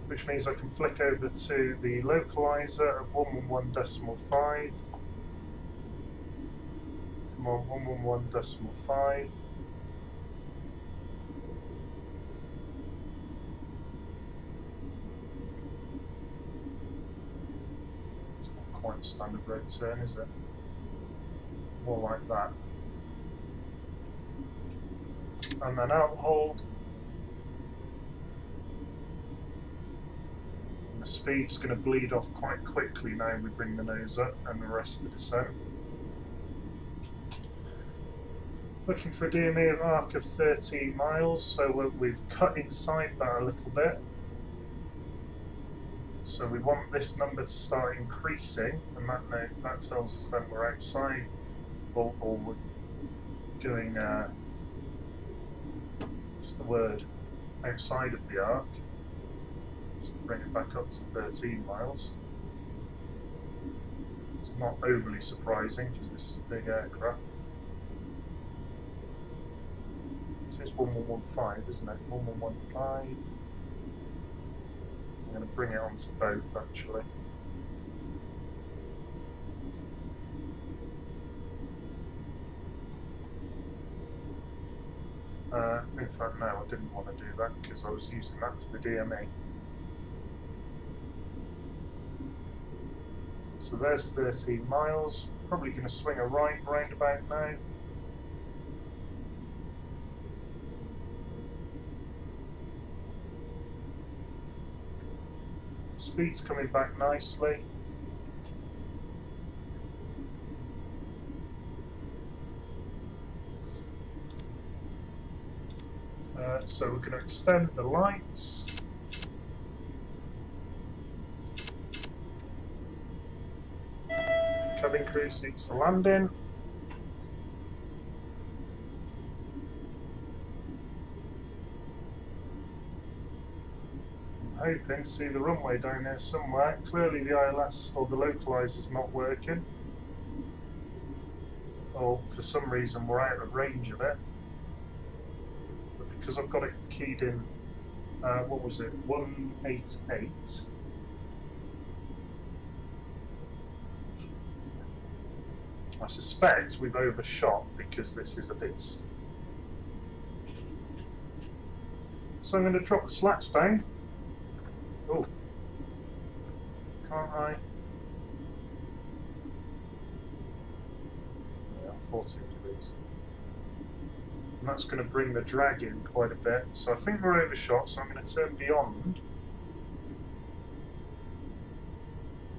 Which means I can flick over to the localizer of 111.5. Come on, 111.5. It's not quite a standard rate turn, is it? More like that. And then out hold. The speed's going to bleed off quite quickly now we bring the nose up and the rest of the descent. Looking for a DME arc of 13 miles, so we've cut inside that a little bit. So we want this number to start increasing, and that tells us that we're outside, or we're doing, what's the word, outside of the arc. So bring it back up to 13 miles. It's not overly surprising because this is a big aircraft. It is 1115, isn't it? 1115. I'm going to bring it onto both actually. In fact, no, I didn't want to do that because I was using that for the DME. So there's 13 miles. Probably going to swing a right roundabout now. Speed's coming back nicely. So we're going to extend the lights. Cabin crew seats for landing. hoping to see the runway down there somewhere. Clearly the ILS or the localizer's not working. Or for some reason we're out of range of it. But because I've got it keyed in, what was it, 188. I suspect we've overshot because this is a beast. So I'm going to drop the slats down. Oh, can't I? Yeah, 14 degrees. And that's going to bring the drag in quite a bit. So I think we're overshot, so I'm going to turn beyond.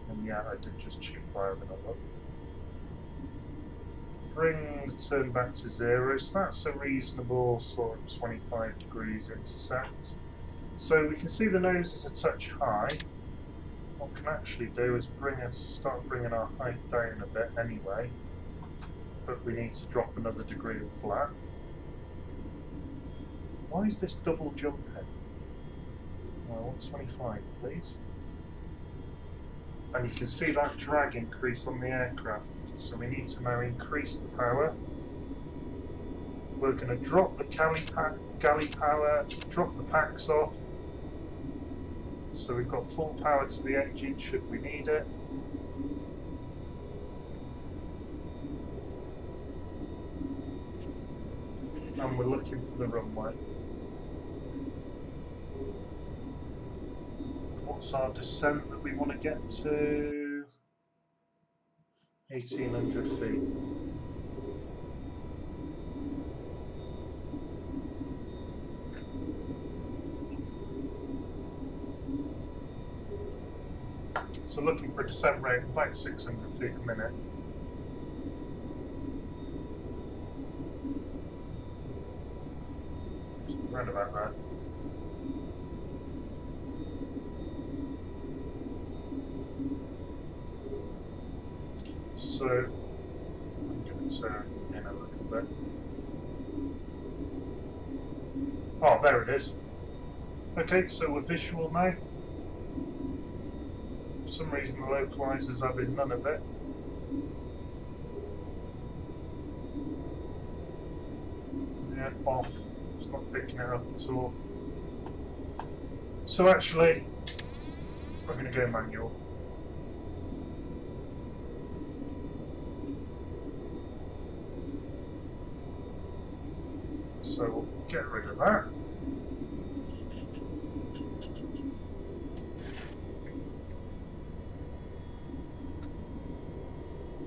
And yeah, I did just cheat by having a look. Bring the turn back to 0, so that's a reasonable sort of 25 degrees intercept. So we can see the nose is a touch high. What we can actually do is start bringing our height down a bit anyway, but we need to drop another degree of flap. Why is this double jumping? Well, 125 please. And you can see that drag increase on the aircraft. So we need to now increase the power. We're going to drop the galley power, drop the packs off. So we've got full power to the engine should we need it. And we're looking for the runway. What's our descent that we want to get to? 1800 feet. So looking for a descent rate of about 600 feet a minute. Around about that. So I'm going to turn in a little bit. Oh, there it is. Okay, so we're visual now. For some reason the localizer's having none of it. Yeah, off. It's not picking it up at all. So actually, I'm going to go manual. So we'll get rid of that.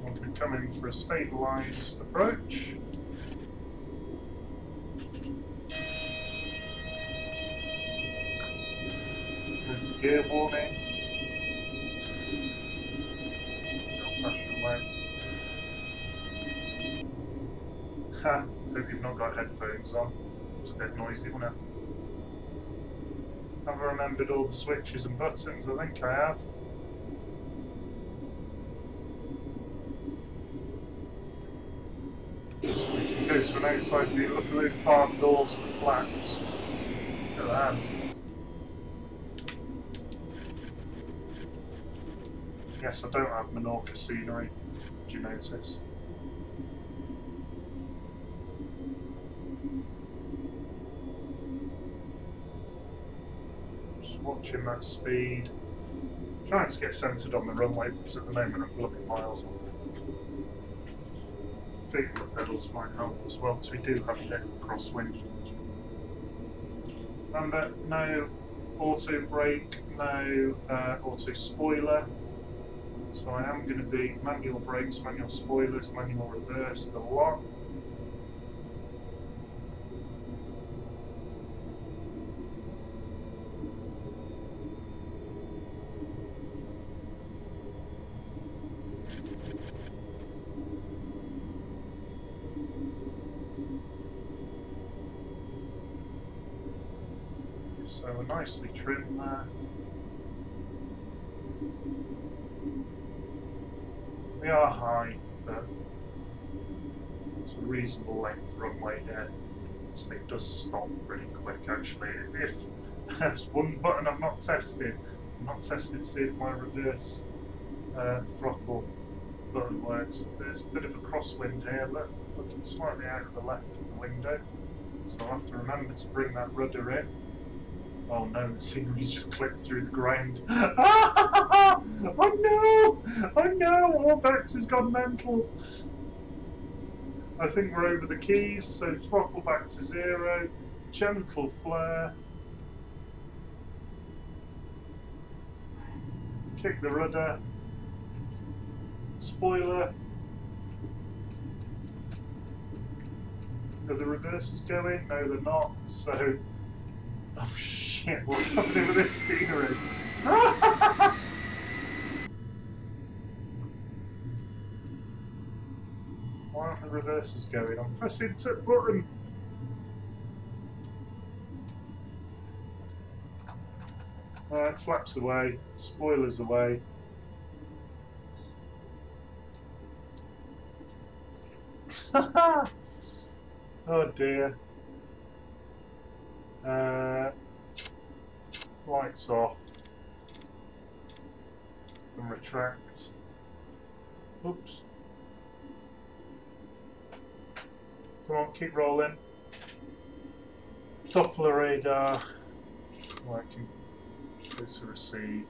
We're going to come in for a stabilised approach. There's the gear warning. The old-fashioned way. Ha! Hope you've not got headphones on. It's a bit noisy, wasn't it? Have I remembered all the switches and buttons? I think I have. We can go to an outside view. Look at those barn doors for flats. Look at that. Yes, I don't have Menorca scenery. Did you notice? Watching that speed, trying to get centred on the runway because at the moment I'm blocking miles off. Feet on the pedals might help as well because we do have a bit of crosswind. Remember, no auto brake, no auto spoiler, so I am going to be manual brakes, manual spoilers, manual reverse, the lot. So we're nicely trimmed there. We are high, but it's a reasonable length runway here. this thing does stop pretty quick actually. If there's one button I've not tested to see if my reverse throttle button works. There's a bit of a crosswind here, looking slightly out of the left of the window, so I'll have to remember to bring that rudder in. Oh no, the scenery's just clipped through the ground. Oh no! Oh no! Orbex has gone mental. I think we're over the keys, so throttle back to 0, gentle flare. Kick the rudder. Spoiler. Are the reverses going? No, they're not. So, oh shit! What's happening with this scenery? Why aren't the reverses going? I'm pressing the button. Alright, flaps away. Spoilers away. Oh dear. Lights off. And retract. Oops. Come on, keep rolling. Doppler radar. Oh, I can go to receive.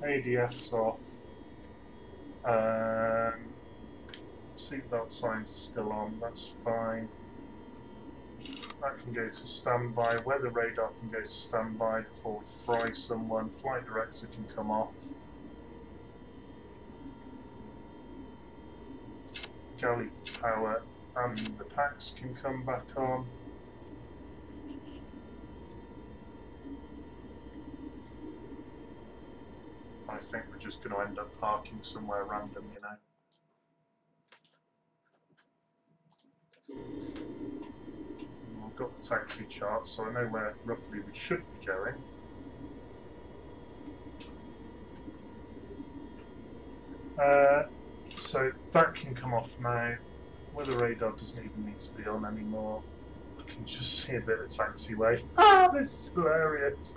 ADF's off. Seatbelt signs are still on, that's fine. That can go to standby. Weather radar can go to standby before we fry someone. Flight director can come off. Galley power and the packs can come back on. I think we're just going to end up parking somewhere random, you know. I've got the taxi chart, so I know where roughly we should be going. So that can come off now. Weather radar doesn't even need to be on anymore. I can just see a bit of taxiway. Ah, this is hilarious.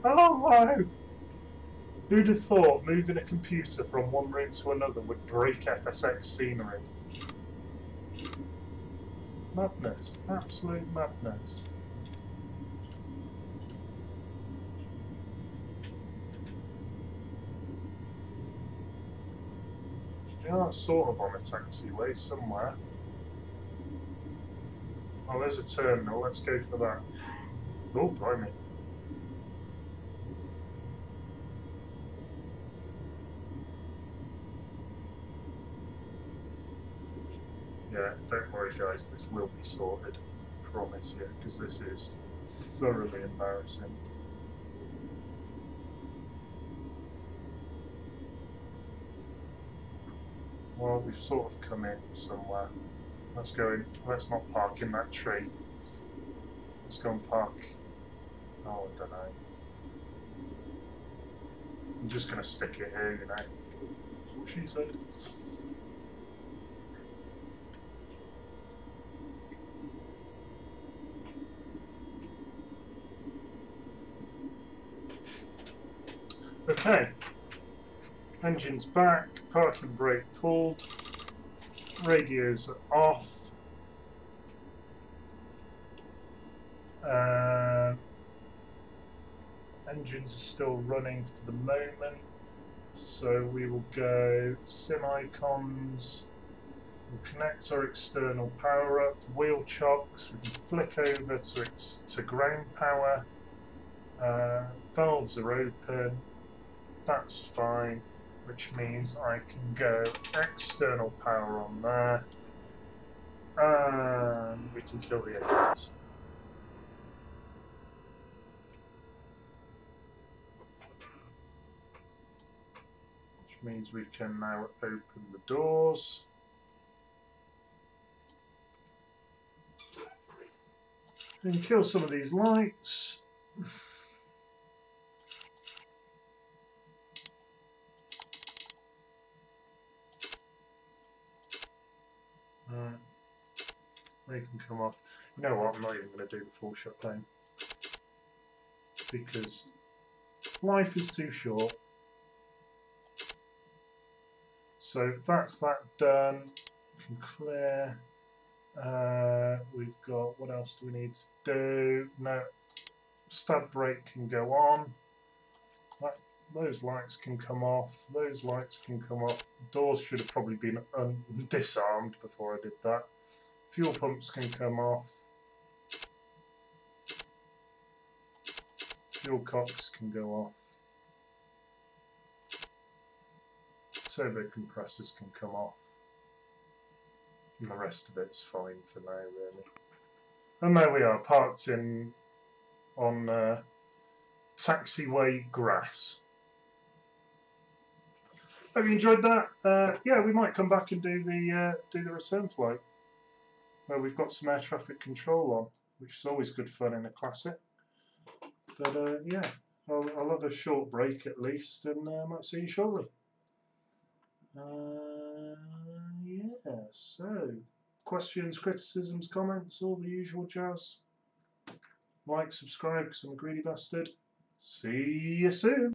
Oh wow. Who'd have thought moving a computer from one room to another would break FSX scenery? Madness. Absolute madness. We are sort of on a taxiway somewhere. Oh, there's a terminal. Let's go for that. Oh, blimey. Yeah, don't worry guys, this will be sorted. I promise you, because this is thoroughly embarrassing. Well, we've sort of come in somewhere. Let's go in. Let's not park in that tree. Let's go and park. Oh, I don't know. I'm just going to stick it here, you know. That's what she said. Okay. Engine's back. Parking brake pulled. Radios are off. Engines are still running for the moment, so we will go sim icons. We'll connect our external power up, wheel chocks. We can flick over to ground power. Valves are open. That's fine, which means I can go external power on there, and we can kill the engines. Which means we can now open the doors. And kill some of these lights. They can come off. You know what, I'm not even going to do the full shutdown because life is too short. So that's that done. We can clear. We've got, what else do we need to do? No, stud brake can go on. Those lights can come off. Those lights can come off. Doors should have probably been disarmed before I did that. Fuel pumps can come off. Fuel cocks can go off. Turbo compressors can come off. And the rest of it's fine for now, really. And there we are, parked on taxiway grass. Hope you enjoyed that. Yeah, we might come back and do the return flight, where we've got some air traffic control on, which is always good fun in a classic. But yeah, I'll have a short break at least, and I might see you shortly. Yeah, so questions, criticisms, comments, all the usual jazz. Like, subscribe, because I'm a greedy bastard. See you soon.